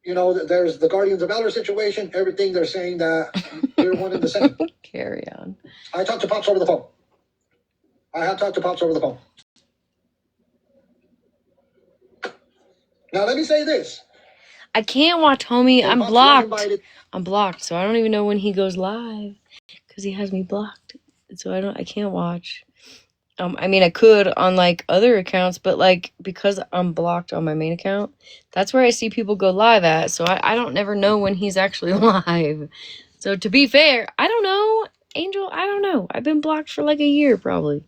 [SPEAKER 4] You know, there's the Guardians of Valor situation. Everything they're saying that we're one and the same.
[SPEAKER 1] Carry on.
[SPEAKER 4] I talked to Pops over the phone. I have talked to Pops over the phone. Now let me say this.
[SPEAKER 1] I can't watch Homie.
[SPEAKER 4] Hey,
[SPEAKER 1] I'm
[SPEAKER 4] Pops,
[SPEAKER 1] blocked. I'm blocked, so I don't even know when he goes live because he has me blocked. So I can't watch. I mean, I could on like other accounts, but like because I'm blocked on my main account, that's where I see people go live at. So I don't never know when he's actually live. So to be fair, I don't know, Angel. I don't know. I've been blocked for like a year probably.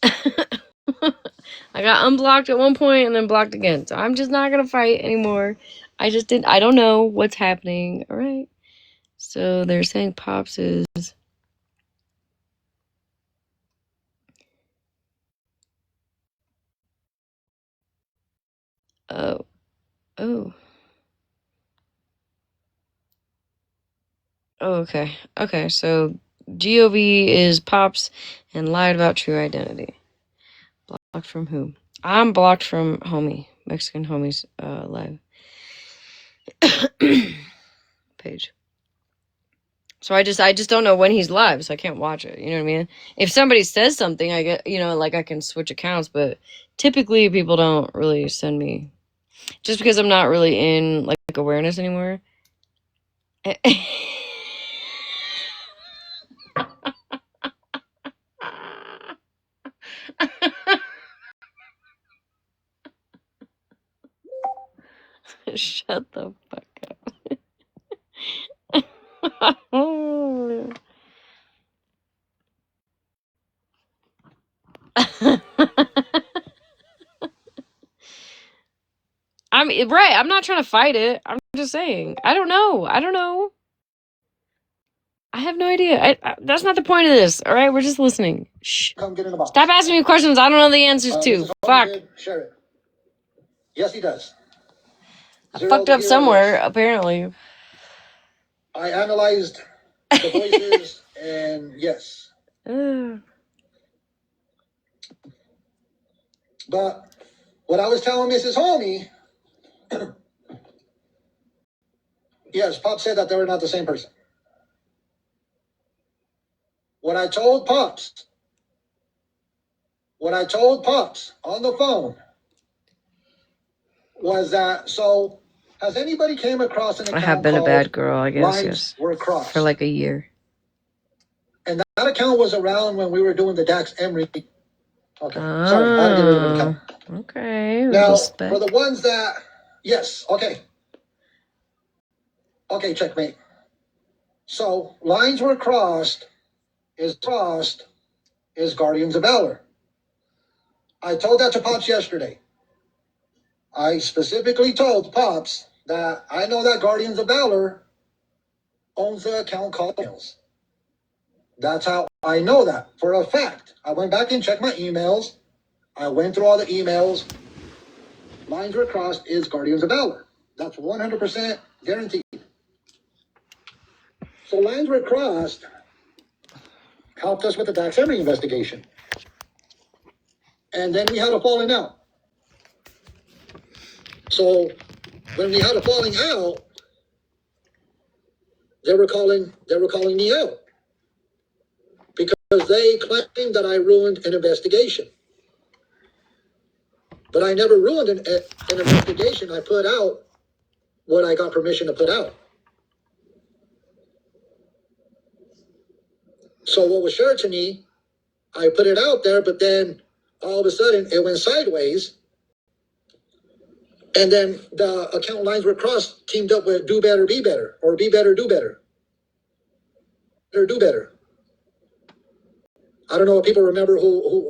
[SPEAKER 1] I got unblocked at one point and then blocked again. So I'm just not gonna fight anymore. I don't know what's happening. All right. So they're saying Pops is. Oh. Oh. Oh, okay. Okay, so GOV is Pops and lied about true identity. Blocked from who? I'm blocked from Homie. Mexican Homie's live page. So I just don't know when he's live, so I can't watch it. You know what I mean? If somebody says something, I get, like I can switch accounts, but typically people don't really send me just because I'm not really in like awareness anymore. Shut the fuck up. I'm right. I'm not trying to fight it. I'm just saying. I don't know. I have no idea. That's not the point of this. All right, we're just listening. Shh.
[SPEAKER 4] Come get in the box.
[SPEAKER 1] Stop asking me questions I don't know the answers to. Fuck.
[SPEAKER 4] Share it. Yes, he does.
[SPEAKER 1] I fucked up somewhere, apparently.
[SPEAKER 4] I analyzed the voices, and yes. But what I was telling Mrs. Homie, yes, Pop said that they were not the same person. What I told Pops on the phone was that, so has anybody came across an account
[SPEAKER 1] I have been a bad girl, I guess,
[SPEAKER 4] Lines
[SPEAKER 1] yes.
[SPEAKER 4] Were crossed?
[SPEAKER 1] For like a year.
[SPEAKER 4] And that account was around when we were doing the Dax Emery. Okay, sorry, I had to get rid of an account.
[SPEAKER 1] Okay,
[SPEAKER 4] now,
[SPEAKER 1] respect.
[SPEAKER 4] for the ones that, yes, okay. Okay, checkmate. So, lines were crossed is Guardians of Valor. I told that to Pops yesterday. I specifically told Pops that I know that Guardians of Valor owns the account called Emails. That's how I know that for a fact. I went back and checked my emails. I went through all the emails. Lines were crossed is Guardians of Valor. That's 100% guaranteed. So lines were crossed helped us with the Dax Emery investigation. And then we had a falling out. So when we had a falling out, they were calling me out because they claimed that I ruined an investigation. But I never ruined an investigation. I put out what I got permission to put out. So what was shared to me, I put it out there, but then all of a sudden it went sideways. And then the account lines were crossed, teamed up with do better, be better, or be better, do better. Or do better. I don't know if people remember who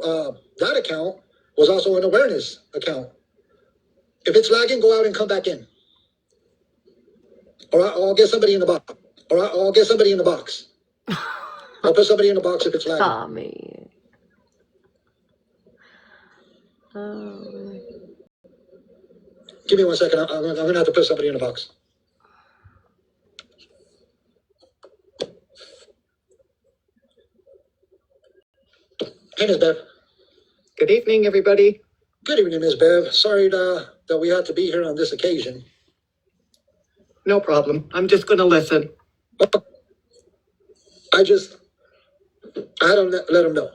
[SPEAKER 4] that account was also an awareness account. If it's lagging, go out and come back in. Or I'll get somebody in the box. I'll get somebody in the box. I'll put somebody in the box if it's lagging.
[SPEAKER 1] Tommy.
[SPEAKER 4] Give me 1 second. I'm going to have to put somebody in the box.
[SPEAKER 13] Hey, Ms. Bev. Good evening, everybody. Good evening, Ms. Bev. Sorry that we had to be here on this occasion. No problem. I'm just going to listen. I had to let him know.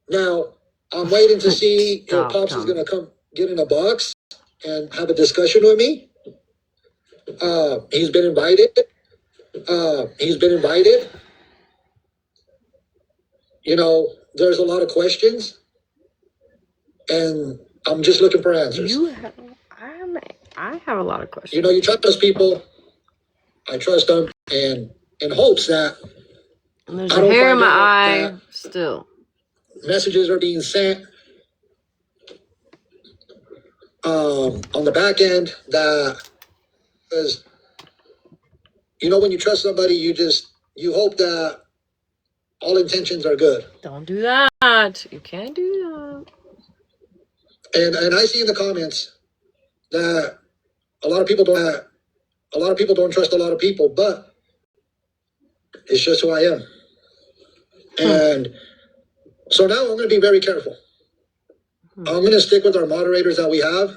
[SPEAKER 13] Now, I'm waiting to see if Pops is going to come get in a box and have a discussion with me. He's been invited. You know, there's a lot of questions, and I'm just looking for answers.
[SPEAKER 1] I have a lot of questions.
[SPEAKER 13] You know, you trust people. I trust them, and in hopes that
[SPEAKER 1] And there's a hair in my eye still.
[SPEAKER 13] messages are being sent on the back end that, because you know, when you trust somebody, you hope that all intentions are good.
[SPEAKER 1] Don't do that. You can't do that.
[SPEAKER 13] And I see in the comments that a lot of people don't trust a lot of people, but it's just who I am. And so now I'm going to be very careful. I'm going to stick with our moderators that we have.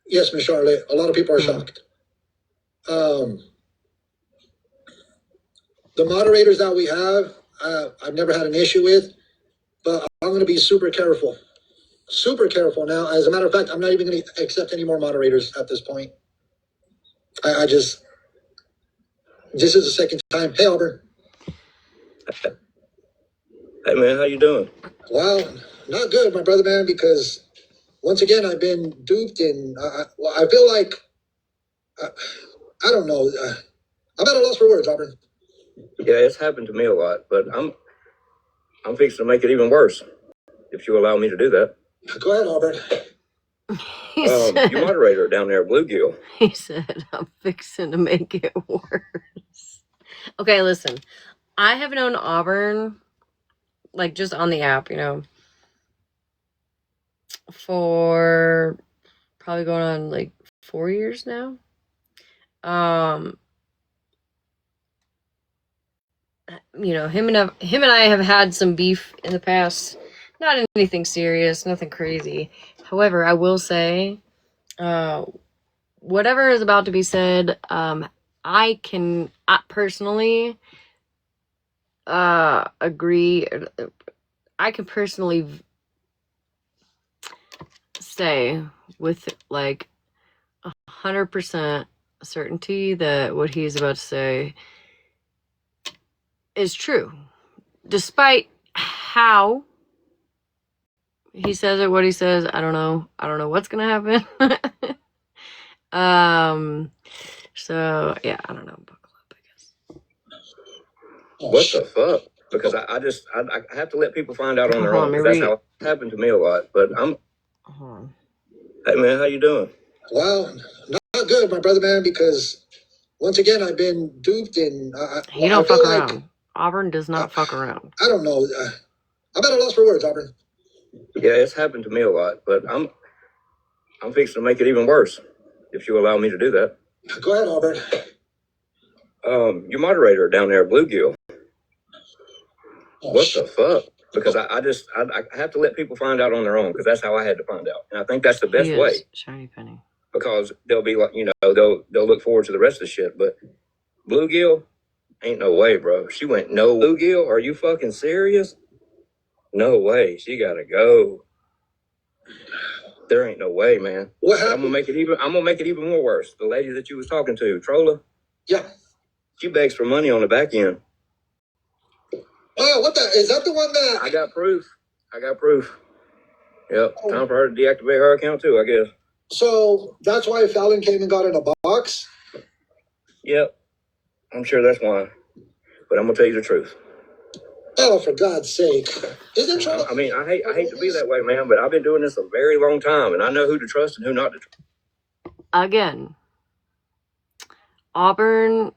[SPEAKER 13] Yes, Miss Charlotte, a lot of people are shocked. The moderators that we have, I've never had an issue with, but I'm going to be super careful. Super careful now. As a matter of fact, I'm not even going to accept any more moderators at this point. This is the second time. Hey, Auburn.
[SPEAKER 14] Hey, man, how you doing?
[SPEAKER 13] Well, not good, my brother, man, because once again, I've been duped, and I feel like, I don't know. I'm at a loss for words, Auburn.
[SPEAKER 14] Yeah, it's happened to me a lot, but I'm fixing to make it even worse, if you allow me to do that.
[SPEAKER 13] Go ahead, Auburn.
[SPEAKER 14] Your moderator down there, Bluegill.
[SPEAKER 1] He said, I'm fixing to make it worse. Okay, listen. I have known Auburn, like, just on the app, you know, for probably going on, like, 4 years now. You know, him and I have had some beef in the past. Not anything serious, nothing crazy. However, I will say, whatever is about to be said, I can personally agree. I can personally say with like 100% certainty that what he is about to say is true, despite how he says it, what he says. I don't know what's gonna happen. So yeah, I don't know. Buckle up, I guess.
[SPEAKER 14] What the fuck? Because I have to let people find out on their own. That's how it happened to me a lot. But Hey, man, how you doing?
[SPEAKER 13] Well, not good, my brother, man, because once again, I've been duped, and
[SPEAKER 1] he don't fuck around. Like, Auburn does not fuck around.
[SPEAKER 13] I don't know. I'm at a loss for words, Auburn.
[SPEAKER 14] Yeah, it's happened to me a lot, but I'm fixing to make it even worse, if you allow me to do that.
[SPEAKER 13] Go ahead, Auburn.
[SPEAKER 14] Your moderator down there, Bluegill. What the fuck? Because I have to let people find out on their own, because that's how I had to find out, and I think that's the best way.
[SPEAKER 1] Shiny penny.
[SPEAKER 14] Because they'll be like, you know, they'll look forward to the rest of the shit. But Bluegill, ain't no way, bro. She went, no. Bluegill, are you fucking serious? No way. She gotta go. There ain't no way, man.
[SPEAKER 13] What happened?
[SPEAKER 14] I'm gonna make it even more worse. The lady that you was talking to, Trolla.
[SPEAKER 13] Yeah.
[SPEAKER 14] She begs for money on the back end.
[SPEAKER 13] Oh, is that the one that?
[SPEAKER 14] I got proof. Yep. Time for her to deactivate her account too, I guess.
[SPEAKER 13] So that's why Fallon came and got in a box?
[SPEAKER 14] Yep. I'm sure that's why. But I'm gonna tell you the truth.
[SPEAKER 13] Oh, for God's sake. Isn't Trolla?
[SPEAKER 14] I mean, I hate to be that way, man, but I've been doing this a very long time, and I know who to trust and who not to trust.
[SPEAKER 1] Again, Auburn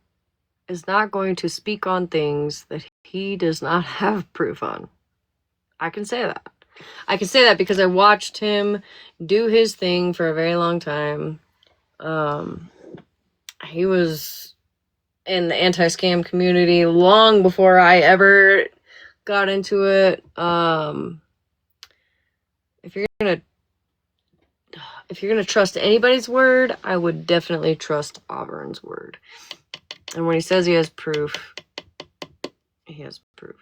[SPEAKER 1] is not going to speak on things that he does not have proof on. I can say that. I can say that because I watched him do his thing for a very long time. He was in the anti-scam community long before I ever got into it. if you're gonna trust anybody's word, I would definitely trust Auburn's word. And when he says he has proof, he has proof.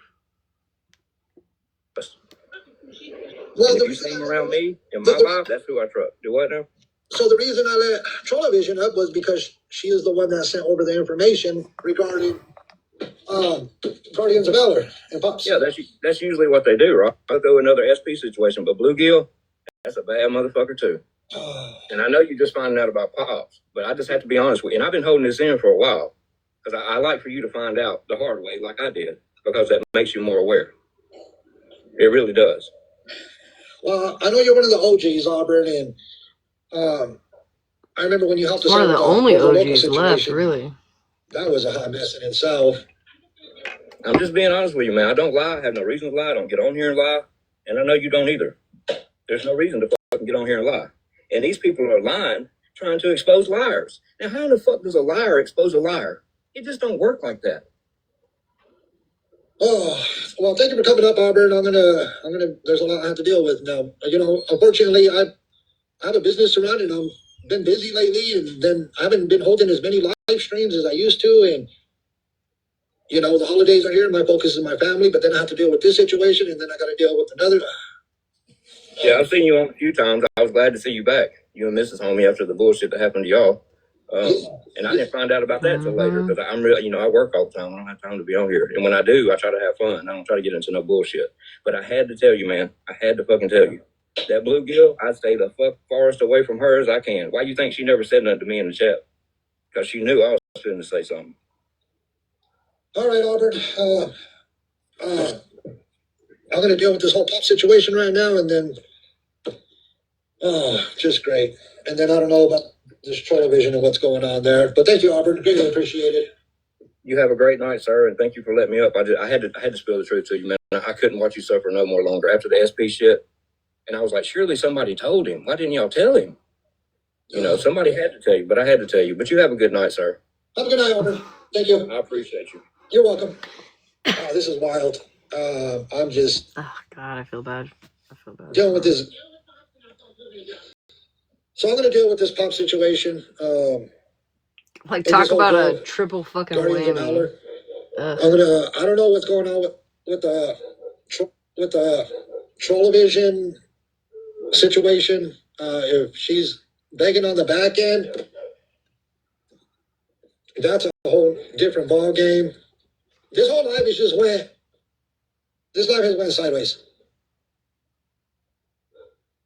[SPEAKER 14] And if you see him around me and my life, that's who I trust. Do what now?
[SPEAKER 13] So the reason I let Trollovision up was because she is the one that sent over the information regarding Guardians of Valor and Pops.
[SPEAKER 14] Yeah, that's usually what they do, right? I'll go another SP situation, but Bluegill, that's a bad motherfucker too. And I know you're just finding out about Pops, but I just have to be honest with you. And I've been holding this in for a while because I like for you to find out the hard way, like I did, because that makes you more aware. It really does.
[SPEAKER 13] Well, I know you're one of the OGs, Auburn, and I remember when you helped us
[SPEAKER 1] One
[SPEAKER 13] out
[SPEAKER 1] of
[SPEAKER 13] with
[SPEAKER 1] the only
[SPEAKER 13] local
[SPEAKER 1] OGs left,
[SPEAKER 13] situation.
[SPEAKER 1] really.
[SPEAKER 13] That was a hot mess in itself.
[SPEAKER 14] I'm just being honest with you, man. I don't lie. I have no reason to lie. I don't get on here and lie. And I know you don't either. There's no reason to fucking get on here and lie. And these people are lying, trying to expose liars. Now, how in the fuck does a liar expose a liar? It just don't work like that.
[SPEAKER 13] Oh, well, thank you for coming up, Auburn. I'm gonna, there's a lot I have to deal with now. You know, unfortunately, I have a business to run and I've been busy lately, and then I haven't been holding as many live streams as I used to. And, you know, the holidays are here. My focus is my family, but then I have to deal with this situation, and then I got to deal with another.
[SPEAKER 14] Yeah, I've seen you on a few times. I was glad to see you back. You and Mrs. Homie after the bullshit that happened to y'all. And I didn't find out about that till later because I'm real. You know, I work all the time. I don't have time to be on here. And when I do, I try to have fun. I don't try to get into no bullshit. But I had to tell you, man. I had to fucking tell you. That bluegill, I stay the fuck farthest away from her as I can. Why you think she never said nothing to me in the chat? Because she knew I was going to say something.
[SPEAKER 13] All right, Auburn. I'm going to deal with this whole pop situation right now, and then, just great. And then I don't know about this television and what's going on there. But thank you, Auburn. Greatly appreciate it.
[SPEAKER 14] You have a great night, sir, and thank you for letting me up. I had to spill the truth to you, man. I couldn't watch you suffer no more longer after the SP shit. And I was like, surely somebody told him. Why didn't y'all tell him? You know, somebody had to tell you, but I had to tell you. But you have a good night, sir.
[SPEAKER 13] Have a good night, Auburn. Thank you.
[SPEAKER 14] I appreciate you.
[SPEAKER 13] You're welcome. This is wild. I'm just.
[SPEAKER 1] Oh, God, I feel bad.
[SPEAKER 13] Dealing with this. So I'm going to deal with this pop situation.
[SPEAKER 1] Like, talk about a triple fucking whammy.
[SPEAKER 13] I don't know what's going on with the Trollovision situation. If she's begging on the back end, that's a whole different ball game. This whole life has just went. This life has went sideways.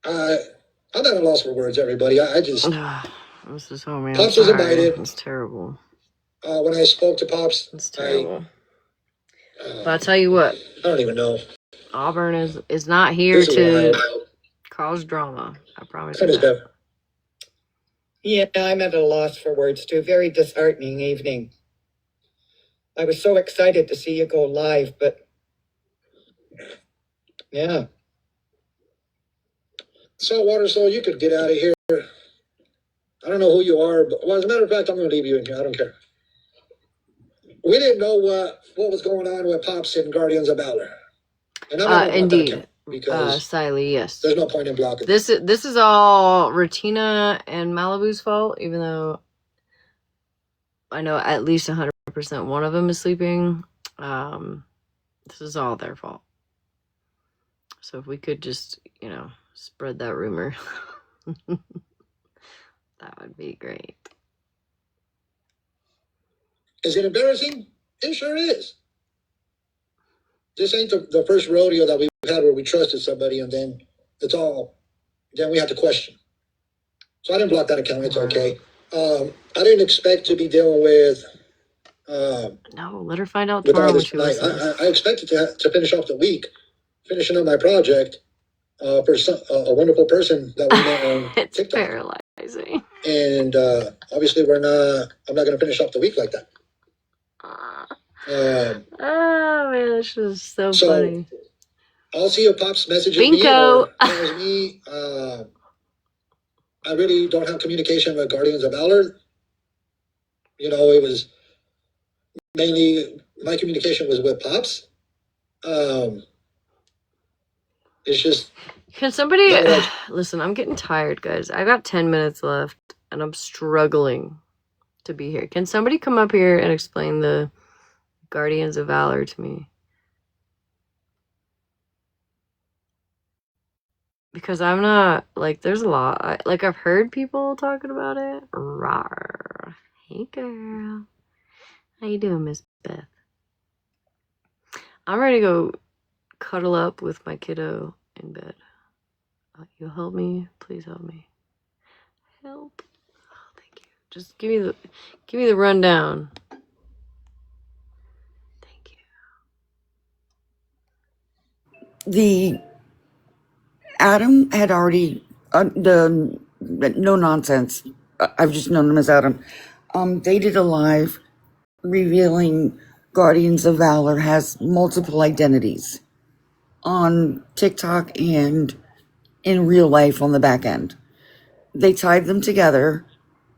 [SPEAKER 13] I'm at a loss for words, everybody. I just.
[SPEAKER 1] This is so man.
[SPEAKER 13] Pops was invited.
[SPEAKER 1] It's terrible.
[SPEAKER 13] When I spoke to Pops,
[SPEAKER 1] it's terrible. But I'll tell you what.
[SPEAKER 13] I don't even know.
[SPEAKER 1] Auburn is not here to cause drama. I promise you that.
[SPEAKER 15] Yeah, I'm at a loss for words too. Very disheartening evening. I was so excited to see you go live, but yeah.
[SPEAKER 13] Saltwater Soul, you could get out of here. I don't know who you are, but well, as a matter of fact, I'm going to leave you in here. I don't care. We didn't know what was going on with Pops and Guardians of Valor. And I'm
[SPEAKER 1] indeed. Smashleigh, yes.
[SPEAKER 13] There's no point in blocking.
[SPEAKER 1] This is all Retina and Malibu's fault, even though I know at least 100% one of them is sleeping. This is all their fault. So if we could just, spread that rumor, that would be great.
[SPEAKER 13] Is it embarrassing? It sure is. This ain't the first rodeo that we've had where we trusted somebody and then then we have to question. So I didn't block that account. It's okay. I didn't expect to be dealing with.
[SPEAKER 1] No, let her find out tomorrow when she listens.
[SPEAKER 13] I expected to finish off the week, finishing up my project for a wonderful person that we met on
[SPEAKER 1] it's
[SPEAKER 13] TikTok.
[SPEAKER 1] Paralyzing.
[SPEAKER 13] And obviously, I'm not going to finish off the week like that.
[SPEAKER 1] Oh man, this is so funny.
[SPEAKER 13] I'll see if Pops messages me or calls me. I really don't have communication with Guardians of Valor. It was mainly my communication was with Pops. It's just.
[SPEAKER 1] Can somebody
[SPEAKER 13] Not what
[SPEAKER 1] listen? I'm getting tired, guys. I got 10 minutes left, and I'm struggling to be here. Can somebody come up here and explain the Guardians of Valor to me? Because I'm not like there's a lot. I've heard people talking about it. Rawr. Hey, girl. How you doing, Miss Beth? I'm ready to go cuddle up with my kiddo in bed. You help me, please help me. Help. Oh, thank you. Just give me the rundown. Thank you.
[SPEAKER 16] The Adam had already the no nonsense. I've just known him as Adam. They did a live revealing Guardians of Valor has multiple identities on TikTok and in real life on the back end. They tied them together.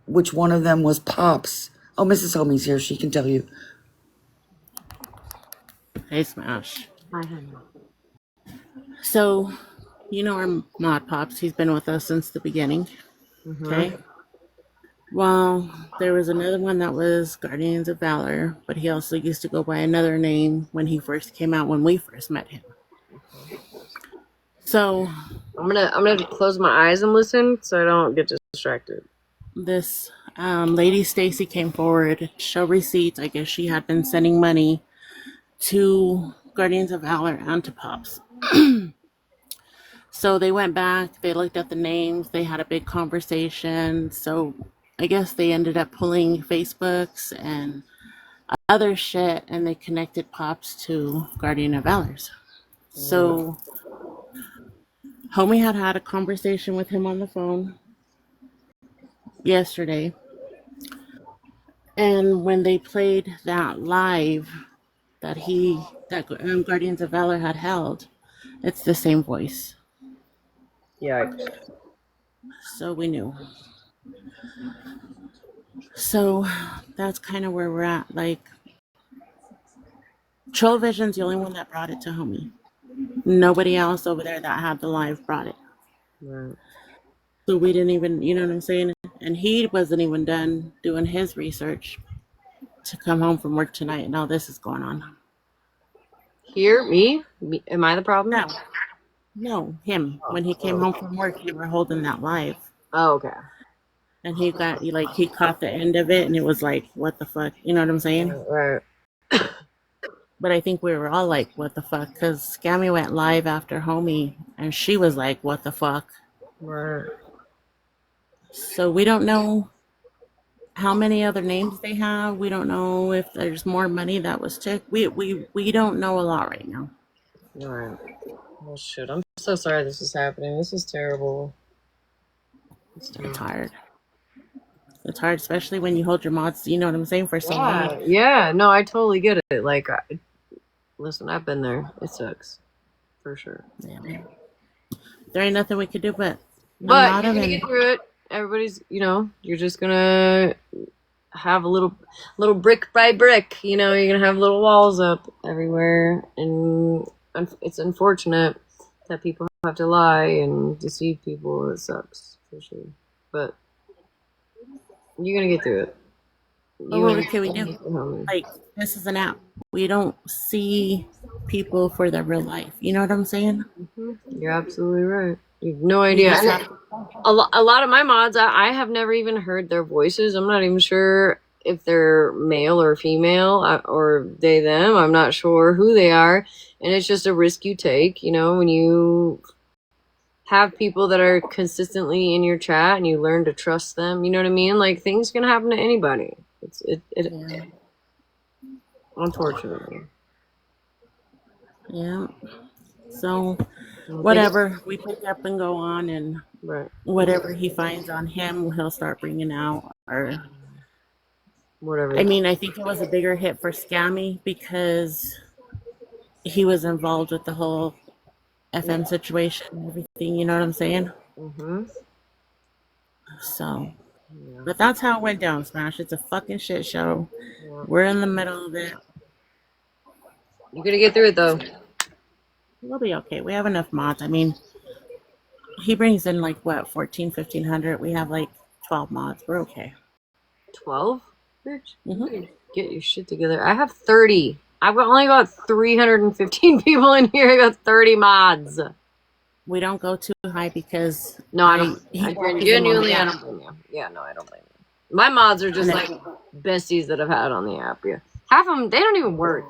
[SPEAKER 16] Which one of them was Pops? Oh, Mrs. Homie's here. She can tell you.
[SPEAKER 17] Hey, Smash.
[SPEAKER 1] Hi, honey.
[SPEAKER 17] So, you know our mod Pops. He's been with us since the beginning. Okay. Well, there was another one that was Guardians of Valor, but he also used to go by another name when he first came out, when we first met him. So
[SPEAKER 1] I'm gonna have to close my eyes and listen so I don't get distracted.
[SPEAKER 17] This lady Stacy came forward to show receipts. I guess she had been sending money to Guardians of Valor and to Pops. So they went back, they looked at the names, they had a big conversation. So I guess they ended up pulling Facebooks and other shit, and they connected Pops to Guardian of Valors. So Homie had a conversation with him on the phone yesterday. And when they played that live that Guardians of Valor had held, it's the same voice.
[SPEAKER 1] Yeah.
[SPEAKER 17] So we knew. So that's kind of where we're at. Like, Troll Vision's the only one that brought it to Homie. Nobody else over there that had the live brought it.
[SPEAKER 1] Right.
[SPEAKER 17] So we didn't even, you know what I'm saying? And he wasn't even done doing his research to come home from work tonight, and all this is going on.
[SPEAKER 1] Here, me? Am I the problem?
[SPEAKER 17] No, him. When he came home from work, we were holding that live.
[SPEAKER 1] Oh, okay.
[SPEAKER 17] And he caught the end of it, and it was like, what the fuck? You know what I'm saying?
[SPEAKER 1] Right.
[SPEAKER 17] But I think we were all like, what the fuck? Because Scammy went live after Homie, and she was like, what the fuck?
[SPEAKER 1] Right.
[SPEAKER 17] So we don't know how many other names they have. We don't know if there's more money that was took. We don't know a lot right now.
[SPEAKER 1] Right. Well, shit. I'm so sorry this is happening. This is terrible.
[SPEAKER 17] It's hard. It's hard, especially when you hold your mods, you know what I'm saying, for so long.
[SPEAKER 1] Yeah, no, I totally get it. Like, listen, I've been there. It sucks. For sure.
[SPEAKER 17] Yeah. There ain't nothing we could do but
[SPEAKER 1] you're gonna get through it. Everybody's, you're just gonna have a little brick by brick. You're gonna have little walls up everywhere, and it's unfortunate that people have to lie and deceive people. It sucks for sure, but you're gonna get through it.
[SPEAKER 17] What can we do? Like, this is an app. We don't see people for their real life. You know what I'm saying?
[SPEAKER 1] You're absolutely right. You have no idea. A lot of my mods, I have never even heard their voices. I'm not even sure if they're male or female or they, them. I'm not sure who they are. And it's just a risk you take, when you have people that are consistently in your chat and you learn to trust them. You know what I mean? Like, things can happen to anybody. Unfortunately.
[SPEAKER 17] Yeah. So, whatever, we pick up and go on, and whatever he finds on him, he'll start bringing out, or
[SPEAKER 1] whatever.
[SPEAKER 17] I mean, I think it was a bigger hit for Scammy because he was involved with the whole FM situation and everything. You know what I'm saying? So, but that's how it went down, Smash. It's a fucking shit show. We're in the middle of it.
[SPEAKER 1] You're gonna get through it, though.
[SPEAKER 17] We'll be okay. We have enough mods. I mean, he brings in like what, 1,500. We have like 12 mods. We're okay.
[SPEAKER 1] 12? Bitch, get your shit together. I have 30. I've only got 315 people in here. I got 30 mods.
[SPEAKER 17] We don't go too high because
[SPEAKER 1] no, I don't. Genuinely, I don't blame you. Yeah, no, I don't blame you. My mods are just like besties that I've had on the app. Yeah, half of them they don't even work.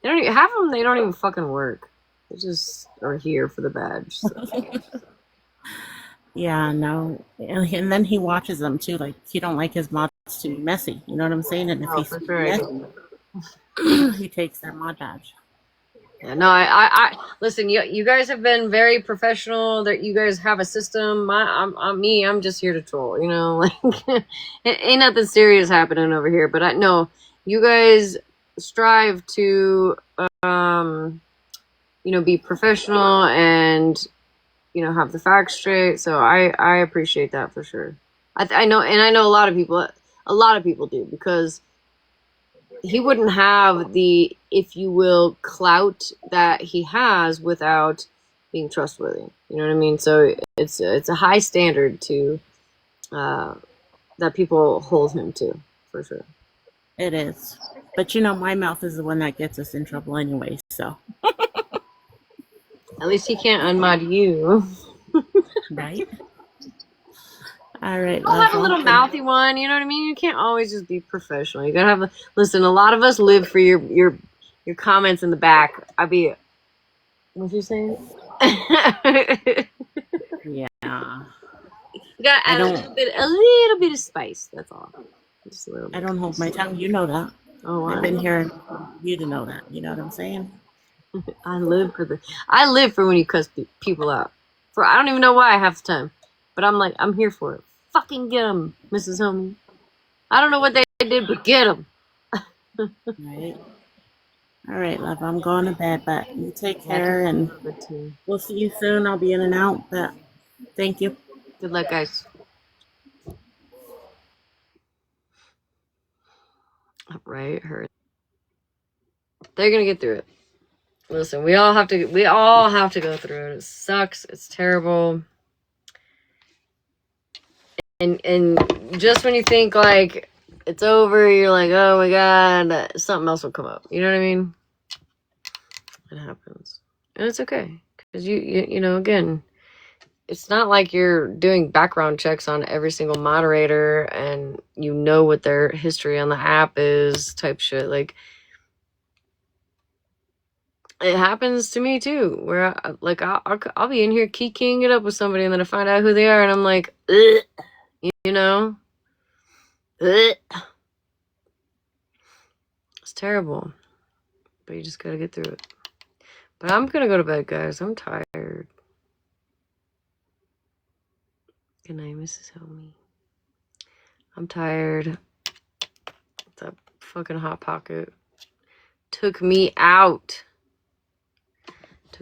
[SPEAKER 1] Half of them they don't even fucking work. They just are here for the badge. So.
[SPEAKER 17] Yeah, no, and then he watches them too. Like he don't like his mods to be messy. You know what I'm saying? And if he's messy, he takes their mod badge.
[SPEAKER 1] Yeah, no, I listen. You guys have been very professional. That you guys have a system. I'm just here to troll. You know, like ain't nothing serious happening over here. But I know you guys strive to, be professional and have the facts straight. So I appreciate that for sure. I know a lot of people do because he wouldn't have the, if you will, clout that he has without being trustworthy. You know what I mean? So it's a high standard to that people hold him to, for sure.
[SPEAKER 17] It is. But my mouth is the one that gets us in trouble anyway, so.
[SPEAKER 1] At least he can't unmod you.
[SPEAKER 17] Right? All right.
[SPEAKER 1] I'll have a little mouthy one, you know what I mean? You can't always just be professional. You gotta have listen, a lot of us live for your comments in the back. What you saying?
[SPEAKER 17] Yeah.
[SPEAKER 1] You gotta add a little bit of spice, that's all. Just a little bit.
[SPEAKER 17] I don't hold my tongue, you know that.
[SPEAKER 1] Oh,
[SPEAKER 17] I've been here you to know that. You know what I'm saying?
[SPEAKER 1] I live for when you cuss people out. I don't even know why half the time. But I'm here for it. Fucking get them, Mrs. Homie. I don't know what they did, but get them.
[SPEAKER 17] Right. All right, love. I'm going to bed, but you take care, and we'll see you soon. I'll be in and out, but thank you.
[SPEAKER 1] Good luck, guys. Right, her. They're gonna get through it. Listen, we all have to go through it. It sucks. It's terrible. And just when you think like it's over, you're like, oh my god, something else will come up. You know what I mean? It happens, and it's okay because you know again, it's not like you're doing background checks on every single moderator and you know what their history on the app is, type shit. Like it happens to me too, where I'll be in here keying it up with somebody and then I find out who they are and I'm like, ugh, you know. Ugh. It's terrible, but you just gotta get through it. But I'm gonna go to bed, guys. I'm tired. Good night, Mrs. Homie. I'm tired. That fucking Hot Pocket took me out.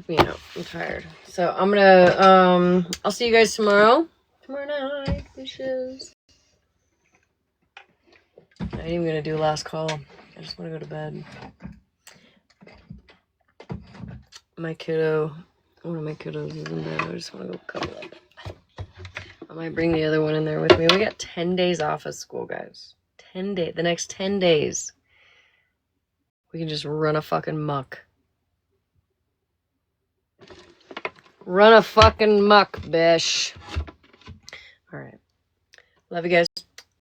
[SPEAKER 1] I'm tired. So I'm gonna I'll see you guys tomorrow. Tomorrow night, bitches. I ain't even gonna do last call. I just wanna go to bed. One of my kiddos is in bed. I just wanna go cuddle up. I might bring the other one in there with me. We got 10 days off of school, guys. 10 days. The next 10 days. We can just run a fucking muck. Run a fucking muck, bish. All right. Love you guys.